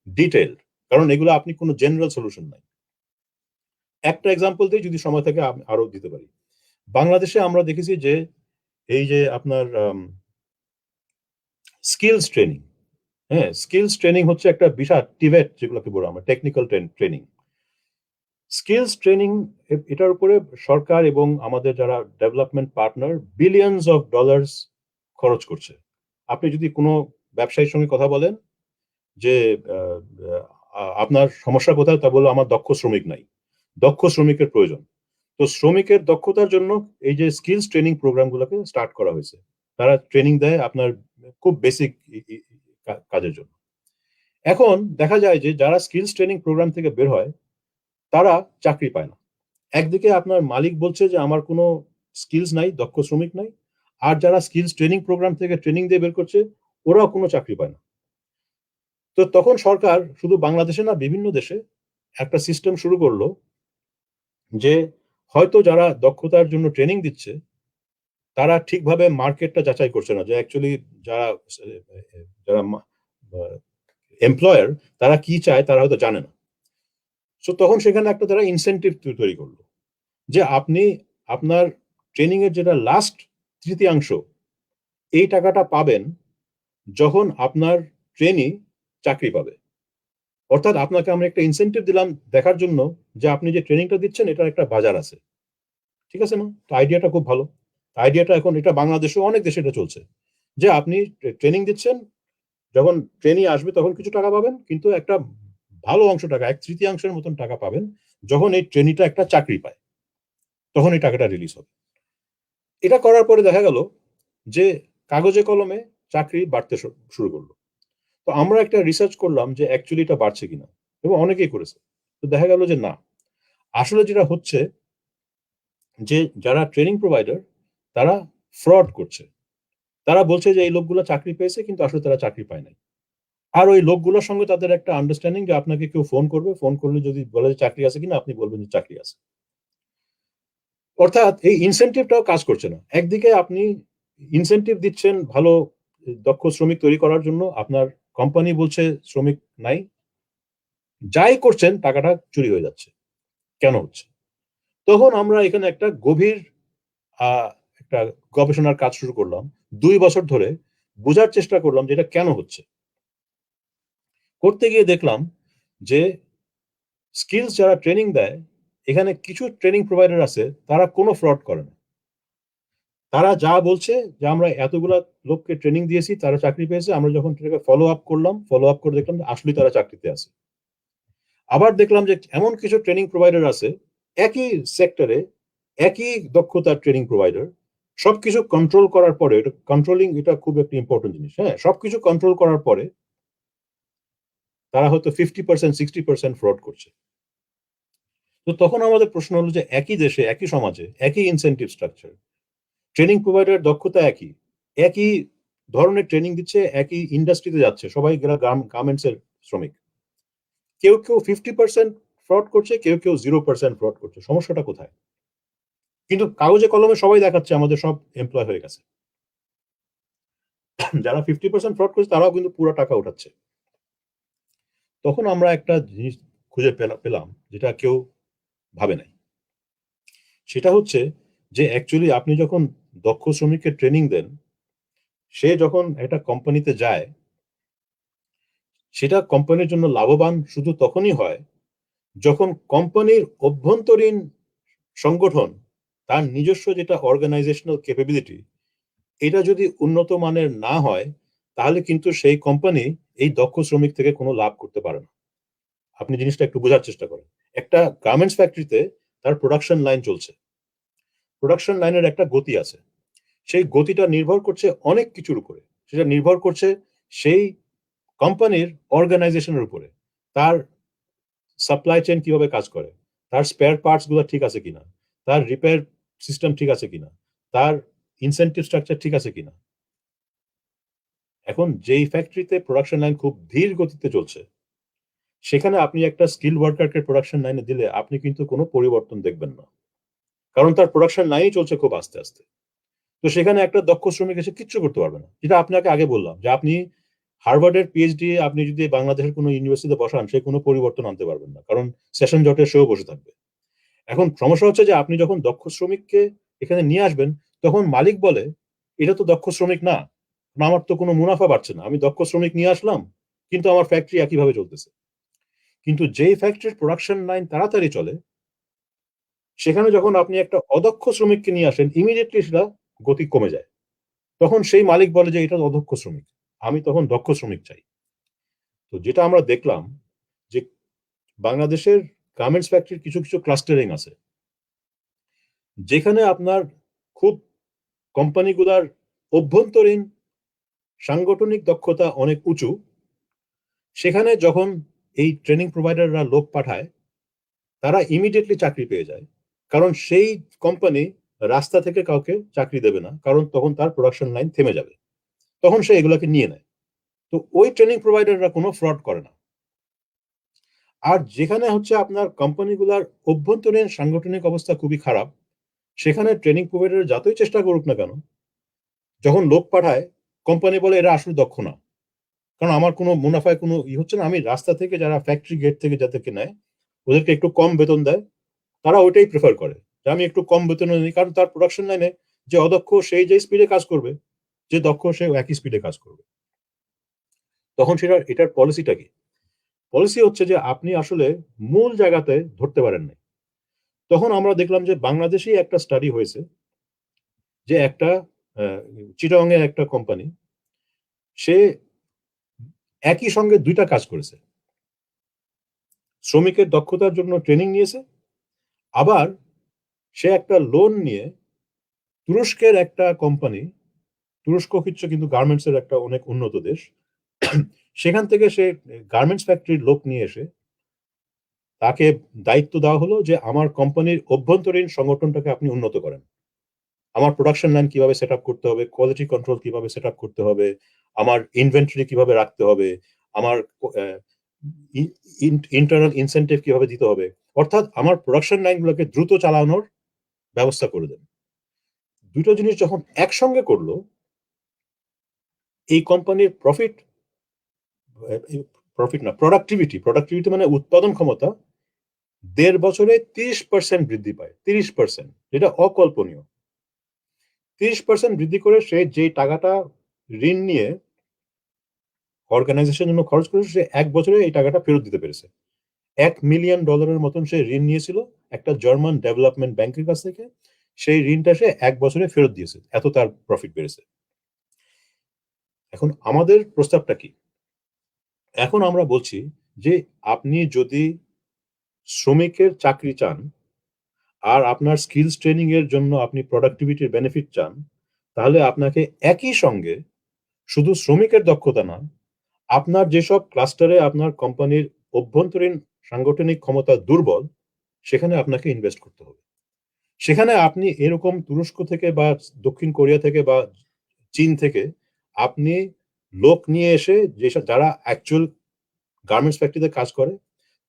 ডিটেইলড, কারণ এগুলো আপনি কোনো জেনারেল সলিউশন নাই। একটা এক্সাম্পল দিয়ে যদি সময় থাকে আরো দিতে পারি। বাংলাদেশে আমরা দেখেছি যে এই যে আপনার স্কিলস ট্রেনিং, হ্যাঁ, স্কিলস ট্রেনিং হচ্ছে একটা বিশাল টিভেট, যেগুলোকে বলি আমরা টেকনিক্যাল ট্রেনিং। স্কিলস ট্রেনিং, এটার উপরে সরকার এবং আমাদের যারা development partner billions of dollars খরচ করছে। আপনি যদি কোনো ব্যবসায়ীর সঙ্গে কথা বলেন যে আপনার সমস্যা কোথায়, তা বললো আমার দক্ষ শ্রমিক নাই। দক্ষ শ্রমিকের প্রয়োজন। তো শ্রমিকের দক্ষতার জন্য এই যে স্কিলস ট্রেনিং প্রোগ্রামগুলোকে স্টার্ট করা হয়েছে। তারা ট্রেনিং দেয় আপনার খুব বেসিক কাজের জন্য। এখন দেখা যায় যে যারা স্কিলস ট্রেনিং প্রোগ্রাম থেকে বের হয় তারা চাকরি পায় না। একদিকে আপনার মালিক বলছে যে আমার কোনো স্কিলস নাই, দক্ষ শ্রমিক নাই, আর যারা স্কিলস ট্রেনিং প্রোগ্রাম থেকে ট্রেনিং দিয়ে বের করছে ওরাও কোনো চাকরি পায় না। তো তখন সরকার শুধু বাংলাদেশে না, বিভিন্ন দেশে একটা সিস্টেম শুরু করলো যে হয়তো যারা দক্ষতার জন্য ট্রেনিং দিচ্ছে তারা ঠিকভাবে মার্কেটটা যাচাই করছে না, যে অ্যাকচুয়ালি যারা যারা এমপ্লয়ার তারা কি চায় তারা হয়তো জানে না। সো তখন সেখানে একটা তারা ইনসেন্টিভ তৈরি করলো, যে আপনি আপনার ট্রেনিং এর যেটা লাস্ট তৃতীয়াংশ, এই টাকাটা পাবেন যখন আপনার ট্রেনি চাকরি পাবে। অর্থাৎ আপনাকে আমরা একটা ইনসেন্টিভ দিলাম দেখার জন্য যে আপনি যে ট্রেনিংটা দিচ্ছেন এটার একটা বাজার আছে। ঠিক আছে না? তো আইডিয়াটা খুব ভালো। আইডিয়াটা এখন এটা বাংলাদেশেও অনেক দেশে এটা চলছে, যে আপনি ট্রেনিং দিচ্ছেন, যখন ট্রেনি আসবে তখন কিছু টাকা পাবেন, কিন্তু একটা ভালো অংশ টাকা, 1/3 মতন টাকা পাবেন যখন এই ট্রেনিটা একটা চাকরি পায়, তখন এই টাকাটা রিলিজ হবে। এটা করার পরে দেখা গেল যে কাগজে কলমে চাকরি বাড়তে শুরু করলো। তো আমরা একটা রিসার্চ করলাম যে অ্যাকচুয়ালি এটা বাড়ছে কিনা, এবং অনেকেই করেছে। তো দেখা গেল যে না, আসলে যেটা হচ্ছে যে যারা ট্রেনিং প্রোভাইডার তারা ফ্রড করছে। তারা বলছে যে এই লোকগুলো চাকরি পেয়েছে, কিন্তু আসলে তারা চাকরি পায় নাই। আর ওই লোকগুলোর সঙ্গে তাদের একটা আন্ডারস্ট্যান্ডিং যে আপনাকে কেউ ফোন করবে, ফোন করলে যদি বলে যে চাকরি আছে কিনা, আপনি বলবেন যে চাকরি আছে। অর্থাৎ এই ইনসেনটিভটাও কাজ করছে না। একদিকে আপনি ইনসেনটিভ দিচ্ছেন ভালো দক্ষ শ্রমিক তৈরি করার জন্য, আপনার কোম্পানি বলছে শ্রমিক নাই, যাই করছেন টাকাটা চুরি হয়ে যাচ্ছে। কেন হচ্ছে? তখন আমরা এখানে একটা গভীর একটা গবেষণার কাজ শুরু করলাম। 2 বছর ধরে বোঝার চেষ্টা করলাম যে এটা কেন হচ্ছে। করতে গিয়ে দেখলাম যে স্কিলস যারা ট্রেনিং দেয়, এখানে কিছু ট্রেনিং প্রোভাইডার আছে তারা কোনো ফ্রড করে না। তারা যা বলছে যে আমরা এতগুলা লোককে ট্রেনিং দিয়েছি, তারা চাকরি পেয়েছে, আমরা যখন ফলো আপ করলাম, ফলো আপ করে দেখলাম আসলে তারা চাকরিতে আছে। আবার দেখলাম যে এমন কিছু ট্রেনিং প্রোভাইডার আছে একই সেক্টরে, একই দক্ষতার ট্রেনিং প্রোভাইডার, সবকিছু কন্ট্রোল করার পরে, এটা কন্ট্রোলিং, এটা খুব একটা ইম্পর্টেন্ট জিনিস। হ্যাঁ, সবকিছু কন্ট্রোল করার পরে তারা হয়তো 50% 60% ফ্রড করছে। তো তখন আমাদের প্রশ্ন হলো যে একই দেশে, একই সমাজে, একই ইনসেনটিভ স্ট্রাকচার, ট্রেনিং প্রোভাইডার দক্ষতা একই, একই ধরনের ট্রেনিং দিচ্ছে, একই ইন্ডাস্ট্রিতে যাচ্ছে, সবাই গার্মেন্টস এর শ্রমিক, কেউ কেউ 50% ফ্রড করছে, কেউ কেউ 0% ফ্রড করছে। সমস্যাটা কোথায়? কিন্তু কাগজে কলমে সবাই দেখাচ্ছে আমাদের সব এমপ্লয় হয়ে গেছে। যারা 50% ফ্রড করছে তারাও কিন্তু পুরো টাকা উঠাচ্ছে। তখন আমরা একটা জিনিস খুঁজে পেলাম যেটা কেউ ভাবে নাই। সেটা হচ্ছে যে অ্যাকচুয়ালি আপনি যখন দক্ষ শ্রমিককে ট্রেনিং দেন, সে যখন একটা কোম্পানিতে যায়, সেটা কোম্পানির জন্য লাভবান শুধু তখনই হয় যখন কোম্পানির অভ্যন্তরীণ সংগঠন তার নিজস্ব যেটা অর্গানাইজেশনাল ক্যাপাবিলিটি, এটা যদি উন্নত মানের না হয়, তাহলে কিন্তু সেই কোম্পানি এই দক্ষ শ্রমিক থেকে কোনো লাভ করতে পারে না। আপনি জিনিসটা একটু বোঝার চেষ্টা করেন। একটা গার্মেন্টস ফ্যাক্টরিতে তার প্রোডাকশন লাইন চলছে, প্রোডাকশন লাইনের একটা গতি আছে, সেই গতিটা নির্ভর করছে অনেক কিছুর উপরে। সেটা নির্ভর করছে সেই কোম্পানির অর্গানাইজেশনের উপরে, তার সাপ্লাই চেইন কিভাবে কাজ করে, তার স্পেয়ার পার্টস গুলো ঠিক আছে কিনা, তার রিপেয়ার সিস্টেম ঠিক আছে কিনা, তার ইনসেন্টিভ স্ট্রাকচার ঠিক আছে কিনা। এখন যেই ফ্যাক্টরিতে প্রোডাকশন লাইন খুব ধীর গতিতে চলছে, সেখানে আপনি একটা স্কিল ওয়ার্কারকে প্রোডাকশন লাইনে দিলে আপনি কিন্তু কোনো পরিবর্তন দেখবেন না, কারণ তার প্রোডাকশন লাইনই চলছে খুব আস্তে আস্তে। তো সেখানে একটা দক্ষ শ্রমিক এসে কিচ্ছু করতে পারবে না। যেটা আপনাকে আগে বললাম যে আপনি হার্ভার্ডের পিএইচডি আপনি যদি বাংলাদেশের কোনো ইউনিভার্সিটিতে বসান, সে কোনো পরিবর্তন আনতে পারবেন না, কারণ সেশন জটে সেও বসে থাকবে। এখন সমস্যা হচ্ছে যে আপনি যখন দক্ষ শ্রমিককে এখানে নিয়ে আসবেন, তখন মালিক বলে এটা তো দক্ষ শ্রমিক না, আমার তো কোনো মুনাফা বাড়ছে না, আমি দক্ষ শ্রমিক নিয়ে আসলাম কিন্তু আমার ফ্যাক্টরি একইভাবে চলতেছে। কিন্তু যেই ফ্যাক্টরির প্রোডাকশন লাইন তাড়াতাড়ি চলে, সেখানে যখন আপনি একটা অদক্ষ শ্রমিককে নিয়ে আসেন, ইমিডিয়েটলি সেটা গতি কমে যায়। তখন সেই মালিক বলে যে এটা অদক্ষ শ্রমিক, আমি তখন দক্ষ শ্রমিক চাই। তো যেটা আমরা দেখলাম যে বাংলাদেশের গার্মেন্টস ফ্যাক্টরির কিছু কিছু ক্লাস্টারিং আছে, যেখানে আপনার খুব কোম্পানিগুলার অভ্যন্তরীণ সাংগঠনিক দক্ষতা অনেক উঁচু। সেখানে যখন এই ট্রেনিং প্রোভাইডাররা লোক পাঠায়, তারা ইমিডিয়েটলি চাকরি পেয়ে যায়, কারণ সেই কোম্পানি রাস্তা থেকে কাউকে চাকরি দেবে না, কারণ তখন তার প্রোডাকশন লাইন থেমে যাবে, তখন সে এগুলোকে নিয়ে নেয়। তো ওই ট্রেনিং প্রোভাইডাররা কোনো ফ্রড করে না। আর যেখানে হচ্ছে আপনার কোম্পানিগুলার অভ্যন্তরীণ সাংগঠনিক অবস্থা খুবই খারাপ, সেখানে ট্রেনিং প্রোভাইডার যতই চেষ্টা করুক না কেন, যখন লোক পাঠায় কোম্পানি বলে এরা আসলে দক্ষ না, কারণ আমার কোনো মুনাফায় কোনো হচ্ছে না। আমি রাস্তা থেকে যারা ফ্যাক্টরি গেট থেকে যাদেরকে নেয় ওদেরকে একটু কম বেতন দেয়, তারা ওইটাই প্রেফার করে যে আমি একটু কম বেতনে নিই, কারণ তার প্রোডাকশন লাইনে যে অদক্ষ সেই যে স্পিডে কাজ করবে, যে দক্ষ সে একই স্পিডে কাজ করবে। তখন এটার পলিসিটা কি? পলিসি হচ্ছে যে আপনি আসলে মূল জায়গাতে ধরতে পারেন না। তখন আমরা দেখলাম যে বাংলাদেশেই একটা স্টাডি হয়েছে যে একটা চিটাগং এর একটা কোম্পানি, সে একই সঙ্গে দুইটা কাজ করেছে। শ্রমিকের দক্ষতার জন্য ট্রেনিং নিয়েছে, আবার সে একটা লোন নিয়ে তুরস্কের একটা কোম্পানি, তুরস্ক হচ্ছে কিন্তু গার্মেন্টস এর একটা অনেক উন্নত দেশ, সেখান থেকে সে গার্মেন্টস ফ্যাক্টরির লোক নিয়ে এসে তাকে দায়িত্ব দেওয়া হলো যে আমার কোম্পানির অভ্যন্তরীণ সংগঠনটাকে আপনি উন্নত করেন, আমার প্রোডাকশন লাইন কিভাবে সেট আপ করতে হবে, কোয়ালিটি কন্ট্রোল কিভাবে সেট আপ করতে হবে, আমার ইনভেন্টরি কিভাবে রাখতে হবে, আমার ইন্টারনাল ইনসেন্টিভ কিভাবে দিতে হবে, অর্থাৎ আমার প্রোডাকশন লাইনগুলোকে দ্রুত চালানোর ব্যবস্থা করে দেন। দুটো জিনিস যখন একসঙ্গে করলো, এই কোম্পানির প্রোডাক্টিভিটি মানে উৎপাদন ক্ষমতা 1.5 বছরে 30% বৃদ্ধি পায়। 30%, যেটা অকল্পনীয়। 30% বৃদ্ধি করে সে যে টাকাটা ঋণ নিয়ে অর্গানাইজেশনের জন্য খরচ করেছে, সে 1 বছরে এই টাকাটা ফেরত দিতে পেরেছে। $1 মিলিয়ন মতন সে ঋণ নিয়েছিল একটা জার্মান ডেভেলপমেন্ট ব্যাংকের কাছ থেকে, সেই ঋণটা সে 1 বছরে ফেরত দিয়েছে, এত তার প্রফিট বেড়েছে। এখন আমাদের প্রস্তাবটা কি? এখন আমরা বলছি যে আপনি যদি শ্রমিকের চাকরি চান আর আপনার স্কিলস ট্রেনিং এর জন্য আপনি প্রোডাক্টিভিটির বেনিফিট চান, তাহলে আপনাকে একই সঙ্গে শুধু শ্রমিকের দক্ষতা না, আপনার যেসব ক্লাস্টারে আপনার কোম্পানির অভ্যন্তরীণ সাংগঠনিক ক্ষমতা দুর্বল, সেখানে আপনাকে ইনভেস্ট করতে হবে। সেখানে আপনি এরকম তুরস্ক থেকে বা দক্ষিণ কোরিয়া থেকে বা চীন থেকে আপনি লোক নিয়ে এসে যারা অ্যাকচুয়াল গার্মেন্টস ফ্যাক্টরিতে কাজ করে,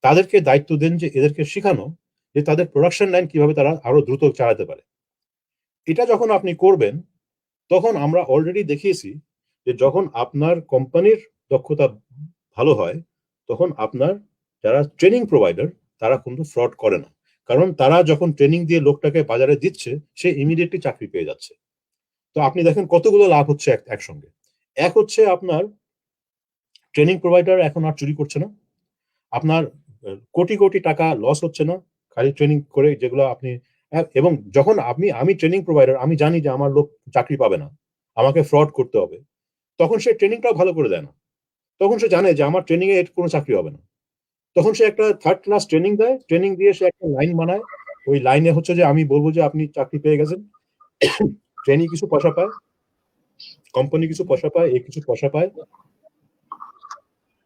তাদেরকে দায়িত্ব দেন যে এদেরকে শেখানো যে তাদের প্রোডাকশন লাইন কিভাবে তারা আরো দ্রুত চালাতে পারে। এটা যখন আপনি করবেন, তখন আমরা অলরেডি দেখিয়েছি যে যখন আপনার কোম্পানির দক্ষতা ভালো হয়, তখন আপনার যারা ট্রেনিং প্রোভাইডার তারা কিন্তু ফ্রড করে না, কারণ তারা যখন ট্রেনিং দিয়ে লোকটাকে বাজারে দিচ্ছে, সে ইমিডিয়েটলি চাকরি পেয়ে যাচ্ছে। তো আপনি দেখেন কতগুলো লাভ হচ্ছে একসঙ্গে। এক হচ্ছে আপনার ট্রেনিং প্রোভাইডার এখন আর চুরি করছে না, আপনার কোটি কোটি টাকা লস হচ্ছে না খালি ট্রেনিং করে, যেগুলো আপনি এবং যখন আমি ট্রেনিং প্রোভাইডার, আমি জানি যে আমার লোক চাকরি পাবে না, আমাকে ফ্রড করতে হবে, তখন সে ট্রেনিংটাও ভালো করে দেয় না। তখন সে জানে যে আমার ট্রেনিং এ কোনো চাকরি হবে না, তখন সে একটা থার্ড ক্লাস ট্রেনিং দেয়, ট্রেনিং দিয়ে সে একটা লাইন বানায়, ওই লাইনে হচ্ছে যে আমি বলবো যে আপনি চাকরি পেয়ে গেছেন, ট্রেনিং কিছু পয়সা পায়, কোম্পানি কিছু পয়সা পায়, কিছু পয়সা পায়।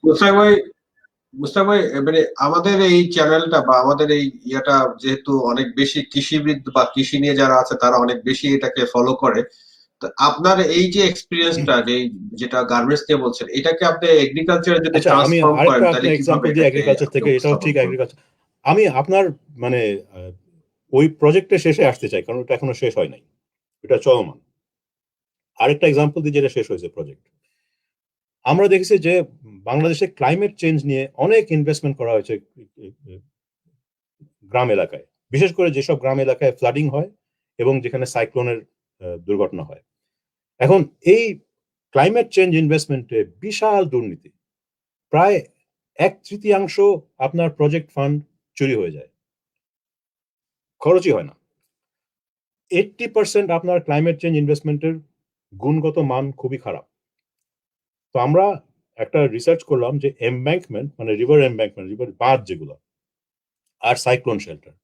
মুস্তাক ভাই, মানে আমাদের এই চ্যানেলটা বা আমাদের এই ইয়াটা যেহেতু অনেক বেশি কৃষিবিদ বা কৃষি নিয়ে যারা আছে তারা অনেক বেশি এটাকে ফলো করে, তো আপনার এই যে এক্সপিরিয়েন্সটা যেটা গার্মেন্টস নিয়ে বলছেন, এটাকে আপনি এগ্রিকালচারে যদি আচ্ছা, আমি ট্রান্সফর্ম করেন আরেকটা তাহলে আপনার কিভাবে এক্সাম্পল দিই এগ্রিকালচার থেকে, এটাও ঠিক এগ্রিকালচার। আমি আপনার মানে ওই প্রজেক্টে শেষে আসতে চাই, কারণ ওটা এখনো শেষ হয় নাই, এটা চলমান। আরেকটা এক্সাম্পল দিই যেটা শেষ হয়েছে প্রজেক্ট। আমরা দেখেছি যে বাংলাদেশে ক্লাইমেট চেঞ্জ নিয়ে অনেক ইনভেস্টমেন্ট করা হয়েছে গ্রাম এলাকায়, বিশেষ করে যেসব গ্রাম এলাকায় ফ্লাডিং হয় এবং যেখানে সাইক্লোনের দুর্ঘটনা হয়। এখন এই ক্লাইমেট চেঞ্জ ইনভেস্টমেন্টে বিশাল দুর্নীতি, প্রায় 1/3 আপনার প্রজেক্ট ফান্ড চুরি হয়ে যায়, খরচই হয় না। 80% আপনার ক্লাইমেট চেঞ্জ ইনভেস্টমেন্টের গুণগত মান খুবই খারাপ। তো আমরা একটা রিসার্চ করলাম যে এমব্যাঙ্কমেন্ট মানে রিভার বাঁধ যেগুলো, আর সাইক্লোন শেল্টার।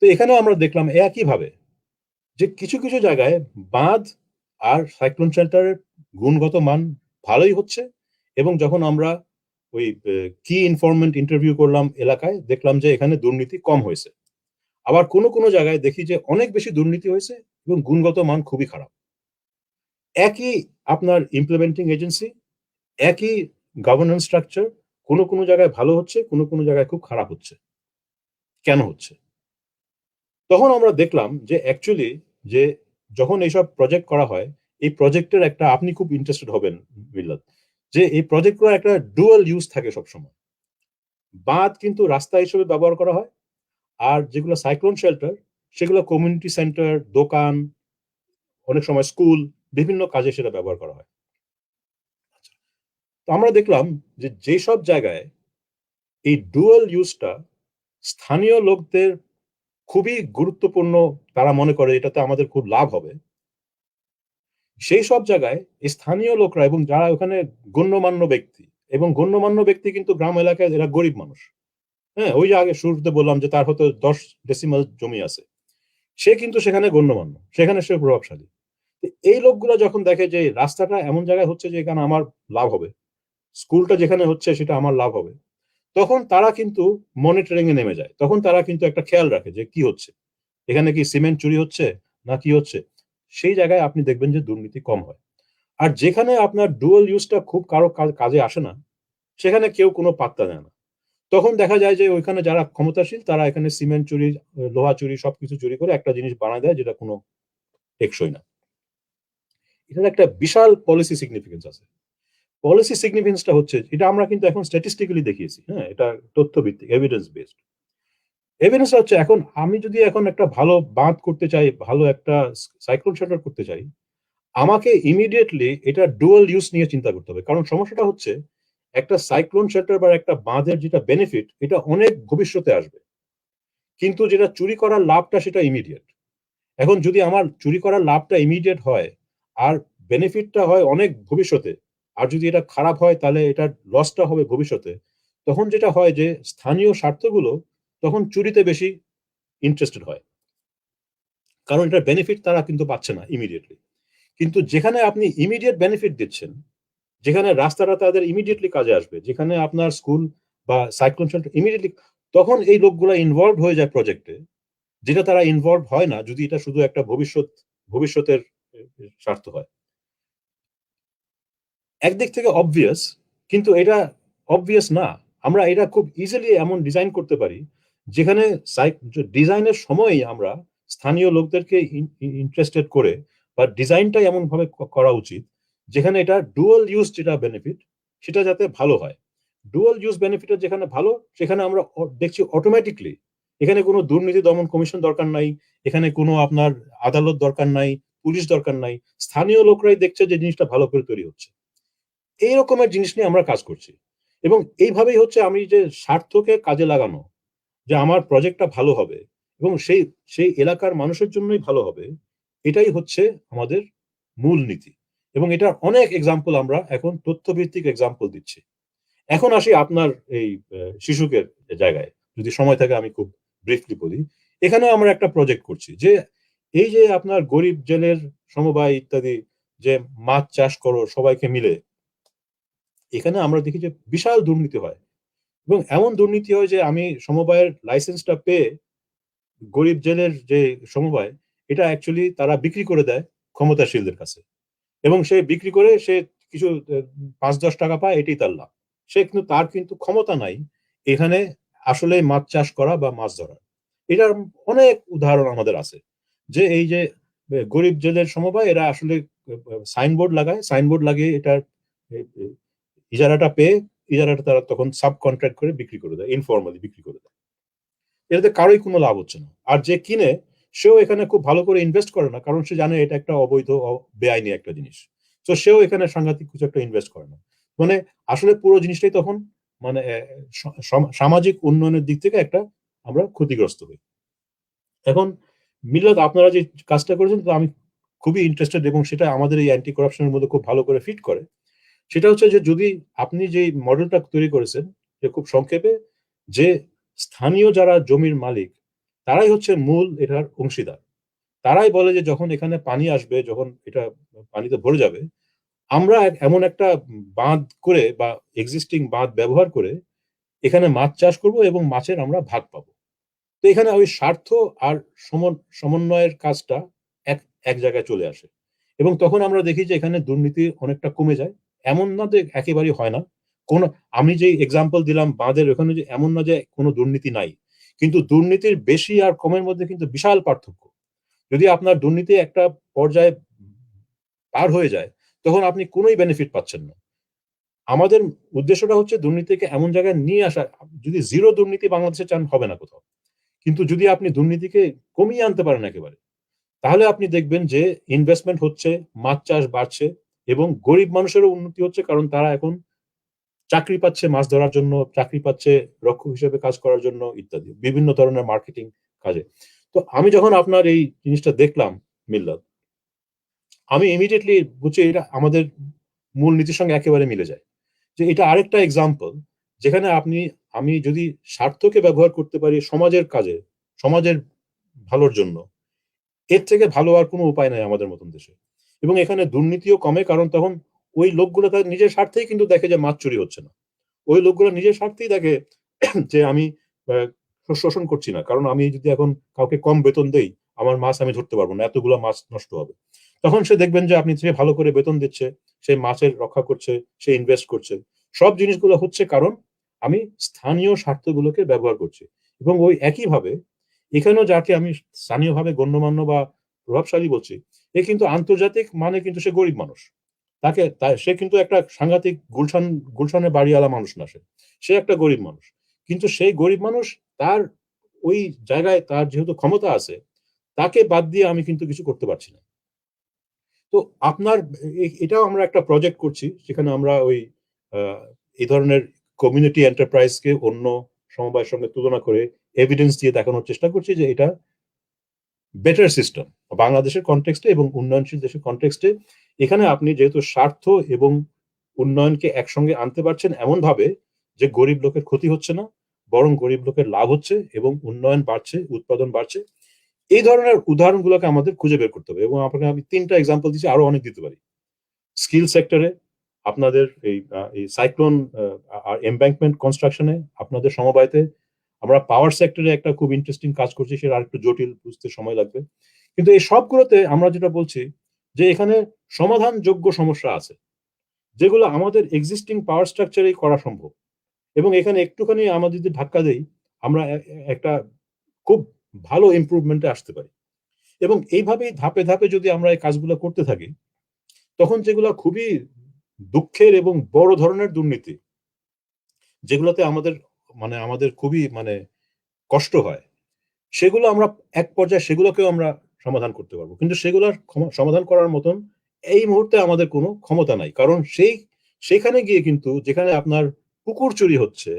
তো এখানেও আমরা দেখলাম একইভাবে যে কিছু কিছু জায়গায় বাঁধ আর সাইক্লোন শেল্টারের গুণগত মান ভালোই হচ্ছে, এবং যখন আমরা ওই কি ইনফরমেন্ট ইন্টারভিউ করলাম এলাকায়, দেখলাম যে এখানে দুর্নীতি কম হয়েছে। আবার কোনো কোনো জায়গায় দেখি যে অনেক বেশি দুর্নীতি হয়েছে এবং গুণগত মান খুবই খারাপ। একই আপনার ইমপ্লিমেন্টিং এজেন্সি, একই গভর্নেন্স স্ট্রাকচার, কোনো কোনো জায়গায় ভালো হচ্ছে, কোনো কোনো জায়গায় খুব খারাপ হচ্ছে। কেন হচ্ছে? তখন আমরা দেখলাম যে অ্যাকচুয়ালি যে যখন এইসব প্রজেক্ট করা হয়, এই প্রজেক্টের একটা আপনি খুব ইন্টারেস্টেড হবেন মিল্লাত, যে এই প্রজেক্টগুলো একটা ডুয়াল ইউজ থাকে সবসময়। বাঁধ কিন্তু রাস্তা হিসেবে ব্যবহার করা হয়, আর যেগুলো সাইক্লোন শেল্টার সেগুলো কমিউনিটি সেন্টার, দোকান, অনেক সময় স্কুল, বিভিন্ন কাজে সেটা ব্যবহার করা হয়। তো আমরা দেখলাম যে যেসব জায়গায় এই ডুয়াল ইউজটা স্থানীয় লোকদের খুবই গুরুত্বপূর্ণ, তারা মনে করে এটাতে আমাদের খুব লাভ হবে, সেই সব জায়গায় স্থানীয় লোকরা এবং যারা ওখানে গণ্যমান্য ব্যক্তি, এবং গণ্যমান্য ব্যক্তি কিন্তু গ্রাম এলাকায় এরা গরিব মানুষ, হ্যাঁ, ওই যে আগে শুরুতে বললাম যে তার হয়তো 10 ডেসিমাল জমি আছে, সে কিন্তু সেখানে গণ্যমান্য, সেখানে সে প্রভাবশালী। এই লোকগুলো যখন দেখে যে রাস্তাটা এমন জায়গায় হচ্ছে যে এখানে আমার লাভ হবে, স্কুলটা যেখানে হচ্ছে সেটা আমার লাভ হবে, তখন তারা কিন্তু মনিটরিং এ নেমে যায়। তখন তারা কিন্তু একটা খেয়াল রাখে যে কি হচ্ছে, এখানে কি সিমেন্ট চুরি হচ্ছে না কি হচ্ছে। সেই জায়গায় আপনি দেখবেন যে দুর্নীতি কম হয়। আর যেখানে আপনার ডুয়াল ইউজটা খুব কারো কাজে আসে না, সেখানে কেউ কোনো পাত্তা দেয় না। তখন দেখা যায় যে ওইখানে যারা ক্ষমতাশীল তারা এখানে সিমেন্ট চুরি, লোহা চুরি, সবকিছু চুরি করে একটা জিনিস বানায় দেয় যেটা কোনো টেকসই না। এটার একটা বিশাল পলিসি সিগনিফিকেন্স আছে। পলিসি সিগনিফিকেন্সটা হচ্ছে, এটা আমরা কিন্তু এখন স্ট্যাটিস্টিক্যালি দেখিয়েছি, হ্যাঁ, এটা তথ্য ভিত্তিক, এভিডেন্স বেসড। এভিডেন্স হচ্ছে এখন আমি যদি এখন একটা ভালো বাঁধ করতে চাই, ভালো একটা সাইক্লোন শেল্টার করতে চাই, আমাকে ইমিডিয়েটলি এটা ডুয়াল ইউজ নিয়ে চিন্তা করতে হবে। কারণ সমস্যাটা হচ্ছে একটা সাইক্লোন শেল্টার বা একটা বাঁধের যেটা বেনিফিট, এটা অনেক ভবিষ্যতে আসবে, কিন্তু যেটা চুরি করার লাভটা সেটা ইমিডিয়েট। এখন যদি আমার চুরি করার লাভটা ইমিডিয়েট হয় আর বেনিফিটটা হয় অনেক ভবিষ্যতে, আর যদি এটা খারাপ হয় তাহলে এটার লসটা হবে ভবিষ্যতে, তখন যেটা হয় যে স্থানীয় স্বার্থগুলো তখন চুরিতে বেশি ইন্টারেস্টেড হয়, কারণ এটার বেনিফিট তারা কিন্তু পাচ্ছে না ইমিডিয়েটলি। কিন্তু যেখানে আপনি ইমিডিয়েট বেনিফিট দিচ্ছেন, যেখানে রাস্তাটা তাদের ইমিডিয়েটলি কাজে আসবে, যেখানে আপনার স্কুল বা সাইক্লোন শেল্টার ইমিডিয়েটলি, তখন এই লোকগুলো ইনভলভ হয়ে যায় প্রজেক্টে, যেটা তারা ইনভলভ হয় না যদি এটা শুধু একটা ভবিষ্যতের স্বার্থ হয়। একদিক থেকে অবভিয়াস, কিন্তু এটা অবভিয়াস না। আমরা এটা খুব ইজিলি এমন ডিজাইন করতে পারি যেখানে ডিজাইনের সময়ই আমরা স্থানীয় লোকদেরকে ইন্টারেস্টেড করে, বা ডিজাইনটাই এমন ভাবে করা উচিত যেখানে এটা ডুয়াল ইউজ যেটা বেনিফিট সেটা যাতে ভালো হয়। ডুয়াল ইউজ বেনিফিটের যেখানে ভালো, সেখানে আমরা দেখছি অটোমেটিকলি এখানে কোনো দুর্নীতি দমন কমিশন দরকার নাই, এখানে কোনো আপনার আদালত দরকার নাই, পুলিশ দরকার নাই, স্থানীয় লোকরাই দেখছে যে জিনিসটা ভালো করে তৈরি হচ্ছে। এই রকমের জিনিস নিয়ে আমরা কাজ করছি, এবং এইভাবেই হচ্ছে আমি যে স্বার্থকে কাজে লাগানো, যে আমার প্রজেক্টটা ভালো হবে এবং সেই সেই এলাকার মানুষের জন্যই ভালো হবে, এটাই হচ্ছে আমাদের মূল নীতি। এবং এটার অনেক এক্সাম্পল আমরা এখন তথ্যভিত্তিক এক্সাম্পল দিচ্ছি। এখন আসি আপনার এই শিশুকের জায়গায়, যদি সময় থাকে আমি খুব ব্রিফলি বলি। এখানে আমরা একটা প্রজেক্ট করছি যে এই যে আপনার গরিব জেলের সমবায় ইত্যাদি, যে মাছ চাষ করো সবাইকে মিলে, এখানে আমরা দেখি যে বিশাল দুর্নীতি হয়, এবং এমন দুর্নীতি হয় যে আমি সমবায়ের লাইসেন্সটা পেয়ে গরিব জেলের যে সমবায়, এটা অ্যাকচুয়ালি তারা বিক্রি করে দেয় ক্ষমতাশীলদের কাছে, এবং সে বিক্রি করে সে কিছু 5-10 টাকা পায়, এটাই তার লাভ। সে কিন্তু তার কিন্তু ক্ষমতা নাই এখানে আসলে মাছ চাষ করা বা মাছ ধরা। এটার অনেক উদাহরণ আমাদের আছে, যে এই যে গরিব জেলের সমবায় এরা আসলে সাইনবোর্ড লাগায়, সাইনবোর্ড লাগিয়ে এটার ইজারাটা পেয়ে ইজারাটা তারা তখন সাব কন্ট্রাক্ট করে বিক্রি করে দেয়, ইনফর্মালি বিক্রি করে দেয়। এটাতে কারোই কোনো লাভ হচ্ছে না। আর যে কিনে সেও এখানে খুব ভালো করে ইনভেস্ট করে না, কারণ সে জানে এটা একটা অবৈধ বেআইনি একটা জিনিস। তো সেও এখানে সাংঘাতিক কিছু একটা ইনভেস্ট করে না। মানে আসলে পুরো জিনিসটাই তখন মানে সামাজিক উন্নয়নের দিক থেকে একটা আমরা ক্ষতিগ্রস্ত হই। এখন মিলাদ, আপনারা যে কাজটা করেছেন তো আমি খুবই ইন্টারেস্টেড, এবং সেটা আমাদের এই অ্যান্টি করাপশনের মধ্যে খুব ভালো করে ফিট করে। সেটা হচ্ছে যে যদি আপনি যে মডেলটা তৈরি করেছেন, যে খুব সংক্ষেপে, যে স্থানীয় যারা জমির মালিক তারাই হচ্ছে মূল এটার অংশীদার, তারাই বলে যে যখন এখানে পানি আসবে, যখন এটা পানিতে ভরে যাবে, আমরা এমন একটা বাঁধ করে বা এক্সিস্টিং বাঁধ ব্যবহার করে এখানে মাছ চাষ করব এবং মাছের আমরা ভাগ পাবো। তো এখানে ওই স্বার্থ আর সমন্বয়ের কাজটা এক এক জায়গায় চলে আসে, এবং তখন আমরা দেখি যে এখানে দুর্নীতি অনেকটা কমে যায়। এমন না যে একেবারেই হয় না, কোন আমি যে এক্সাম্পল দিলাম বাঁধের, ওখানে যে এমন না যে কোনো দুর্নীতি নাই, কিন্তু দুর্নীতির বেশি আর কমের মধ্যে কিন্তু বিশাল পার্থক্য। যদি আপনার দুর্নীতি একটা পর্যায়ে পার হয়ে যায়, তখন আপনি কোনোই বেনিফিট পাচ্ছেন না। আমাদের উদ্দেশ্যটা হচ্ছে দুর্নীতিকে এমন জায়গায় নিয়ে আসা। যদি জিরো দুর্নীতি বাংলাদেশে চান, হবে না কোথাও। কিন্তু যদি আপনি দুর্নীতিকে কমিয়ে আনতে পারেন একেবারে, তাহলে আপনি দেখবেন যে ইনভেস্টমেন্ট হচ্ছে, মাছ চাষ বাড়ছে, এবং গরিব মানুষেরও উন্নতি হচ্ছে, কারণ তারা এখন চাকরি পাচ্ছে মাছ ধরার জন্য, চাকরি পাচ্ছে রক্ষক হিসেবে কাজ করার জন্য, ইত্যাদি বিভিন্ন ধরনের মার্কেটিং কাজে। তো আমি যখন আপনার এই জিনিসটা দেখলাম মিল্লাত, আমি ইমিডিয়েটলি বুঝছি এটা আমাদের মূল নীতির সঙ্গে একেবারে মিলে যায়। যে এটা আরেকটা এক্সাম্পল যেখানে আমি যদি স্বার্থকে ব্যবহার করতে পারি সমাজের কাজে, সমাজের ভালোর জন্য, এর থেকে ভালো আর কোনো উপায় নাই আমাদের মতন দেশে। এবং এখানে দুর্নীতিও কমে, কারণ তখন ওই লোকগুলো তার নিজের স্বার্থেই কিন্তু দেখে যে মাছ চুরি হচ্ছে না। ওই লোকগুলো নিজের স্বার্থেই দেখে যে আমি শোষণ করছি না, কারণ আমি যদি এখন কাউকে কম বেতন দেই, আমার মাছ আমি ধরতে পারবো না, এতগুলো মাছ নষ্ট হবে। তখন সে দেখবেন যে আপনি সে ভালো করে বেতন দিচ্ছে, সে মাছের রক্ষা করছে, সে ইনভেস্ট করছে। সব জিনিসগুলো হচ্ছে কারণ আমি স্থানীয় স্বার্থগুলোকে ব্যবহার করছি। এবং ওই একইভাবে এখানেও যাকে আমি স্থানীয়ভাবে গণ্যমান্য বা প্রভাবশালী বলছি, এ কিন্তু আন্তর্জাতিক মানে কিন্তু সে গরিব মানুষ। সে কিন্তু একটা সাংঘাতিক গুলশানের বাড়িওয়ালা মানুষ না, সে একটা গরিব মানুষ। কিন্তু সেই গরিব মানুষ, তার ওই জায়গায় তার যেহেতু ক্ষমতা আছে, তাকে বাদ দিয়ে আমি কিন্তু কিছু করতে পারছি না। তো আপনার এটাও আমরা একটা প্রজেক্ট করছি, সেখানে আমরা ওই এই ধরনের কমিউনিটি এন্টারপ্রাইজকে অন্য সমবায়ের সঙ্গে তুলনা করে এভিডেন্স দিয়ে দেখানোর চেষ্টা করছি যে এটা বেটার সিস্টেম বাংলাদেশের কনটেক্সটে এবং উন্নয়নশীল দেশের কনটেক্সটে। এখানে আপনি যেহেতু স্বার্থ এবং উন্নয়নকে একসঙ্গে আনতে পারছেন এমন ভাবে যে গরিব লোকের ক্ষতি হচ্ছে না, বরং গরিব লোকের লাভ হচ্ছে এবং উন্নয়ন বাড়ছে, উৎপাদন বাড়ছে। এই ধরনের উদাহরণগুলোকে আমাদের খুঁজে বের করতে হবে। এবং আপনাকে আমি 3টা এক্সাম্পল দিচ্ছি, আরো অনেক দিতে পারি। স্কিল সেক্টরে আপনাদের এই সাইক্লোন আর এমব্যাঙ্কমেন্ট কনস্ট্রাকশনে আপনাদের সমবায়তে, আমরা পাওয়ার সেক্টরে একটা খুব ইন্টারেস্টিং কাজ করছি, সেটা আরেকটু জটিল, বুঝতে সময় লাগবে। কিন্তু এই সবগুলোতে আমরা যেটা বলছি যে এখানে সমাধানযোগ্য সমস্যা আছে, যেগুলো আমাদের এক্সিস্টিং পাওয়ার স্ট্রাকচারেই করা সম্ভব। এবং এখানে একটুখানি আমরা যদি ধাক্কা দেই, আমরা একটা খুব ভালো ইমপ্রুভমেন্টে আসতে পারি। এবং এইভাবেই ধাপে ধাপে যদি আমরা এই কাজগুলো করতে থাকি, তখন যেগুলো খুবই দুঃখের এবং বড় ধরনের দুর্নীতি, যেগুলোতে আমাদের খুবই কষ্ট হয়, সেগুলো আমরা এক পর্যায়ে সেগুলোকেও আমরা সমাধান করতে পারবো। কিন্তু সেগুলোর সমাধান করার মতন এই মুহূর্তে আমাদের কোনো ক্ষমতা নাই, কারণ সেখানে গিয়ে কিন্তু যেখানে আপনার পুকুর চুরি হচ্ছে,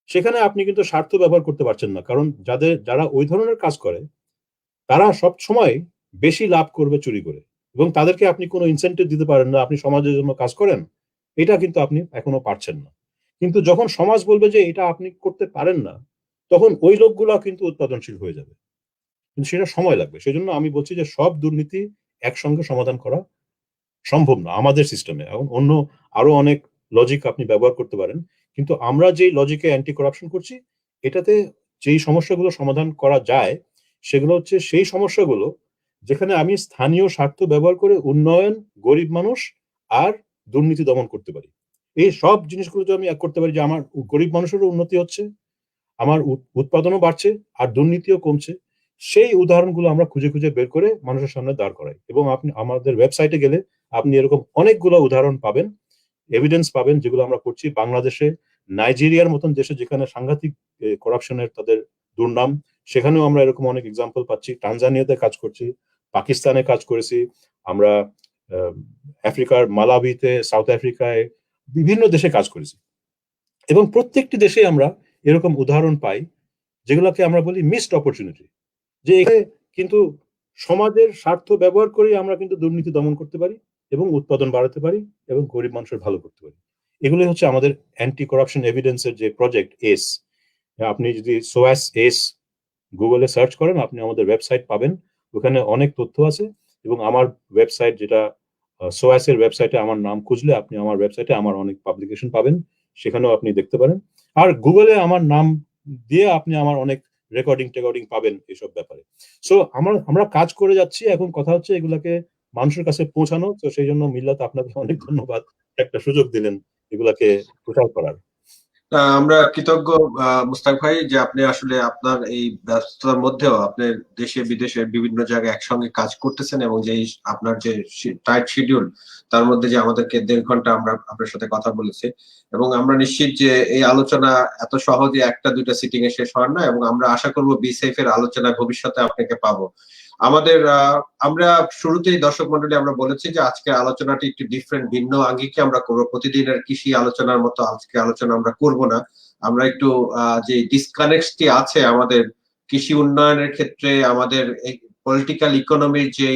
সেখানে আপনি কিন্তু স্বার্থ ব্যবহার করতে পারছেন না, কারণ যারা ওই ধরনের কাজ করে তারা সব সময় বেশি লাভ করবে চুরি করে, এবং তাদেরকে আপনি কোনো ইনসেন্টিভ দিতে পারেন না, আপনি সমাজের জন্য কাজ করেন, এটা কিন্তু আপনি এখনো পারছেন না। কিন্তু যখন সমাজ বলবে যে এটা আপনি করতে পারেন না, তখন ওই লোকগুলো কিন্তু উৎপাদনশীল হয়ে যাবে। কিন্তু সেটা সময় লাগবে। সেজন্য আমি বলছি যে সব দুর্নীতি একসঙ্গে সমাধান করা সম্ভব না আমাদের সিস্টেমে। এখন অন্য আরো অনেক লজিক আপনি ব্যবহার করতে পারেন, কিন্তু আমরা যেই লজিকে অ্যান্টি করাপশন করছি, এটাতে যেই সমস্যাগুলো সমাধান করা যায়, সেগুলো হচ্ছে সেই সমস্যাগুলো যেখানে আমি স্থানীয় স্বার্থ ব্যবহার করে উন্নয়ন, গরিব মানুষ আর দুর্নীতি দমন করতে পারি। এই সব জিনিসগুলো যদি আমি এক করতে পারি, যে আমার গরিব মানুষেরও উন্নতি হচ্ছে, আমার উৎপাদনও বাড়ছে, আর দুর্নীতিও কমছে, সেই উদাহরণগুলো আমরা খুঁজে খুঁজে বের করে মানুষের সামনে দাঁড় করাই। এবং আপনি আমাদের ওয়েবসাইটে গেলে আপনি এরকম অনেকগুলো উদাহরণ পাবেন, এভিডেন্স পাবেন, যেগুলো আমরা করছি বাংলাদেশে, নাইজেরিয়ার মতন দেশে যেখানে সাংঘাতিক করাপশনের তাদের দুর্নাম, সেখানেও আমরা এরকম অনেক এক্সাম্পল পাচ্ছি। টানজানিয়াতে কাজ করছি, পাকিস্তানে কাজ করেছি আমরা, আফ্রিকার মালাবিতে, সাউথ আফ্রিকায়, বিভিন্ন দেশে কাজ করেছি। এবং প্রত্যেকটি দেশে আমরা এরকম উদাহরণ পাই, যেগুলোকে আমরা বলি মিসড অপরচুনিটি, যে এখানে কিন্তু সমাজের স্বার্থ ব্যবহার করে আমরা কিন্তু দুর্নীতি দমন করতে পারি এবং উৎপাদন বাড়াতে পারি এবং গরিব মানুষের ভালো করতে পারি। এগুলো হচ্ছে আমাদের অ্যান্টি করাপশন এভিডেন্সের যে প্রজেক্ট এস। আপনি যদি সোয়াস এস গুগলে সার্চ করেন, আপনি আমাদের ওয়েবসাইট পাবেন, ওখানে অনেক তথ্য আছে। এবং আমার ওয়েবসাইট যেটা সোয়াসের ওয়েবসাইটে আমার নাম খুঁজলে আপনি আমার ওয়েবসাইটে আমার অনেক পাবলিকেশন পাবেন, সেখানেও আপনি দেখতে পারেন। আর গুগলে আমার নাম দিয়ে আপনি আমার অনেক রেকর্ডিং পাবেন এসব ব্যাপারে। সো আমরা কাজ করে যাচ্ছি, এখন কথা হচ্ছে এগুলাকে মানুষের কাছে পৌঁছানো। তো সেই জন্য মিল্লাত, আপনাকে অনেক ধন্যবাদ, একটা সুযোগ দিলেন এগুলাকে প্রচার করার। আমরা কৃতজ্ঞ মুস্তাক ভাই যে আপনি আসলে আপনার এই ব্যস্ততার মধ্যেও আপনি দেশে বিদেশে বিভিন্ন জায়গায় একসঙ্গে কাজ করতেছেন এবং যে আপনার যে টাইট শিডিউল তার মধ্যে যে আমাদেরকে 1.5 ঘন্টা আমরা আপনার সাথে কথা বলেছি এবং আমরা নিশ্চিত যে এই আলোচনা এত সহজে একটা দুইটা সিটিং এ শেষ হয় না এবং আমরা আশা করব বি সেফ এর আলোচনায় ভবিষ্যতে আপনাকে পাবো। আমাদের আমরা শুরুতেই দর্শক মন্ডলী আমরা বলেছি যে আজকে আলোচনাটি একটু ডিফারেন্ট, ভিন্ন আঙ্গিকে আমরা করবো। প্রতিদিনের কৃষি আলোচনার মতো আজকে আলোচনা আমরা করব না। আমরা একটু যে ডিসকানেক্টটি আছে আমাদের কৃষি উন্নয়নের ক্ষেত্রে, আমাদের এই পলিটিক্যাল ইকোনমির যে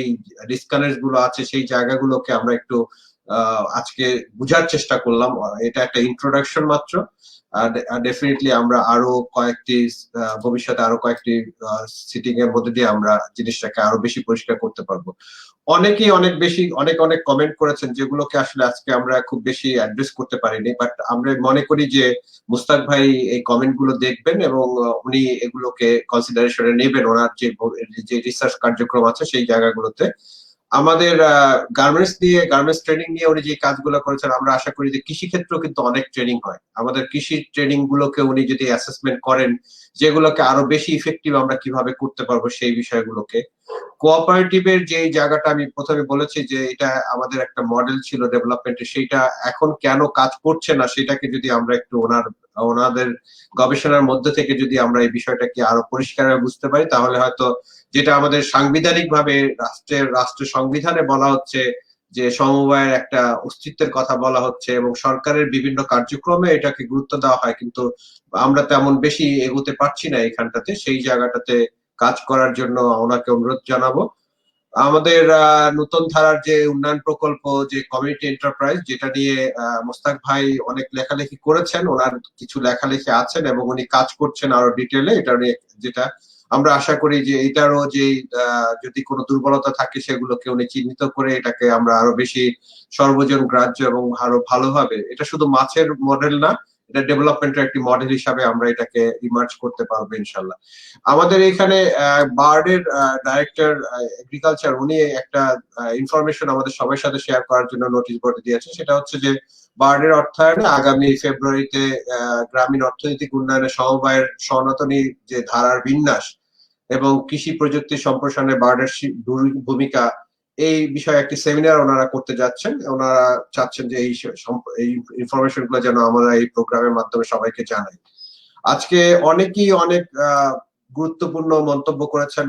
ডিসকানেক্ট গুলো আছে সেই জায়গাগুলোকে আমরা একটু আজকে বুঝার চেষ্টা করলাম। এটা একটা ইন্ট্রোডাকশন মাত্র। ডেফিনেটলি আমরা আরো কয়েকটি ভবিষ্যতে আরো কয়েকটি সিটিং এর মধ্যে দিয়ে আমরা জিনিসটাকে আরো বেশি পরিষ্কার করতে পারবো। অনেকেই অনেক বেশি অনেক কমেন্ট করেছেন যেগুলোকে আসলে আজকে আমরা খুব বেশি অ্যাড্রেস করতে পারিনি, বাট আমরা মনে করি যে মুস্তাক ভাই এই কমেন্ট গুলো দেখবেন এবং উনি এগুলোকে কনসিডারেশনে নেবেন ওনার যে রিসার্চ কার্যক্রম আছে সেই জায়গাগুলোতে। আমাদের গার্মেন্টস ট্রেনিং নিয়ে উনি যে কাজগুলো করেছেন আমরা আশা করি যে কৃষি ক্ষেত্রেও কিন্তু অনেক ট্রেনিং হয়। আমাদের কৃষি ট্রেনিং গুলোকে উনি যদি অ্যাসেসমেন্ট করেন যেগুলোকে আরো বেশি ইফেক্টিভ আমরা কিভাবে করতে পারবো সেই বিষয়গুলোকে। কোঅপারেটিভের যে জায়গাটা আমি প্রথমে বলেছি যে এটা আমাদের একটা মডেল ছিল ডেভেলপমেন্টের, সেইটা এখন কেন কাজ করছে না সেটাকে যদি আমরা একটু ওনাদের গবেষণার মধ্যে থেকে যদি আমরা এই বিষয়টাকে আরো পরিষ্কারভাবে বুঝতে পারি তাহলে হয়তো যেটা আমাদের সাংবিধানিক ভাবে রাষ্ট্র সংবিধানে বলা হচ্ছে যে সমবায়ের একটা অস্তিত্বের কথা বলা হচ্ছে এবং সরকারের বিভিন্ন কার্যক্রমে এটাকে গুরুত্ব দেওয়া হয়, কিন্তু আমরা তেমন বেশি এগোতে পারছি না এখানটাতে। সেই জায়গাটাতে কাজ করার জন্য ওনাকে অনুরোধ জানাবো। আমাদের নতুন ধারার যে উন্নয়ন প্রকল্প যে কমিউনিটি এন্টারপ্রাইজ, যেটা নিয়ে মোস্তাক ভাই অনেক লেখালেখি করেছেন, ওনার কিছু লেখালেখি আছেন এবং উনি কাজ করছেন আরো ডিটেলে এটা নিয়ে, যেটা আমরা আশা করি যে এটারও যে যদি কোনো দুর্বলতা থাকে সেগুলোকে উনি চিহ্নিত করে এটাকে আমরা আরো বেশি সর্বজন গ্রাহ্য এবং আরো ভালোভাবে, এটা শুধু মাছের মডেল না, এটা ডেভেলপমেন্টের একটি মডেল হিসাবে আমরা এটাকে ইমার্জ করতে পারবো ইনশাল্লাহ। আমাদের এখানে বার্ডের ডাইরেক্টর এগ্রিকালচার উনি একটা ইনফরমেশন আমাদের সবার সাথে শেয়ার করার জন্য নোটিশ বোর্ডে দিয়েছে। সেটা হচ্ছে যে বার্ডের অর্থায়নে আগামী ফেব্রুয়ারিতে গ্রামীণ অর্থনৈতিক উন্নয়নের সমবায়ের সনাতনী যে ধারার বিন্যাস এবং কৃষি প্রযুক্তি সম্প্রসারণে বার্ডের ভূমিকা, এই বিষয়ে একটি সেমিনার ওনারা করতে যাচ্ছেন। ওনারা চাচ্ছেন যে এই ইনফরমেশন গুলো যেন আমরা এই প্রোগ্রামের মাধ্যমে সবাইকে জানাই। আজকে অনেকেই অনেক গুরুত্বপূর্ণ মন্তব্য করেছেন।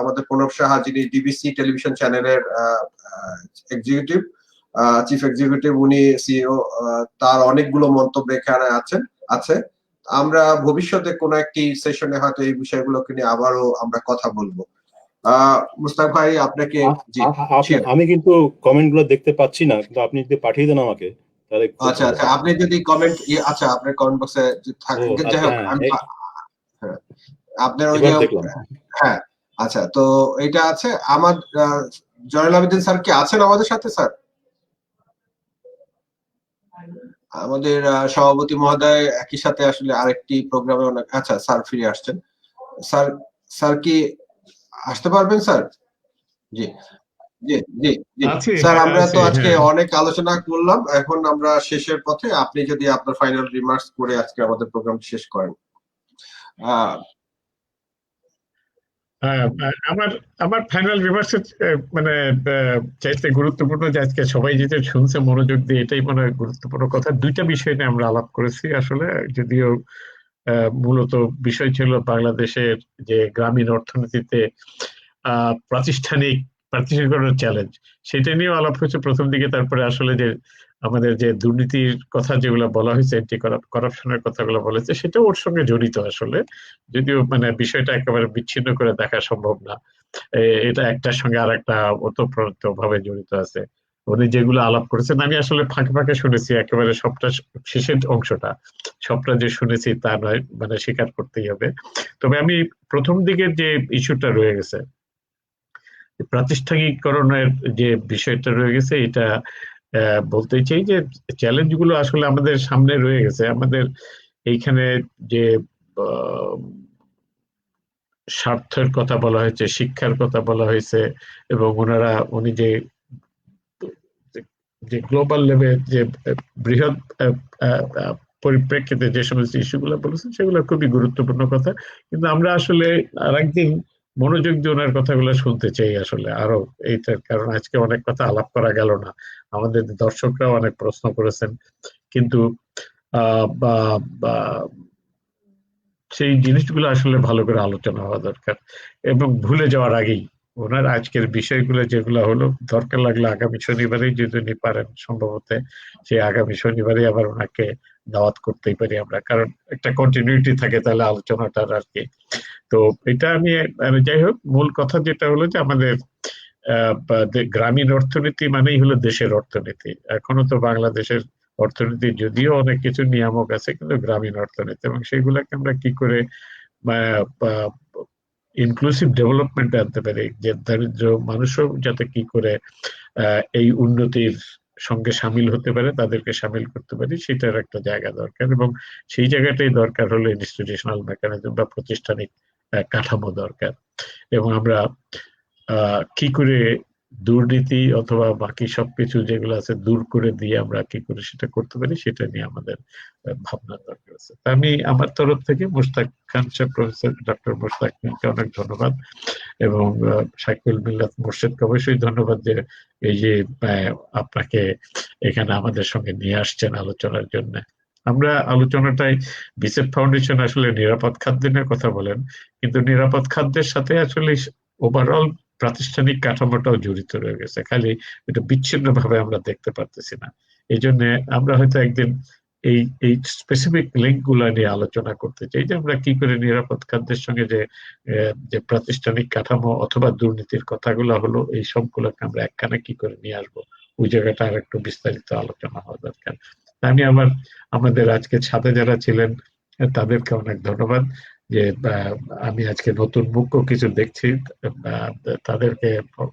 আমাদের প্রণব সাহা, যিনি ডিবিসি টেলিভিশন চ্যানেলের এক্সিকিউটিভ চিফ এক্সিকিউটিভ, উনি সিইও, তার অনেকগুলো মন্তব্য এখানে আছে। আমরা ভবিষ্যতে কোনো একটি সেশনে হয়তো এই বিষয়গুলোকে নিয়ে আবারও আমরা কথা বলবো। মুস্তাক ভাই আপনাকে আমি কিন্তু কমেন্ট গুলো দেখতে পাচ্ছি না, কিন্তু আপনি যদি পাঠিয়ে দেন আমাকে তাহলে। আচ্ছা, আপনি যদি কমেন্ট আপনার কমেন্ট বক্সে থাকে, যাই হোক আপনার ওই যে হ্যাঁ আচ্ছা, তো এটা আছে আমার জয়নুল আবেদিন স্যার কি আছেন আমাদের সাথে? স্যার আমাদের সভাপতি মহোদয় একই সাথে আসলে আরেকটি প্রোগ্রামে, আচ্ছা স্যার ফিরে আসছেন। স্যার কি আসতে পারবেন স্যার? জি জি জি জি স্যার, আমরা তো আজকে অনেক আলোচনা করলাম, এখন আমরা শেষের পথে। আপনি যদি আপনার ফাইনাল রিমার্কস করে আজকে আমাদের প্রোগ্রাম শেষ করেন। আমার ফাইনাল রিমার্কস মানে চাইতে গুরুত্বপূর্ণ যে আজকে সবাই যেটা শুনছে মনোযোগ দিয়ে, এটাই মনে হয় গুরুত্বপূর্ণ কথা। দুইটা বিষয় নিয়ে আমরা আলাপ করেছি আসলে, যদিও মূলত বিষয় ছিল বাংলাদেশের যে গ্রামীণ অর্থনীতিতে প্রাতিষ্ঠানিকরণের চ্যালেঞ্জ, সেটা নিয়েও আলাপ হয়েছে প্রথম দিকে। তারপরে আসলে যে আমাদের যে দুর্নীতির কথা যেগুলো বলা হয়েছে, অ্যান্টি করাপশনের কথাগুলো বলেছে, সেটাও ওর সঙ্গে জড়িত আসলে, যদিও মানে বিষয়টা একেবারে বিচ্ছিন্ন করে দেখা সম্ভব না। এটা একটার সঙ্গে আর একটা ওতপ্রোত ভাবে জড়িত আছে। উনি যেগুলো আলাপ করেছেন আমি আসলে ফাঁকে ফাঁকে শুনেছি, একেবারে সবটা শেষের অংশটা সবটা যে শুনেছি তা নয়, মানে স্বীকার করতেই হবে। তবে আমি প্রথম দিকের যে ইস্যুটা রয়ে গেছে, প্রাতিষ্ঠানিকরণের যে বিষয়টা রয়ে গেছে, এটা বলতে চাই যে চ্যালেঞ্জ গুলো আসলে আমাদের সামনে রয়ে গেছে। আমাদের এইখানে যে স্বার্থের কথা বলা হয়েছে, শিক্ষার কথা বলা হয়েছে, এবং উনি যে গ্লোবাল লেভেল যে বৃহৎ পরিপ্রেক্ষিতে যে সমস্ত ইস্যুগুলো বলেছেন সেগুলো খুবই গুরুত্বপূর্ণ কথা, কিন্তু আমরা আসলে আরেকদিন মনোযোগ দিয়ে ওনার কথাগুলো শুনতে চাই আসলে আরো, এইটার কারণ আজকে অনেক কথা আলাপ করা গেল না, আমাদের দর্শকরাও অনেক প্রশ্ন করেছেন, কিন্তু সেই জিনিসগুলো আসলে ভালো করে আলোচনা হওয়া দরকার, এবং ভুলে যাওয়ার আগেই ওনার আজকের বিষয়গুলো যেগুলো হলো, দরকার লাগলে আগামী শনিবারেই যদি উনি পারেন সম্ভবত, সেই আগামী শনিবারে আবার ওনাকে দাওয়াত করতেই পারি আমরা, কারণ একটা কন্টিনিউটি থাকে তাহলে আলোচনাটার আর কি। তো এটা আমি যাই হোক, মূল কথা যেটা হলো যে আমাদের গ্রামীণ অর্থনীতি মানেই হলো দেশের অর্থনীতি। এখনো তো বাংলাদেশের অর্থনীতি যদিও অনেক কিছু নিয়ামক আছে, কিন্তু গ্রামীণ অর্থনীতি, এবং সেগুলোকে আমরা কি করে ইনক্লুসিভ ডেভেলপমেন্ট আনতে পারি, যে দারিদ্র মানুষও যাতে কি করে এই উন্নতির সঙ্গে সামিল হতে পারে, তাদেরকে সামিল করতে পারি, সেটার একটা জায়গা দরকার, এবং সেই জায়গাটাই দরকার হলো ইনস্টিটিউশনাল মেকানিজম বা প্রাতিষ্ঠানিক কাঠামো দরকার। এবং আমরা কি করে দুর্নীতি অথবা বাকি সবকিছু যেগুলো আছে দূর করে দিয়ে আমরা কি করে সেটা করতে পারি, সেটা নিয়ে আমাদের ভাবনা দরকার আছে। আমি আমার তরফ থেকে মুশতাক খান সাহেব, প্রফেসর ডক্টর মুশতাক খানকে অনেক ধন্যবাদ, এবং শাকিল মিল্লাত মোর্শেদকে অবশ্যই ধন্যবাদ যে এই যে আপনাকে এখানে আমাদের সঙ্গে নিয়ে আসছেন আলোচনার জন্য। আমরা আলোচনাটাই বিসেফ ফাউন্ডেশন আসলে নিরাপদ খাদ্য নিয়ে কথা বলেন, কিন্তু নিরাপদ খাদ্যের সাথে আসলে ওভারঅল প্রাতিষ্ঠানিক কাঠামোটাও জড়িত রয়ে গেছে, খালি এটা বিচ্ছিন্ন ভাবে আমরা দেখতে পারতেছি না। এই জন্য আমরা হয়তো একদিন এই স্পেসিফিক লিঙ্ক গুলা নিয়ে আলোচনা করতে চাই, যে আমরা কি করে নিরাপদ খাদ্যের সঙ্গে যে প্রাতিষ্ঠানিক কাঠামো অথবা দুর্নীতির কথাগুলো হলো, এই সবগুলোকে আমরা একখানে কি করে নিয়ে আসবো, ওই জায়গাটা আর একটু বিস্তারিত আলোচনা হওয়া দরকার। আমি আমাদের আজকে সাথে যারা ছিলেন তাদেরকে অনেক ধন্যবাদ, যে আমি আজকে নতুন মুখ্য কিছু দেখছি, তাদেরকে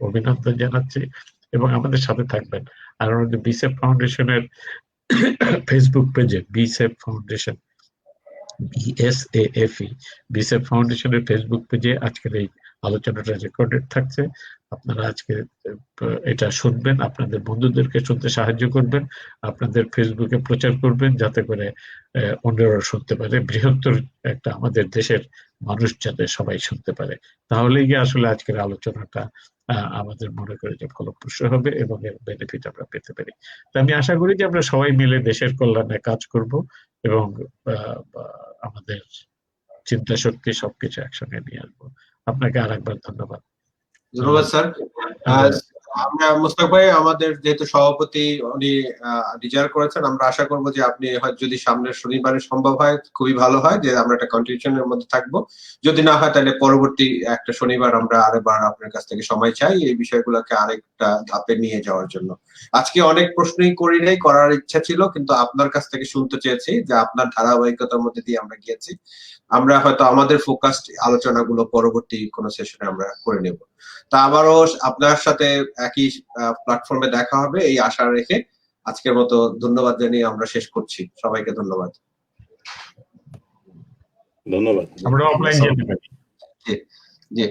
অভিনন্দন জানাচ্ছি, এবং আমাদের সাথে থাকবেন। আর আমাদের বিসেফ ফাউন্ডেশনের ফেসবুক পেজে, বিসেফ ফাউন্ডেশন, BSAFE, বিসেফ ফাউন্ডেশনের ফেসবুক পেজে আজকের এই আলোচনাটা রেকর্ডেড থাকছে। আপনারা আজকে এটা শুনবেন, আপনাদের বন্ধুদেরকে শুনতে সাহায্য করবেন, আপনাদের ফেসবুকে প্রচার করবেন, যাতে করে অন্যরা শুনতে পারে, বৃহত্তর একটা আমাদের দেশের মানুষ যাতে সবাই শুনতে পারে, তাহলেই গিয়ে আসলে আজকের আলোচনাটা আমাদের মনে করে যে ফলপ্রসূ হবে এবং এর বেনিফিট আমরা পেতে পারি। তো আমি আশা করি যে আমরা সবাই মিলে দেশের কল্যাণে কাজ করব, এবং আমাদের চিন্তা শক্তি সবকিছু একসঙ্গে নিয়ে আসবো। আপনাকে আরেকবার ধন্যবাদ। ধন্যবাদ স্যার। আমরা মুস্তাক ভাই, আমাদের যেহেতু সভাপতি উনি ডিজায়ার করেছেন, আমরা আশা করব যে আপনি যদি সামনের শনিবারে সম্ভব হয় খুবই ভালো হয়, যে আমরা একটা কন্টিনিউশনের মধ্যে থাকবো। যদি না হয় তাহলে পরবর্তী একটা শনিবার আমরা আরেকবার আপনার কাছ থেকে সময় চাই এই বিষয়গুলোকে আরেকটা ধাপে নিয়ে যাওয়ার জন্য। আজকে অনেক প্রশ্নই করার ইচ্ছা ছিল, কিন্তু আপনার কাছ থেকে শুনতে চেয়েছি যে আপনার ধারাবাহিকতার মধ্যে দিয়ে আমরা গিয়েছি। আমরা হয়তো আমাদের ফোকাসড আলোচনাগুলো পরবর্তী কোনো সেশনে আমরা করে নেব। তা আবারও আপনার সাথে একই প্ল্যাটফর্মে দেখা হবে এই আশা রেখে আজকের মতো ধন্যবাদ জানিয়ে আমরা শেষ করছি। সবাইকে ধন্যবাদ। ধন্যবাদ। আমরা অফলাইন যেতে পারি। জি।